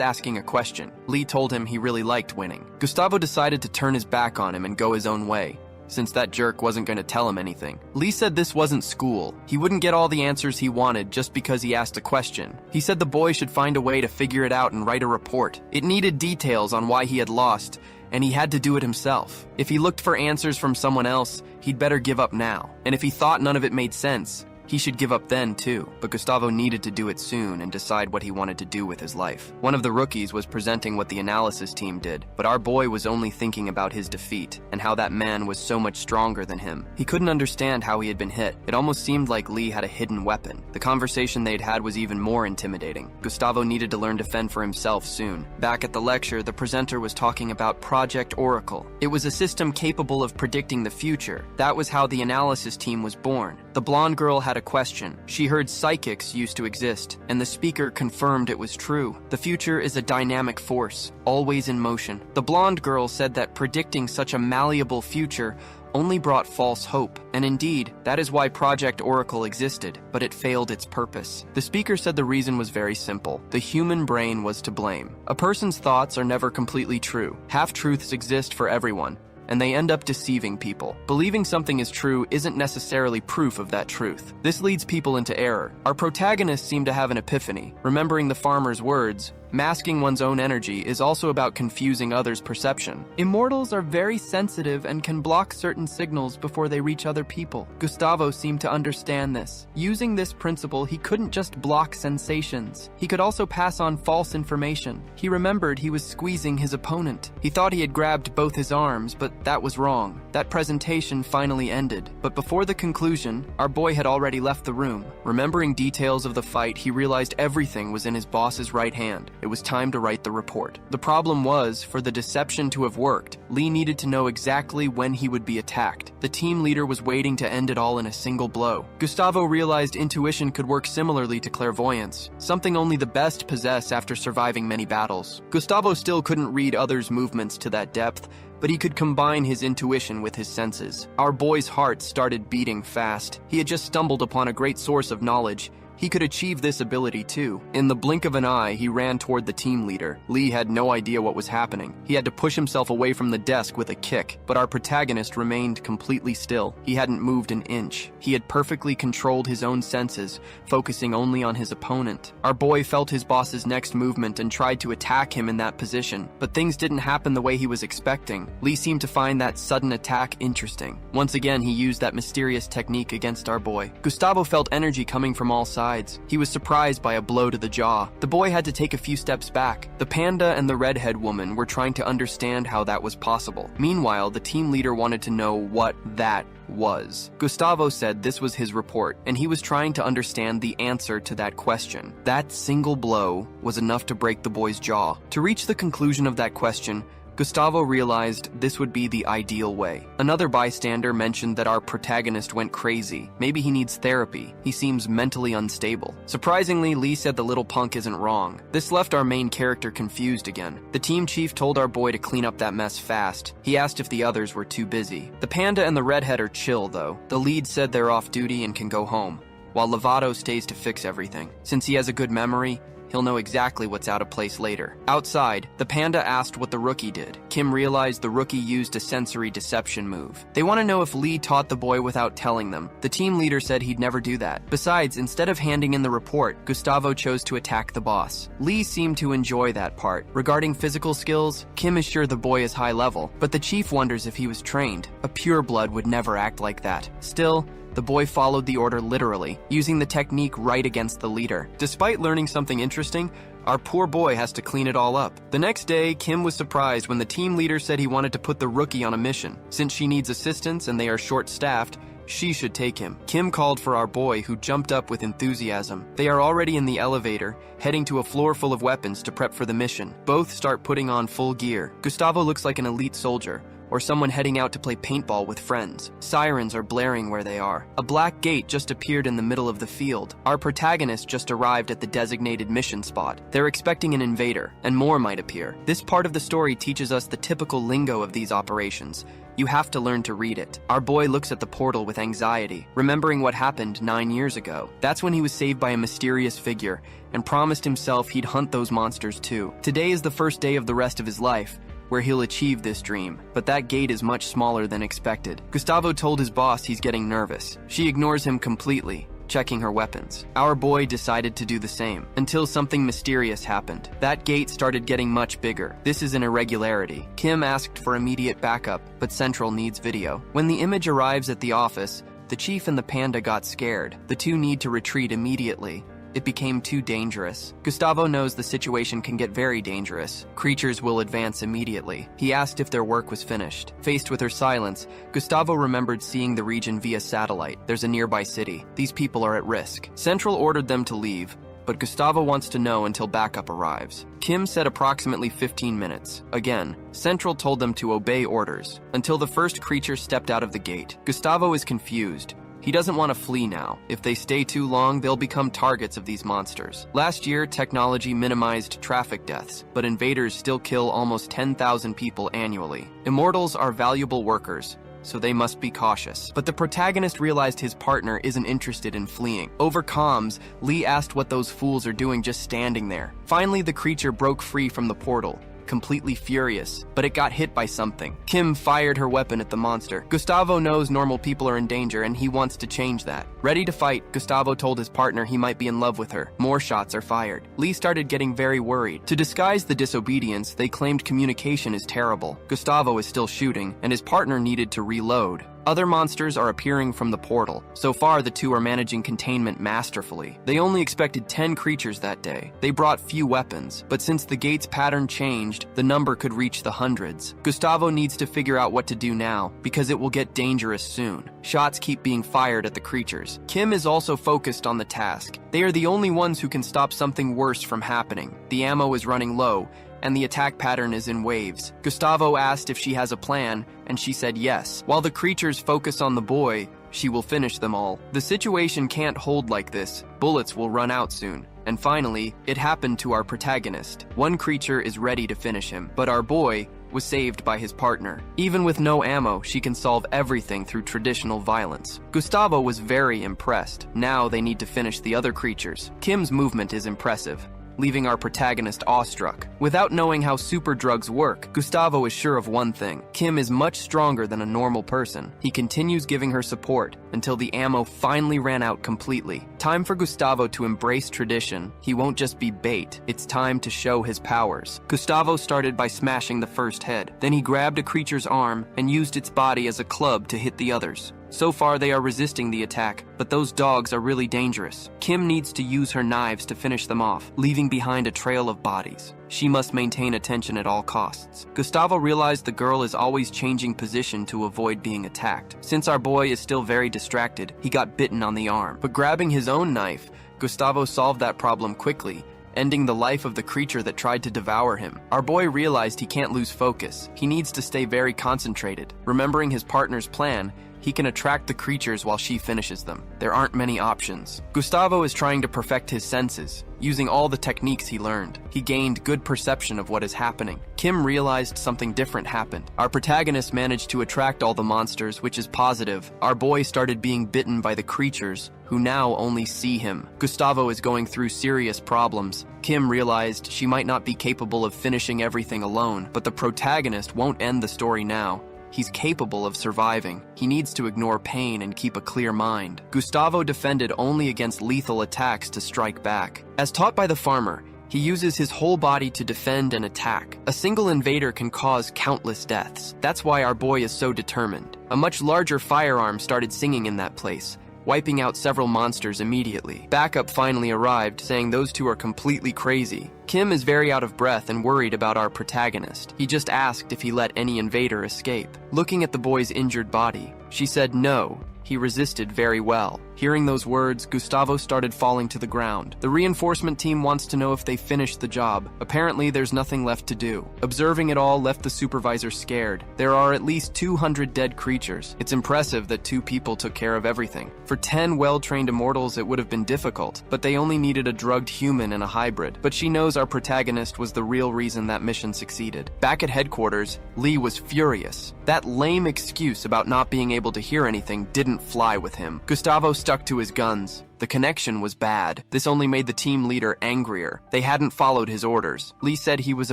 asking a question. Lee told him he really liked winning. Gustavo decided to turn his back on him and go his own way, since that jerk wasn't going to tell him anything. Lee said this wasn't school. He wouldn't get all the answers he wanted just because he asked a question. He said the boy should find a way to figure it out and write a report. It needed details on why he had lost, and he had to do it himself. If he looked for answers from someone else, he'd better give up now. And if he thought none of it made sense, he should give up then too, but Gustavo needed to do it soon and decide what he wanted to do with his life. One of the rookies was presenting what the analysis team did, but our boy was only thinking about his defeat and how that man was so much stronger than him. He couldn't understand how he had been hit. It almost seemed like Lee had a hidden weapon. The conversation they'd had was even more intimidating. Gustavo needed to learn to fend for himself soon. Back at the lecture, the presenter was talking about Project Oracle. It was a system capable of predicting the future. That was how the analysis team was born. The blonde girl had a question. She heard psychics used to exist, and the speaker confirmed it was true. The future is a dynamic force, always in motion. The blonde girl said that predicting such a malleable future only brought false hope, and indeed, that is why Project Oracle existed, but it failed its purpose. The speaker said the reason was very simple. The human brain was to blame. A person's thoughts are never completely true. Half-truths exist for everyone, and they end up deceiving people. Believing something is true isn't necessarily proof of that truth. This leads people into error. Our protagonists seem to have an epiphany. Remembering the farmer's words, masking one's own energy is also about confusing others' perception. Immortals are very sensitive and can block certain signals before they reach other people. Gustavo seemed to understand this. Using this principle, he couldn't just block sensations. He could also pass on false information. He remembered he was squeezing his opponent. He thought he had grabbed both his arms, but that was wrong. That presentation finally ended. But before the conclusion, our boy had already left the room. Remembering details of the fight, he realized everything was in his boss's right hand. It was time to write the report. The problem was, for the deception to have worked, Lee needed to know exactly when he would be attacked. The team leader was waiting to end it all in a single blow. Gustavo realized intuition could work similarly to clairvoyance, something only the best possess after surviving many battles. Gustavo still couldn't read others' movements to that depth, but he could combine his intuition with his senses. Our boy's heart started beating fast. He had just stumbled upon a great source of knowledge. He could achieve this ability too. In the blink of an eye, he ran toward the team leader. Lee had no idea what was happening. He had to push himself away from the desk with a kick, but our protagonist remained completely still. He hadn't moved an inch. He had perfectly controlled his own senses, focusing only on his opponent. Our boy felt his boss's next movement and tried to attack him in that position, but things didn't happen the way he was expecting. Lee seemed to find that sudden attack interesting. Once again, he used that mysterious technique against our boy. Gustavo felt energy coming from all sides. He was surprised by a blow to the jaw. The boy had to take a few steps back. The panda and the redhead woman were trying to understand how that was possible. Meanwhile, the team leader wanted to know what that was. Gustavo said this was his report, and he was trying to understand the answer to that question. That single blow was enough to break the boy's jaw. To reach the conclusion of that question, Gustavo realized this would be the ideal way. Another bystander mentioned that our protagonist went crazy. Maybe he needs therapy. He seems mentally unstable. Surprisingly, Lee said the little punk isn't wrong. This left our main character confused again. The team chief told our boy to clean up that mess fast. He asked if the others were too busy. The panda and the redhead are chill, though. The lead said they're off duty and can go home, while Lovato stays to fix everything. Since he has a good memory, he'll know exactly what's out of place later. Outside, the panda asked what the rookie did. Kim realized the rookie used a sensory deception move. They want to know if Lee taught the boy without telling them. The team leader said he'd never do that. Besides, instead of handing in the report, Gustavo chose to attack the boss. Lee seemed to enjoy that part. Regarding physical skills, Kim is sure the boy is high level, but the chief wonders if he was trained. A pureblood would never act like that. Still, the boy followed the order literally, using the technique right against the leader. Despite learning something interesting, our poor boy has to clean it all up. The next day, Kim was surprised when the team leader said he wanted to put the rookie on a mission. Since she needs assistance and they are short-staffed, she should take him. Kim called for our boy, who jumped up with enthusiasm. They are already in the elevator, heading to a floor full of weapons to prep for the mission. Both start putting on full gear. Gustavo looks like an elite soldier, or someone heading out to play paintball with friends. Sirens are blaring where they are. A black gate just appeared in the middle of the field. Our protagonist just arrived at the designated mission spot. They're expecting an invader, and more might appear. This part of the story teaches us the typical lingo of these operations. You have to learn to read it. Our boy looks at the portal with anxiety, remembering what happened 9 years ago. That's when he was saved by a mysterious figure, and promised himself he'd hunt those monsters too. Today is the first day of the rest of his life, where he'll achieve this dream, but that gate is much smaller than expected. Gustavo told his boss he's getting nervous. She ignores him completely, checking her weapons. Our boy decided to do the same, until something mysterious happened. That gate started getting much bigger. This is an irregularity. Kim asked for immediate backup, but Central needs video. When the image arrives at the office, the chief and the panda got scared. The two need to retreat immediately. It became too dangerous. Gustavo knows the situation can get very dangerous. Creatures will advance immediately. He asked if their work was finished. Faced with her silence, Gustavo remembered seeing the region via satellite. There's a nearby city. These people are at risk. Central ordered them to leave, but Gustavo wants to know until backup arrives. Kim said approximately 15 minutes. Again, Central told them to obey orders, until the first creature stepped out of the gate. Gustavo is confused. He doesn't want to flee now. If they stay too long, they'll become targets of these monsters. Last year, technology minimized traffic deaths, but invaders still kill almost 10,000 people annually. Immortals are valuable workers, so they must be cautious. But the protagonist realized his partner isn't interested in fleeing. Over comms, Lee asked what those fools are doing just standing there. Finally, the creature broke free from the portal, completely furious, but it got hit by something. Kim fired her weapon at the monster. Gustavo knows normal people are in danger and he wants to change that. Ready to fight, Gustavo told his partner he might be in love with her. More shots are fired. Lee started getting very worried. To disguise the disobedience, they claimed communication is terrible. Gustavo is still shooting, and his partner needed to reload. Other monsters are appearing from the portal. So far, the two are managing containment masterfully. They only expected 10 creatures that day. They brought few weapons, but since the gate's pattern changed, the number could reach the hundreds. Gustavo needs to figure out what to do now, because it will get dangerous soon. Shots keep being fired at the creatures. creatures. Kim is also focused on the task. They are the only ones who can stop something worse from happening. The ammo is running low, and the attack pattern is in waves. Gustavo asked if she has a plan, and she said yes. While the creatures focus on the boy, she will finish them all. The situation can't hold like this. Bullets will run out soon. And finally, it happened to our protagonist. One creature is ready to finish him, but our boy was saved by his partner. Even with no ammo, she can solve everything through traditional violence. Gustavo was very impressed. Now they need to finish the other creatures. Kim's movement is impressive, leaving our protagonist awestruck. Without knowing how super drugs work, Gustavo is sure of one thing: Kim is much stronger than a normal person. He continues giving her support until the ammo finally ran out completely. Time for Gustavo to embrace tradition. He won't just be bait. It's time to show his powers. Gustavo started by smashing the first head. Then he grabbed a creature's arm and used its body as a club to hit the others. So far, they are resisting the attack, but those dogs are really dangerous. Kim needs to use her knives to finish them off, leaving behind a trail of bodies. She must maintain attention at all costs. Gustavo realized the girl is always changing position to avoid being attacked. Since our boy is still very distracted, he got bitten on the arm. But grabbing his own knife, Gustavo solved that problem quickly, ending the life of the creature that tried to devour him. Our boy realized he can't lose focus. He needs to stay very concentrated. Remembering his partner's plan, he can attract the creatures while she finishes them. There aren't many options. Gustavo is trying to perfect his senses, using all the techniques he learned. He gained good perception of what is happening. Kim realized something different happened. Our protagonist managed to attract all the monsters, which is positive. Our boy started being bitten by the creatures, who now only see him. Gustavo is going through serious problems. Kim realized she might not be capable of finishing everything alone, but the protagonist won't end the story now. He's capable of surviving. He needs to ignore pain and keep a clear mind. Gustavo defended only against lethal attacks to strike back. As taught by the farmer, he uses his whole body to defend and attack. A single invader can cause countless deaths. That's why our boy is so determined. A much larger firearm started singing in that place, wiping out several monsters immediately. Backup finally arrived, saying those two are completely crazy. Kim is very out of breath and worried about our protagonist. He just asked if he let any invader escape. Looking at the boy's injured body, she said no. He resisted very well. Hearing those words, Gustavo started falling to the ground. The reinforcement team wants to know if they finished the job. Apparently, there's nothing left to do. Observing it all left the supervisor scared. There are at least 200 dead creatures. It's impressive that 2 people took care of everything. For 10 well-trained immortals, it would have been difficult, but they only needed a drugged human and a hybrid. But she knows our protagonist was the real reason that mission succeeded. Back at headquarters, Lee was furious. That lame excuse about not being able to hear anything didn't fly with him. Gustavo stuck to his guns. The connection was bad. This only made the team leader angrier. They hadn't followed his orders. Lee said he was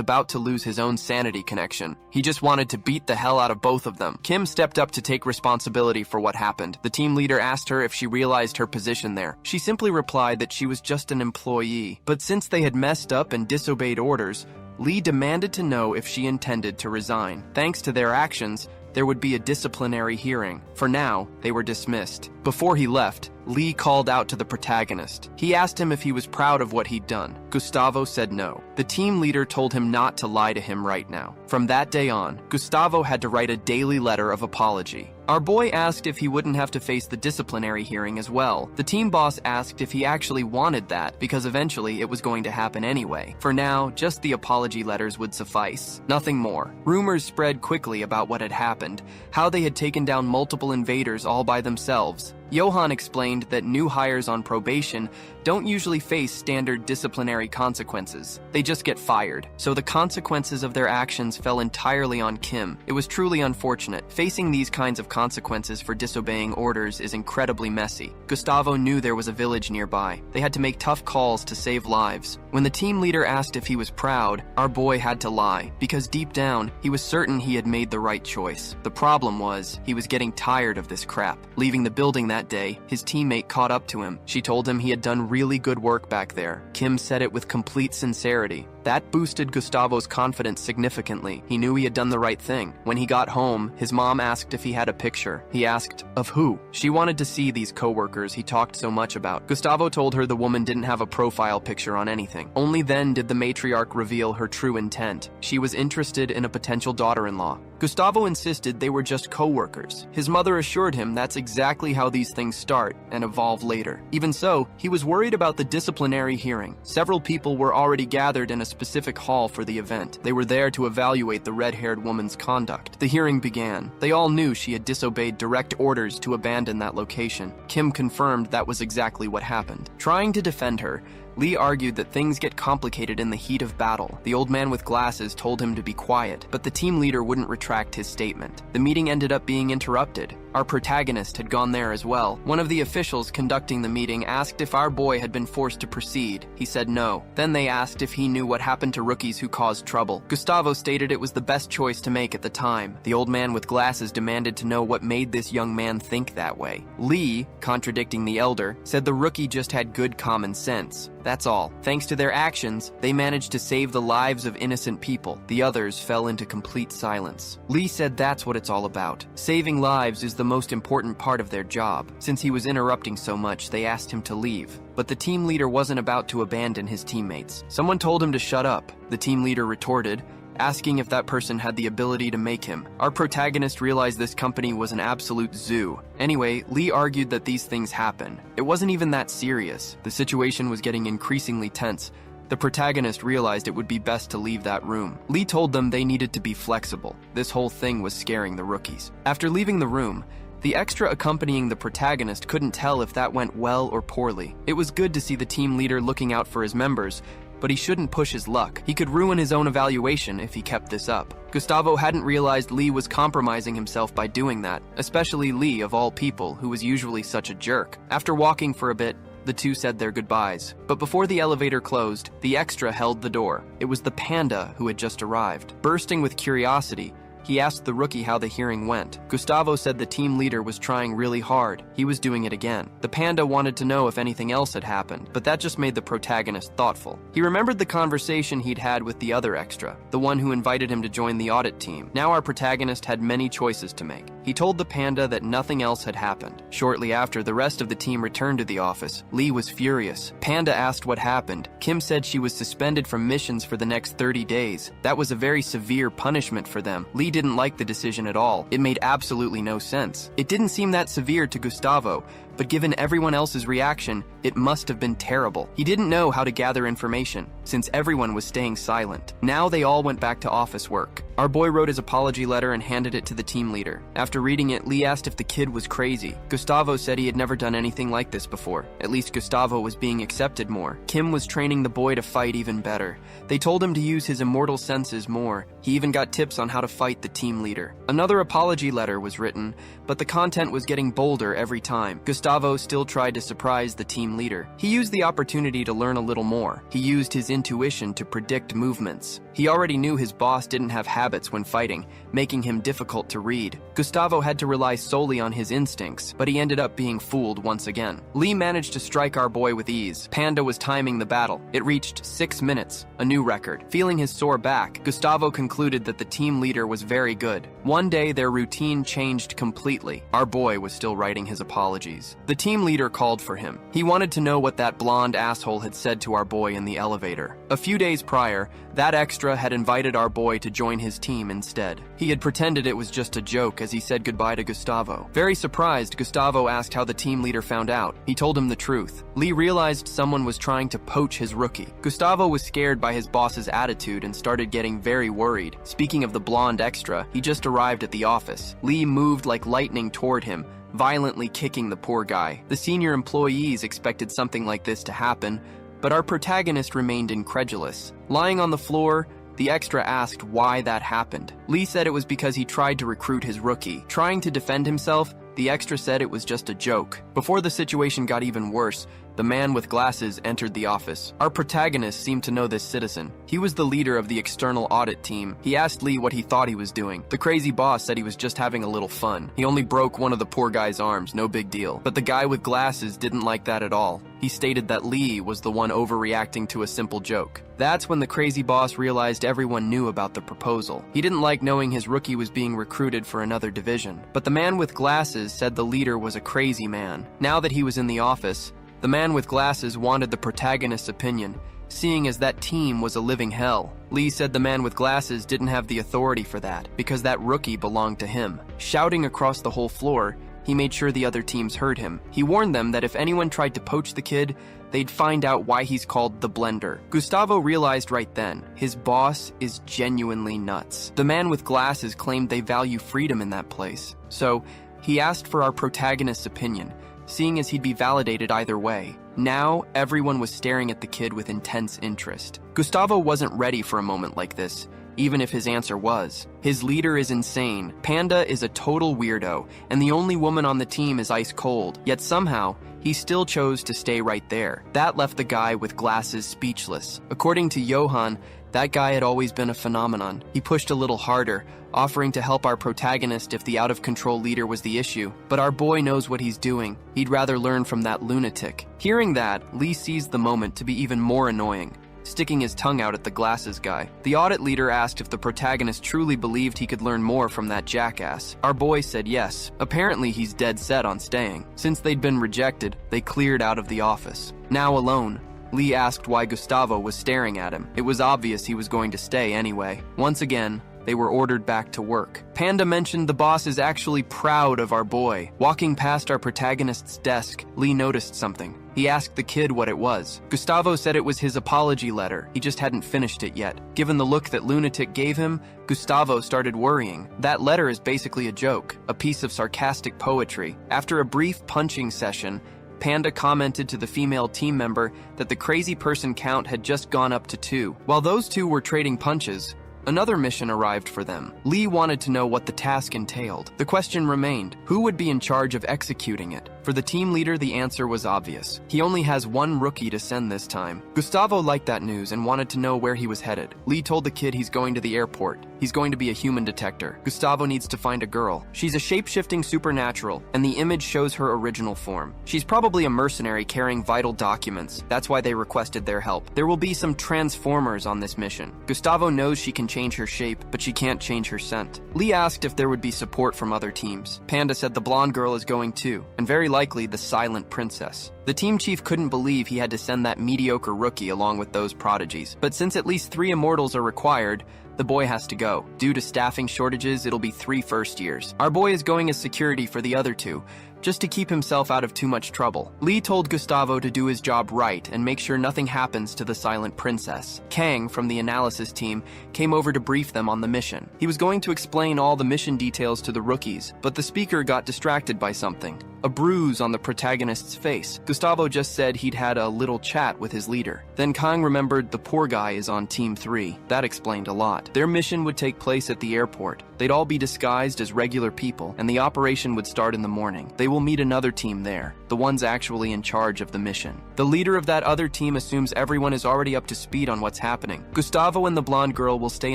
about to lose his own sanity connection. He just wanted to beat the hell out of both of them. Kim stepped up to take responsibility for what happened. The team leader asked her if she realized her position there. She simply replied that she was just an employee. But since they had messed up and disobeyed orders, Lee demanded to know if she intended to resign. Thanks to their actions, there would be a disciplinary hearing. For now, they were dismissed. Before he left, Lee called out to the protagonist. He asked him if he was proud of what he'd done. Gustavo said no. The team leader told him not to lie to him right now. From that day on, Gustavo had to write a daily letter of apology. Our boy asked if he wouldn't have to face the disciplinary hearing as well. The team boss asked if he actually wanted that, because eventually it was going to happen anyway. For now, just the apology letters would suffice. Nothing more. Rumors spread quickly about what had happened, how they had taken down multiple invaders all by themselves. Johan explained that new hires on probation don't usually face standard disciplinary consequences. They just get fired. So the consequences of their actions fell entirely on Kim. It was truly unfortunate. Facing these kinds of consequences for disobeying orders is incredibly messy. Gustavo knew there was a village nearby. They had to make tough calls to save lives. When the team leader asked if he was proud, our boy had to lie, because deep down, he was certain he had made the right choice. The problem was, he was getting tired of this crap. Leaving the building that day, his teammate caught up to him. She told him he had done really good work back there. Kim said it with complete sincerity. That boosted Gustavo's confidence significantly. He knew he had done the right thing. When he got home, his mom asked if he had a picture. He asked, of who? She wanted to see these coworkers he talked so much about. Gustavo told her the woman didn't have a profile picture on anything. Only then did the matriarch reveal her true intent. She was interested in a potential daughter-in-law. Gustavo insisted they were just co-workers. His mother assured him that's exactly how these things start and evolve later. Even so, he was worried about the disciplinary hearing. Several people were already gathered in a specific hall for the event. They were there to evaluate the red-haired woman's conduct. The hearing began. They all knew she had disobeyed direct orders to abandon that location. Kim confirmed that was exactly what happened. Trying to defend her, Lee argued that things get complicated in the heat of battle. The old man with glasses told him to be quiet, but the team leader wouldn't retract his statement. The meeting ended up being interrupted. Our protagonist had gone there as well. One of the officials conducting the meeting asked if our boy had been forced to proceed. He said no. Then they asked if he knew what happened to rookies who caused trouble. Gustavo stated it was the best choice to make at the time. The old man with glasses demanded to know what made this young man think that way. Lee, contradicting the elder, said the rookie just had good common sense. That's all. Thanks to their actions, they managed to save the lives of innocent people. The others fell into complete silence. Lee said that's what it's all about. Saving lives is the most important part of their job. Since he was interrupting so much, they asked him to leave. But the team leader wasn't about to abandon his teammates. Someone told him to shut up. The team leader retorted, asking if that person had the ability to make him. Our protagonist realized this company was an absolute zoo. Anyway, Lee argued that these things happen. It wasn't even that serious. The situation was getting increasingly tense. The protagonist realized it would be best to leave that room. Lee told them they needed to be flexible. This whole thing was scaring the rookies. After leaving the room, the extra accompanying the protagonist couldn't tell if that went well or poorly. It was good to see the team leader looking out for his members, but he shouldn't push his luck. He could ruin his own evaluation if he kept this up. Gustavo hadn't realized Lee was compromising himself by doing that, especially Lee of all people, who was usually such a jerk. After walking for a bit, the two said their goodbyes. But before the elevator closed, the extra held the door. It was the panda who had just arrived. Bursting with curiosity, he asked the rookie how the hearing went. Gustavo said the team leader was trying really hard. He was doing it again. The panda wanted to know if anything else had happened, but that just made the protagonist thoughtful. He remembered the conversation he'd had with the other extra, the one who invited him to join the audit team. Now our protagonist had many choices to make. He told the panda that nothing else had happened. Shortly after, the rest of the team returned to the office. Lee was furious. Panda asked what happened. Kim said she was suspended from missions for the next 30 days. That was a very severe punishment for them. Lee didn't like the decision at all. It made absolutely no sense. It didn't seem that severe to Gustavo, but given everyone else's reaction, it must have been terrible. He didn't know how to gather information, since everyone was staying silent. Now they all went back to office work. Our boy wrote his apology letter and handed it to the team leader. After reading it, Lee asked if the kid was crazy. Gustavo said he had never done anything like this before. At least Gustavo was being accepted more. Kim was training the boy to fight even better. They told him to use his immortal senses more. He even got tips on how to fight the team leader. Another apology letter was written, but the content was getting bolder every time. Gustavo still tried to surprise the team leader. He used the opportunity to learn a little more. He used his intuition to predict movements. He already knew his boss didn't have habits when fighting, making him difficult to read. Gustavo had to rely solely on his instincts, but he ended up being fooled once again. Lee managed to strike our boy with ease. Panda was timing the battle. It reached 6 minutes, a new record. Feeling his sore back, Gustavo concluded that the team leader was very good. One day, their routine changed completely. Our boy was still writing his apologies. The team leader called for him. He wanted to know what that blonde asshole had said to our boy in the elevator. A few days prior, that extra had invited our boy to join his team instead. He had pretended it was just a joke as he said goodbye to Gustavo. Very surprised, Gustavo asked how the team leader found out. He told him the truth. Lee realized someone was trying to poach his rookie. Gustavo was scared by his boss's attitude and started getting very worried. Speaking of the blonde extra, he just arrived at the office. Lee moved like lightning toward him, violently kicking the poor guy. The senior employees expected something like this to happen, but our protagonist remained incredulous. Lying on the floor, the extra asked why that happened. Lee said it was because he tried to recruit his rookie. Trying to defend himself, the extra said it was just a joke. Before the situation got even worse, the man with glasses entered the office. Our protagonist seemed to know this citizen. He was the leader of the external audit team. He asked Lee what he thought he was doing. The crazy boss said he was just having a little fun. He only broke one of the poor guy's arms, no big deal. But the guy with glasses didn't like that at all. He stated that Lee was the one overreacting to a simple joke. That's when the crazy boss realized everyone knew about the proposal. He didn't like knowing his rookie was being recruited for another division. But the man with glasses said the leader was a crazy man. Now that he was in the office, the man with glasses wanted the protagonist's opinion, seeing as that team was a living hell. Lee said the man with glasses didn't have the authority for that, because that rookie belonged to him. Shouting across the whole floor, he made sure the other teams heard him. He warned them that if anyone tried to poach the kid, they'd find out why he's called the Blender. Gustavo realized right then, his boss is genuinely nuts. The man with glasses claimed they value freedom in that place. So, he asked for our protagonist's opinion, seeing as he'd be validated either way. Now, everyone was staring at the kid with intense interest. Gustavo wasn't ready for a moment like this, even if his answer was. His leader is insane, Panda is a total weirdo, and the only woman on the team is ice cold. Yet somehow, he still chose to stay right there. That left the guy with glasses speechless. According to Johan, that guy had always been a phenomenon. He pushed a little harder, offering to help our protagonist if the out-of-control leader was the issue. But our boy knows what he's doing. He'd rather learn from that lunatic. Hearing that, Lee seized the moment to be even more annoying, sticking his tongue out at the glasses guy. The audit leader asked if the protagonist truly believed he could learn more from that jackass. Our boy said yes. Apparently he's dead set on staying. Since they'd been rejected, they cleared out of the office. Now alone, Lee asked why Gustavo was staring at him. It was obvious he was going to stay anyway. Once again, they were ordered back to work. Panda mentioned the boss is actually proud of our boy. Walking past our protagonist's desk, Lee noticed something. He asked the kid what it was. Gustavo said it was his apology letter. He just hadn't finished it yet. Given the look that lunatic gave him, Gustavo started worrying. That letter is basically a joke, a piece of sarcastic poetry. After a brief punching session, Panda commented to the female team member that the crazy person count had just gone up to 2. While those two were trading punches, another mission arrived for them. Lee wanted to know what the task entailed. The question remained, who would be in charge of executing it? For the team leader, the answer was obvious. He only has one rookie to send this time. Gustavo liked that news and wanted to know where he was headed. Lee told the kid he's going to the airport. He's going to be a human detector. Gustavo needs to find a girl. She's a shape-shifting supernatural, and the image shows her original form. She's probably a mercenary carrying vital documents. That's why they requested their help. There will be some transformers on this mission. Gustavo knows she can change her shape, but she can't change her scent. Lee asked if there would be support from other teams. Panda said the blonde girl is going too, and very likely the silent princess. The team chief couldn't believe he had to send that mediocre rookie along with those prodigies. But since at least 3 immortals are required, the boy has to go. Due to staffing shortages, it'll be 3 first years. Our boy is going as security for the other 2, just to keep himself out of too much trouble. Lee told Gustavo to do his job right and make sure nothing happens to the silent princess. Kang, from the analysis team, came over to brief them on the mission. He was going to explain all the mission details to the rookies, but the speaker got distracted by something. A bruise on the protagonist's face. Gustavo just said he'd had a little chat with his leader. Then Kang remembered the poor guy is on Team 3. That explained a lot. Their mission would take place at the airport. They'd all be disguised as regular people, and the operation would start in the morning. They will meet another team there, the ones actually in charge of the mission. The leader of that other team assumes everyone is already up to speed on what's happening. Gustavo and the blonde girl will stay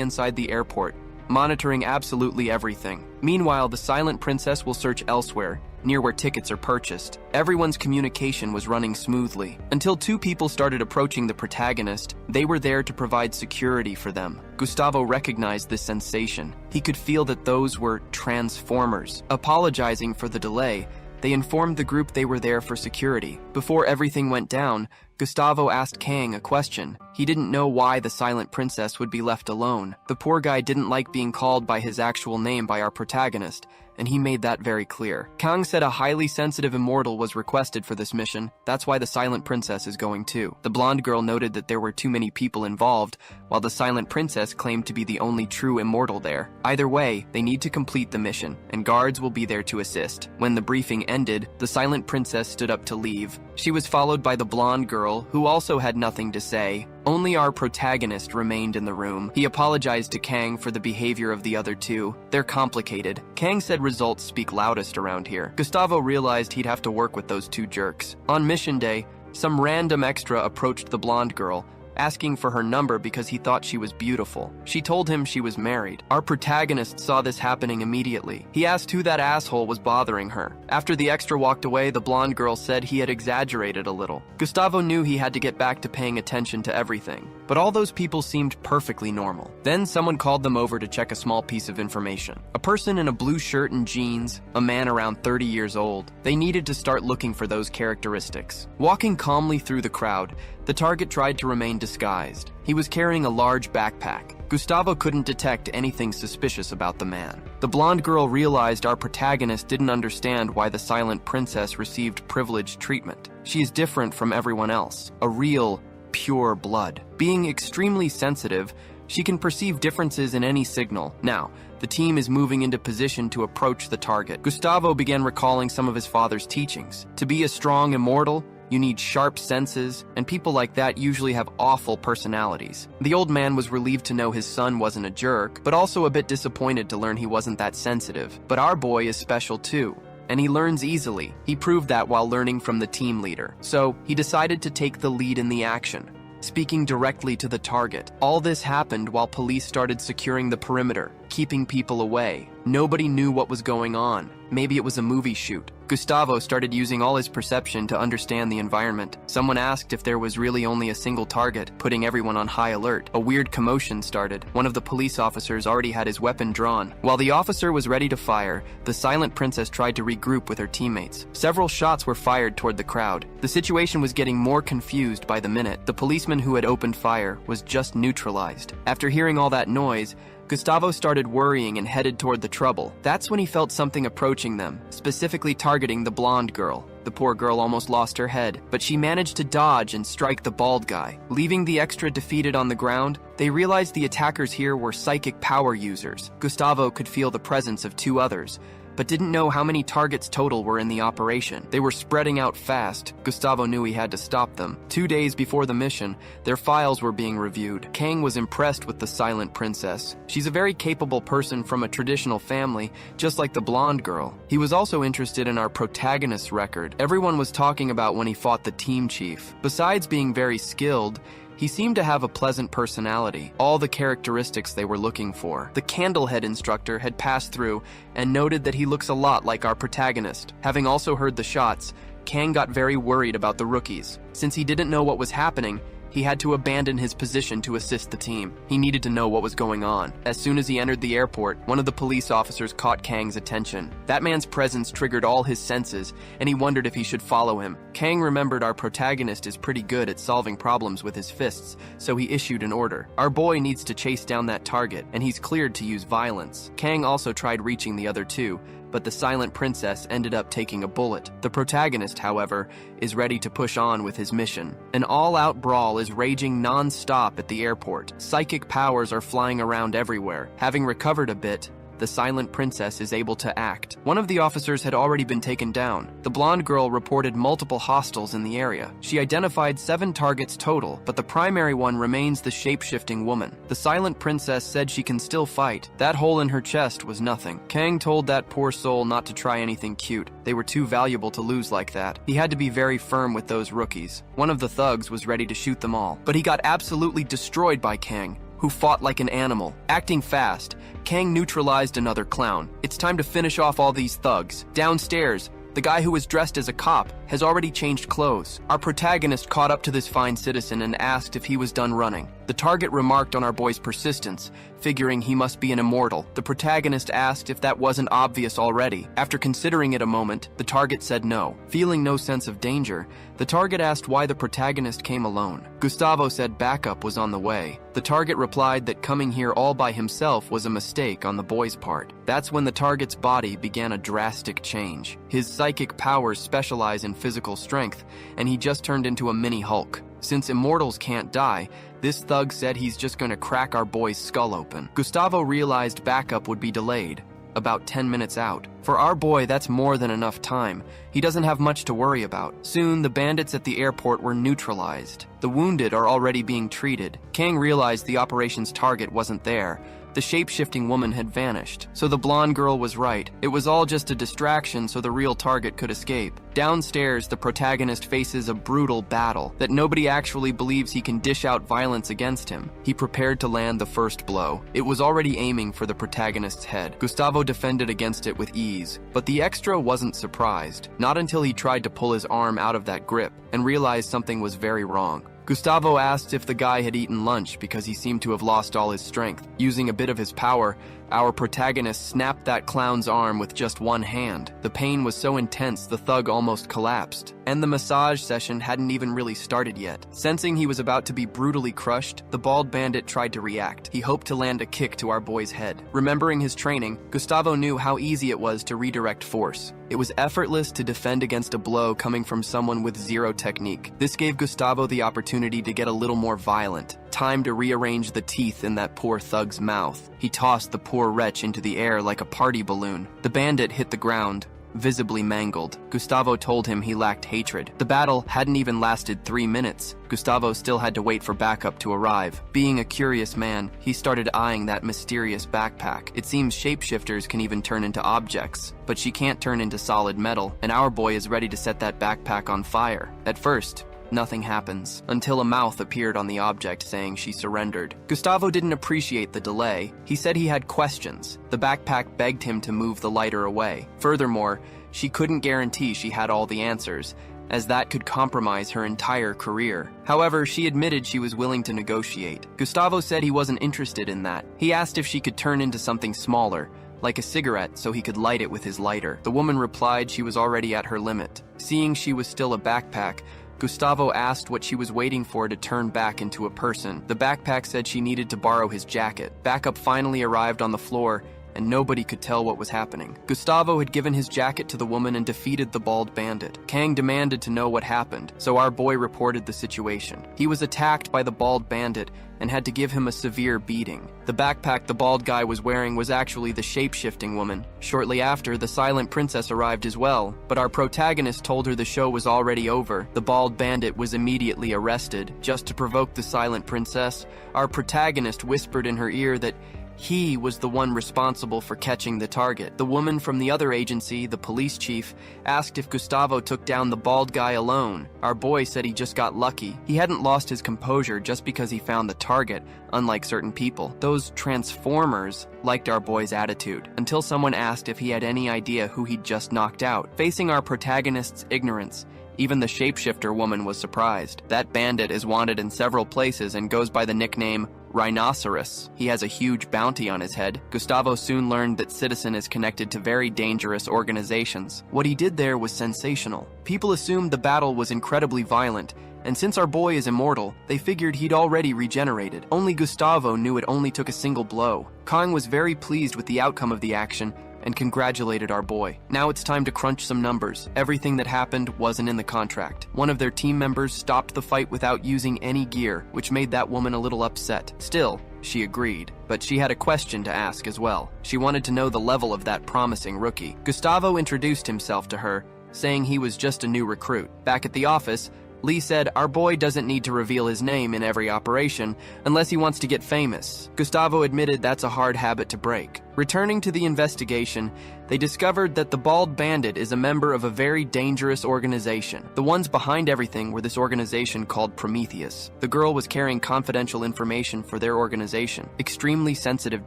inside the airport, monitoring absolutely everything. Meanwhile, the silent princess will search elsewhere, near where tickets are purchased. Everyone's communication was running smoothly, until 2 people started approaching the protagonist. They were there to provide security for them. Gustavo recognized this sensation. He could feel that those were transformers. Apologizing for the delay, they informed the group they were there for security. Before everything went down, Gustavo asked Kang a question. He didn't know why the silent princess would be left alone. The poor guy didn't like being called by his actual name by our protagonist, and he made that very clear. Kang said a highly sensitive immortal was requested for this mission. That's why the silent princess is going too. The blonde girl noted that there were too many people involved, while the silent princess claimed to be the only true immortal there. Either way, they need to complete the mission, and guards will be there to assist. When the briefing ended, the silent princess stood up to leave. She was followed by the blonde girl, who also had nothing to say. Only our protagonist remained in the room. He apologized to Kang for the behavior of the other two. They're complicated. Kang said results speak loudest around here. Gustavo realized he'd have to work with those two jerks. On mission day, some random extra approached the blonde girl, asking for her number because he thought she was beautiful. She told him she was married. Our protagonist saw this happening immediately. He asked who that asshole was bothering her. After the extra walked away, the blonde girl said he had exaggerated a little. Gustavo knew he had to get back to paying attention to everything, but all those people seemed perfectly normal. Then someone called them over to check a small piece of information. A person in a blue shirt and jeans, a man around 30 years old. They needed to start looking for those characteristics. Walking calmly through the crowd, the target tried to remain disguised. He was carrying a large backpack. Gustavo couldn't detect anything suspicious about the man. The blonde girl realized our protagonist didn't understand why the silent princess received privileged treatment. She is different from everyone else, a real, pure blood. Being extremely sensitive, she can perceive differences in any signal. Now, the team is moving into position to approach the target. Gustavo began recalling some of his father's teachings. To be a strong immortal, you need sharp senses, and people like that usually have awful personalities. The old man was relieved to know his son wasn't a jerk, but also a bit disappointed to learn he wasn't that sensitive. But our boy is special too, and he learns easily. He proved that while learning from the team leader. So he decided to take the lead in the action, speaking directly to the target. All this happened while police started securing the perimeter, keeping people away. Nobody knew what was going on. Maybe it was a movie shoot. Gustavo started using all his perception to understand the environment. Someone asked if there was really only a single target, putting everyone on high alert. A weird commotion started. One of the police officers already had his weapon drawn. While the officer was ready to fire, the silent princess tried to regroup with her teammates. Several shots were fired toward the crowd. The situation was getting more confused by the minute. The policeman who had opened fire was just neutralized. After hearing all that noise, Gustavo started worrying and headed toward the trouble. That's when he felt something approaching them, specifically targeting the blonde girl. The poor girl almost lost her head, but she managed to dodge and strike the bald guy. Leaving the extra defeated on the ground, they realized the attackers here were psychic power users. Gustavo could feel the presence of two others, but didn't know how many targets total were in the operation. They were spreading out fast. Gustavo knew he had to stop them. 2 days before the mission, their files were being reviewed. Kang was impressed with the silent princess. She's a very capable person from a traditional family, just like the blonde girl. He was also interested in our protagonist's record. Everyone was talking about when he fought the team chief. Besides being very skilled, he seemed to have a pleasant personality, all the characteristics they were looking for. The Candlehead instructor had passed through and noted that he looks a lot like our protagonist. Having also heard the shots, Kang got very worried about the rookies. Since he didn't know what was happening, he had to abandon his position to assist the team. He needed to know what was going on. As soon as he entered the airport, one of the police officers caught Kang's attention. That man's presence triggered all his senses, and he wondered if he should follow him. Kang remembered our protagonist is pretty good at solving problems with his fists, so he issued an order. Our boy needs to chase down that target, and he's cleared to use violence. Kang also tried reaching the other two, but the silent princess ended up taking a bullet. The protagonist, however, is ready to push on with his mission. An all-out brawl is raging non-stop at the airport. Psychic powers are flying around everywhere. Having recovered a bit, the silent princess is able to act. One of the officers had already been taken down. The blonde girl reported multiple hostiles in the area. She identified 7 targets total, but the primary one remains the shape-shifting woman. The silent princess said she can still fight. That hole in her chest was nothing. Kang told that poor soul not to try anything cute. They were too valuable to lose like that. He had to be very firm with those rookies. One of the thugs was ready to shoot them all, but he got absolutely destroyed by Kang, who fought like an animal. Acting fast, Kang neutralized another clown. It's time to finish off all these thugs. Downstairs, the guy who was dressed as a cop has already changed clothes. Our protagonist caught up to this fine citizen and asked if he was done running. The target remarked on our boy's persistence, figuring he must be an immortal. The protagonist asked if that wasn't obvious already. After considering it a moment, the target said no. Feeling no sense of danger, the target asked why the protagonist came alone. Gustavo said backup was on the way. The target replied that coming here all by himself was a mistake on the boy's part. That's when the target's body began a drastic change. His psychic powers specialize in physical strength, and he just turned into a mini Hulk. Since immortals can't die, this thug said he's just gonna crack our boy's skull open. Gustavo realized backup would be delayed, about 10 minutes out. For our boy, that's more than enough time. He doesn't have much to worry about. Soon, the bandits at the airport were neutralized. The wounded are already being treated. Kang realized the operation's target wasn't there. The shape-shifting woman had vanished. So the blonde girl was right. It was all just a distraction so the real target could escape. Downstairs, the protagonist faces a brutal battle that nobody actually believes he can dish out violence against him. He prepared to land the first blow. It was already aiming for the protagonist's head. Gustavo defended against it with ease, but the extra wasn't surprised. Not until he tried to pull his arm out of that grip and realized something was very wrong. Gustavo asked if the guy had eaten lunch because he seemed to have lost all his strength. Using a bit of his power, our protagonist snapped that clown's arm with just one hand. The pain was so intense the thug almost collapsed, and the massage session hadn't even really started yet. Sensing he was about to be brutally crushed, the bald bandit tried to react. He hoped to land a kick to our boy's head. Remembering his training, Gustavo knew how easy it was to redirect force. It was effortless to defend against a blow coming from someone with zero technique. This gave Gustavo the opportunity to get a little more violent. Time to rearrange the teeth in that poor thug's mouth. He tossed the poor wretch into the air like a party balloon. The bandit hit the ground, visibly mangled. Gustavo told him he lacked hatred. The battle hadn't even lasted 3 minutes. Gustavo still had to wait for backup to arrive. Being a curious man, he started eyeing that mysterious backpack. It seems shapeshifters can even turn into objects, but she can't turn into solid metal, and our boy is ready to set that backpack on fire. At first, nothing happens, until a mouth appeared on the object saying she surrendered. Gustavo didn't appreciate the delay. He said he had questions. The backpack begged him to move the lighter away. Furthermore, she couldn't guarantee she had all the answers, as that could compromise her entire career. However, she admitted she was willing to negotiate. Gustavo said he wasn't interested in that. He asked if she could turn into something smaller, like a cigarette, so he could light it with his lighter. The woman replied she was already at her limit. Seeing she was still a backpack, Gustavo asked what she was waiting for to turn back into a person. The backpack said she needed to borrow his jacket. Backup finally arrived on the floor, and nobody could tell what was happening. Gustavo had given his jacket to the woman and defeated the bald bandit. Kang demanded to know what happened, so our boy reported the situation. He was attacked by the bald bandit and had to give him a severe beating. The backpack the bald guy was wearing was actually the shape-shifting woman. Shortly after, the silent princess arrived as well, but our protagonist told her the show was already over. The bald bandit was immediately arrested. Just to provoke the silent princess, our protagonist whispered in her ear that he was the one responsible for catching the target. The woman from the other agency, the police chief, asked if Gustavo took down the bald guy alone. Our boy said he just got lucky. He hadn't lost his composure just because he found the target, unlike certain people. Those transformers liked our boy's attitude, until someone asked if he had any idea who he'd just knocked out. Facing our protagonist's ignorance, even the shapeshifter woman was surprised. That bandit is wanted in several places and goes by the nickname Rhinoceros. He has a huge bounty on his head. Gustavo soon learned that Citizen is connected to very dangerous organizations. What he did there was sensational. People assumed the battle was incredibly violent, and since our boy is immortal, they figured he'd already regenerated. Only Gustavo knew it only took a single blow. Kang was very pleased with the outcome of the action and congratulated our boy. Now it's time to crunch some numbers. Everything that happened wasn't in the contract. One of their team members stopped the fight without using any gear, which made that woman a little upset. Still, she agreed, but she had a question to ask as well. She wanted to know the level of that promising rookie. Gustavo introduced himself to her, saying he was just a new recruit. Back at the office, Lee said our boy doesn't need to reveal his name in every operation unless he wants to get famous. Gustavo admitted that's a hard habit to break. Returning to the investigation, they discovered that the bald bandit is a member of a very dangerous organization. The ones behind everything were this organization called Prometheus. The girl was carrying confidential information for their organization, extremely sensitive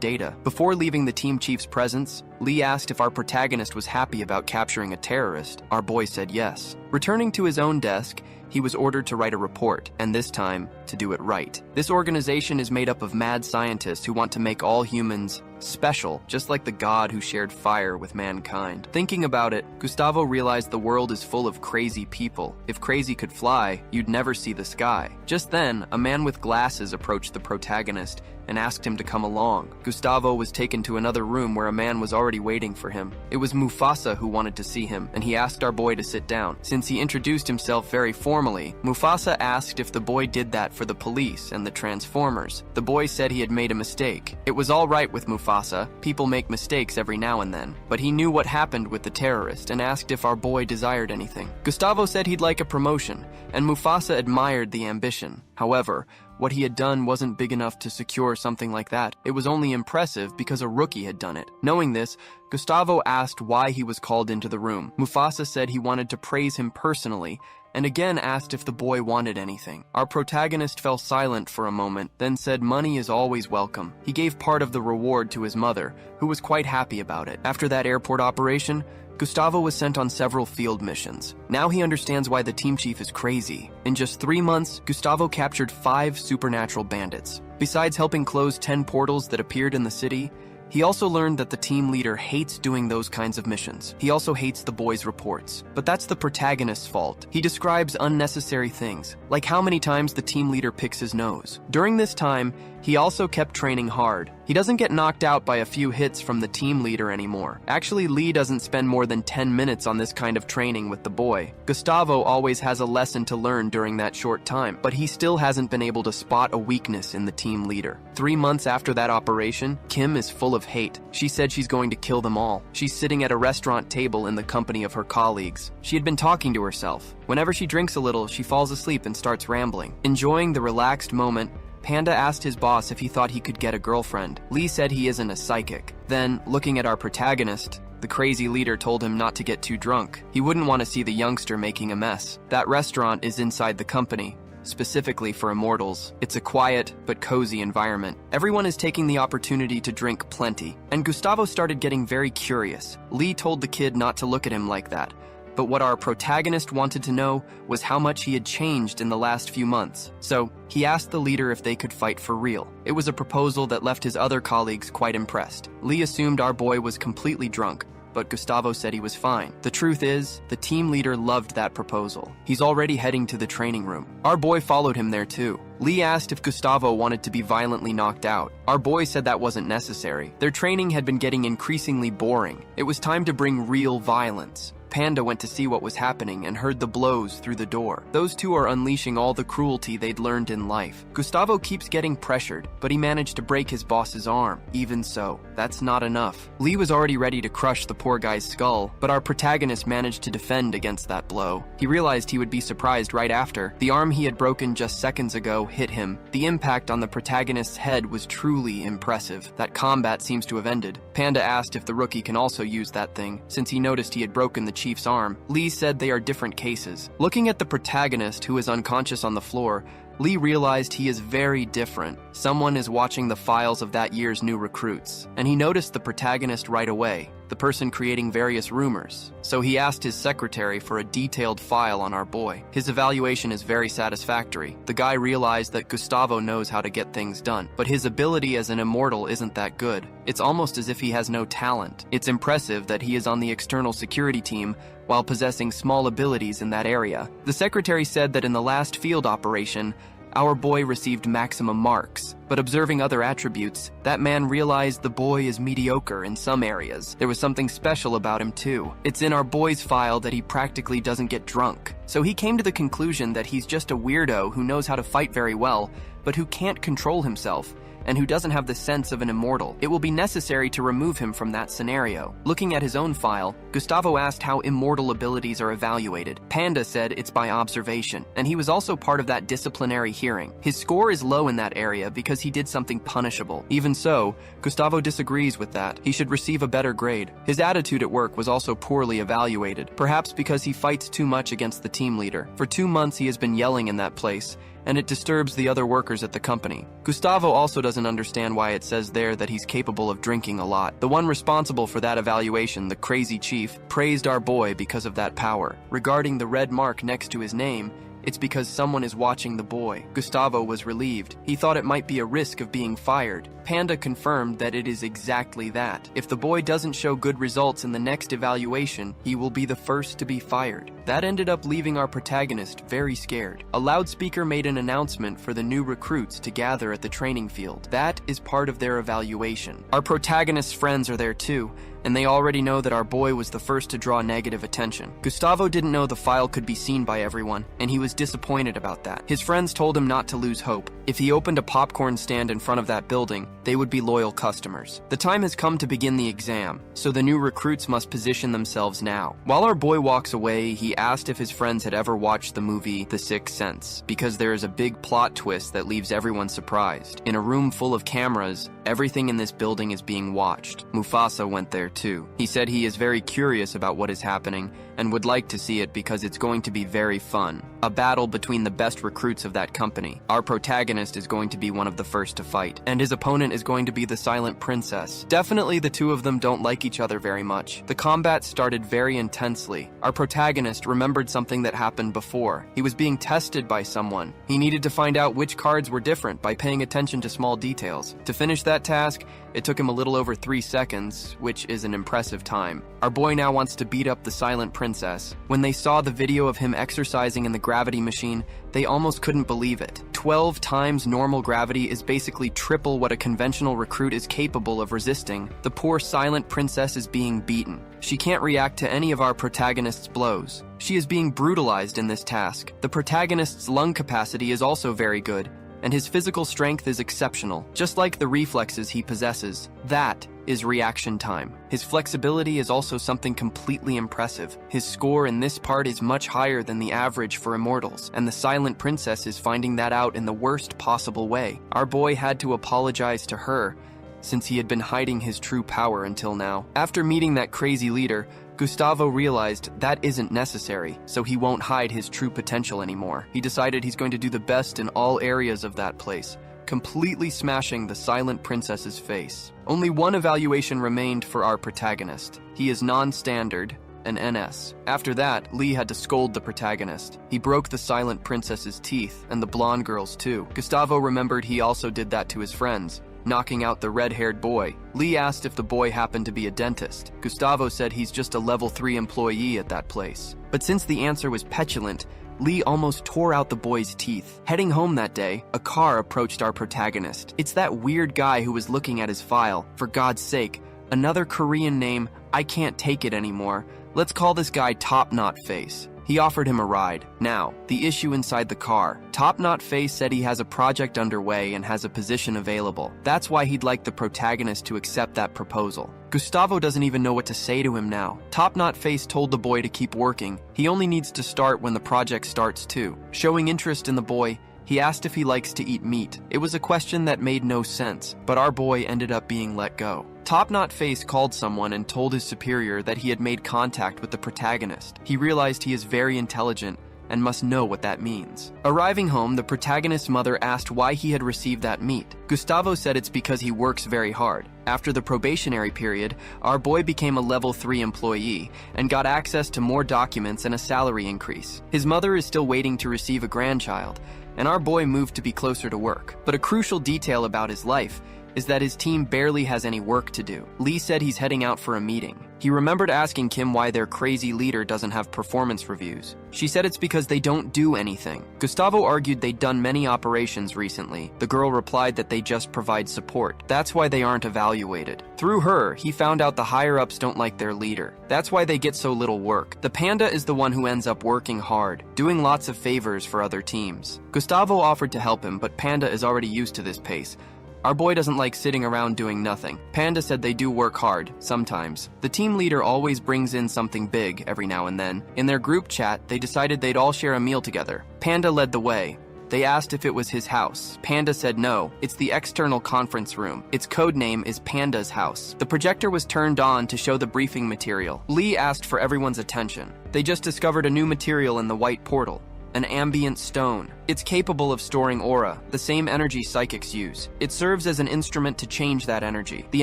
data. Before leaving the team chief's presence, Lee asked if our protagonist was happy about capturing a terrorist. Our boy said yes. Returning to his own desk, he was ordered to write a report, and this time, to do it right. This organization is made up of mad scientists who want to make all humans special, just like the god who shared fire with mankind. Thinking about it, Gustavo realized the world is full of crazy people. If crazy could fly, you'd never see the sky. Just then, a man with glasses approached the protagonist and asked him to come along. Gustavo was taken to another room where a man was already waiting for him. It was Mufasa who wanted to see him, and he asked our boy to sit down. Since he introduced himself very formally, Mufasa asked if the boy did that for the police and the Transformers. The boy said he had made a mistake. It was all right with Mufasa Mufasa. People make mistakes every now and then. But he knew what happened with the terrorist and asked if our boy desired anything. Gustavo said he'd like a promotion, and Mufasa admired the ambition. However, what he had done wasn't big enough to secure something like that. It was only impressive because a rookie had done it. Knowing this, Gustavo asked why he was called into the room. Mufasa said he wanted to praise him personally, and again asked if the boy wanted anything. Our protagonist fell silent for a moment, then said money is always welcome. He gave part of the reward to his mother, who was quite happy about it. After that airport operation, Gustavo was sent on several field missions. Now he understands why the team chief is crazy. In just 3 months, Gustavo captured 5 supernatural bandits. Besides helping close 10 portals that appeared in the city, he also learned that the team leader hates doing those kinds of missions. He also hates the boy's reports. But that's the protagonist's fault. He describes unnecessary things, like how many times the team leader picks his nose. During this time, he also kept training hard. He doesn't get knocked out by a few hits from the team leader anymore. Actually, Lee doesn't spend more than 10 minutes on this kind of training with the boy. Gustavo always has a lesson to learn during that short time, but he still hasn't been able to spot a weakness in the team leader. 3 months after that operation, Kim is full of hate. She said she's going to kill them all. She's sitting at a restaurant table in the company of her colleagues. She had been talking to herself. Whenever she drinks a little, she falls asleep and starts rambling. Enjoying the relaxed moment, Panda asked his boss if he thought he could get a girlfriend. Lee said he isn't a psychic. Then, looking at our protagonist, the crazy leader told him not to get too drunk. He wouldn't want to see the youngster making a mess. That restaurant is inside the company, specifically for immortals. It's a quiet but cozy environment. Everyone is taking the opportunity to drink plenty, and Gustavo started getting very curious. Lee told the kid not to look at him like that. But what our protagonist wanted to know was how much he had changed in the last few months. So, he asked the leader if they could fight for real. It was a proposal that left his other colleagues quite impressed. Lee assumed our boy was completely drunk, but Gustavo said he was fine. The truth is, the team leader loved that proposal. He's already heading to the training room. Our boy followed him there too. Lee asked if Gustavo wanted to be violently knocked out. Our boy said that wasn't necessary. Their training had been getting increasingly boring. It was time to bring real violence. Panda went to see what was happening and heard the blows through the door. Those two are unleashing all the cruelty they'd learned in life. Gustavo keeps getting pressured, but he managed to break his boss's arm. Even so, that's not enough. Lee was already ready to crush the poor guy's skull, but our protagonist managed to defend against that blow. He realized he would be surprised right after. The arm he had broken just seconds ago hit him. The impact on the protagonist's head was truly impressive. That combat seems to have ended. Panda asked if the rookie can also use that thing, since he noticed he had broken the chief's arm. Lee said they are different cases. Looking at the protagonist, who is unconscious on the floor, Lee realized he is very different. Someone is watching the files of that year's new recruits, and he noticed the protagonist right away, the person creating various rumors. So he asked his secretary for a detailed file on our boy. His evaluation is very satisfactory. The guy realized that Gustavo knows how to get things done, but his ability as an immortal isn't that good. It's almost as if he has no talent. It's impressive that he is on the external security team while possessing small abilities in that area. The secretary said that in the last field operation, our boy received maximum marks, but observing other attributes, that man realized the boy is mediocre in some areas. There was something special about him too. It's in our boy's file that he practically doesn't get drunk. So he came to the conclusion that he's just a weirdo who knows how to fight very well, but who can't control himself, and who doesn't have the sense of an immortal. It will be necessary to remove him from that scenario. Looking at his own file, Gustavo asked how immortal abilities are evaluated. Panda said it's by observation, and he was also part of that disciplinary hearing. His score is low in that area because he did something punishable. Even so, Gustavo disagrees with that. He should receive a better grade. His attitude at work was also poorly evaluated, perhaps because he fights too much against the team leader. For 2 months he has been yelling in that place, and it disturbs the other workers at the company. Gustavo also doesn't understand why it says there that he's capable of drinking a lot. The one responsible for that evaluation, the crazy chief, praised our boy because of that power. Regarding the red mark next to his name, it's because someone is watching the boy. Gustavo was relieved. He thought it might be a risk of being fired. Panda confirmed that it is exactly that. If the boy doesn't show good results in the next evaluation, he will be the first to be fired. That ended up leaving our protagonist very scared. A loudspeaker made an announcement for the new recruits to gather at the training field. That is part of their evaluation. Our protagonist's friends are there too, and they already know that our boy was the first to draw negative attention. Gustavo didn't know the file could be seen by everyone, and he was disappointed about that. His friends told him not to lose hope. If he opened a popcorn stand in front of that building, they would be loyal customers. The time has come to begin the exam, so the new recruits must position themselves now. While our boy walks away, he asked if his friends had ever watched the movie The Sixth Sense, because there is a big plot twist that leaves everyone surprised. In a room full of cameras, everything in this building is being watched. Mufasa went there too. He said he is very curious about what is happening and would like to see it because it's going to be very fun. A battle between the best recruits of that company. Our protagonist is going to be one of the first to fight, and his opponent is going to be the Silent Princess. Definitely the two of them don't like each other very much. The combat started very intensely. Our protagonist remembered something that happened before. He was being tested by someone. He needed to find out which cards were different by paying attention to small details. To finish that task, it took him a little over 3 seconds, which is an impressive time. Our boy now wants to beat up the Silent Princess. When they saw the video of him exercising in the gravity machine, they almost couldn't believe it. 12 times normal gravity is basically triple what a conventional recruit is capable of resisting. The poor Silent Princess is being beaten. She can't react to any of our protagonist's blows. She is being brutalized in this task. The protagonist's lung capacity is also very good, and his physical strength is exceptional, just like the reflexes he possesses. That is reaction time. His flexibility is also something completely impressive. His score in this part is much higher than the average for immortals, and the Silent Princess is finding that out in the worst possible way. Our boy had to apologize to her, since he had been hiding his true power until now. After meeting that crazy leader, Gustavo realized that isn't necessary, so he won't hide his true potential anymore. He decided he's going to do the best in all areas of that place, completely smashing the Silent Princess's face. Only one evaluation remained for our protagonist. He is non-standard, an NS. After that, Lee had to scold the protagonist. He broke the Silent Princess's teeth, and the blonde girl's too. Gustavo remembered he also did that to his friends, knocking out the red-haired boy. Lee asked if the boy happened to be a dentist. Gustavo said he's just a level 3 employee at that place. But since the answer was petulant, Lee almost tore out the boy's teeth. Heading home that day, a car approached our protagonist. It's that weird guy who was looking at his file. For God's sake, another Korean name, I can't take it anymore. Let's call this guy Top Knot Face. He offered him a ride. Now, the issue inside the car. Top Knot Face said he has a project underway and has a position available. That's why he'd like the protagonist to accept that proposal. Gustavo doesn't even know what to say to him now. Top Knot Face told the boy to keep working. He only needs to start when the project starts too. Showing interest in the boy, he asked if he likes to eat meat. It was a question that made no sense, but our boy ended up being let go. Top Knot Face called someone and told his superior that he had made contact with the protagonist. He realized he is very intelligent and must know what that means. Arriving home, the protagonist's mother asked why he had received that meat. Gustavo said it's because he works very hard. After the probationary period, our boy became a level 3 employee and got access to more documents and a salary increase. His mother is still waiting to receive a grandchild, and our boy moved to be closer to work. But a crucial detail about his life is that his team barely has any work to do. Lee said he's heading out for a meeting. He remembered asking Kim why their crazy leader doesn't have performance reviews. She said it's because they don't do anything. Gustavo argued they'd done many operations recently. The girl replied that they just provide support. That's why they aren't evaluated. Through her, he found out the higher-ups don't like their leader. That's why they get so little work. The panda is the one who ends up working hard, doing lots of favors for other teams. Gustavo offered to help him, but Panda is already used to this pace. Our boy doesn't like sitting around doing nothing. Panda said they do work hard, sometimes. The team leader always brings in something big every now and then. In their group chat, they decided they'd all share a meal together. Panda led the way. They asked if it was his house. Panda said no, it's the external conference room. Its code name is Panda's house. The projector was turned on to show the briefing material. Lee asked for everyone's attention. They just discovered a new material in the white portal. An ambient stone. It's capable of storing aura, the same energy psychics use. It serves as an instrument to change that energy. The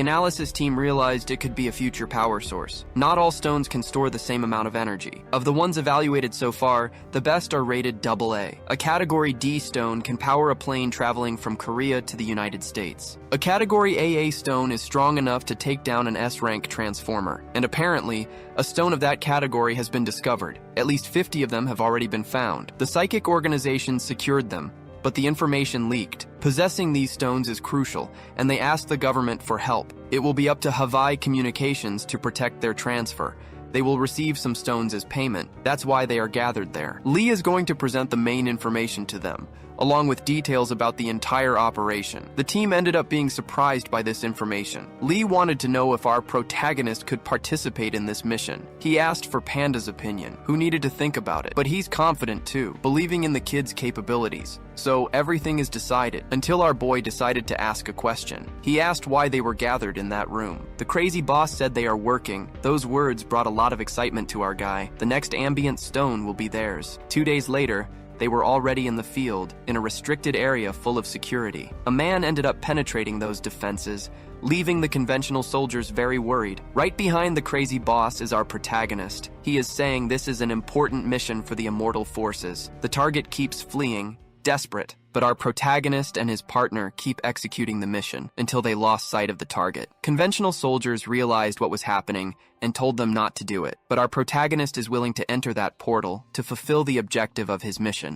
analysis team realized it could be a future power source. Not all stones can store the same amount of energy. Of the ones evaluated so far, the best are rated AA. A Category D stone can power a plane traveling from Korea to the United States. A Category AA stone is strong enough to take down an S-rank transformer, and apparently, a stone of that category has been discovered. At least 50 of them have already been found. The psychic organization secured them, but the information leaked. Possessing these stones is crucial, and they asked the government for help. It will be up to Hawaii Communications to protect their transfer. They will receive some stones as payment. That's why they are gathered there. Lee is going to present the main information to them, along with details about the entire operation. The team ended up being surprised by this information. Lee wanted to know if our protagonist could participate in this mission. He asked for Panda's opinion, who needed to think about it, but he's confident too, believing in the kid's capabilities. So everything is decided, until our boy decided to ask a question. He asked why they were gathered in that room. The crazy boss said they are working. Those words brought a lot of excitement to our guy. The next ambient stone will be theirs. 2 days later, they were already in the field, in a restricted area full of security. A man ended up penetrating those defenses, leaving the conventional soldiers very worried. Right behind the crazy boss is our protagonist. He is saying this is an important mission for the immortal forces. The target keeps fleeing, desperate, but our protagonist and his partner keep executing the mission until they lost sight of the target. Conventional soldiers realized what was happening and told them not to do it, but our protagonist is willing to enter that portal to fulfill the objective of his mission.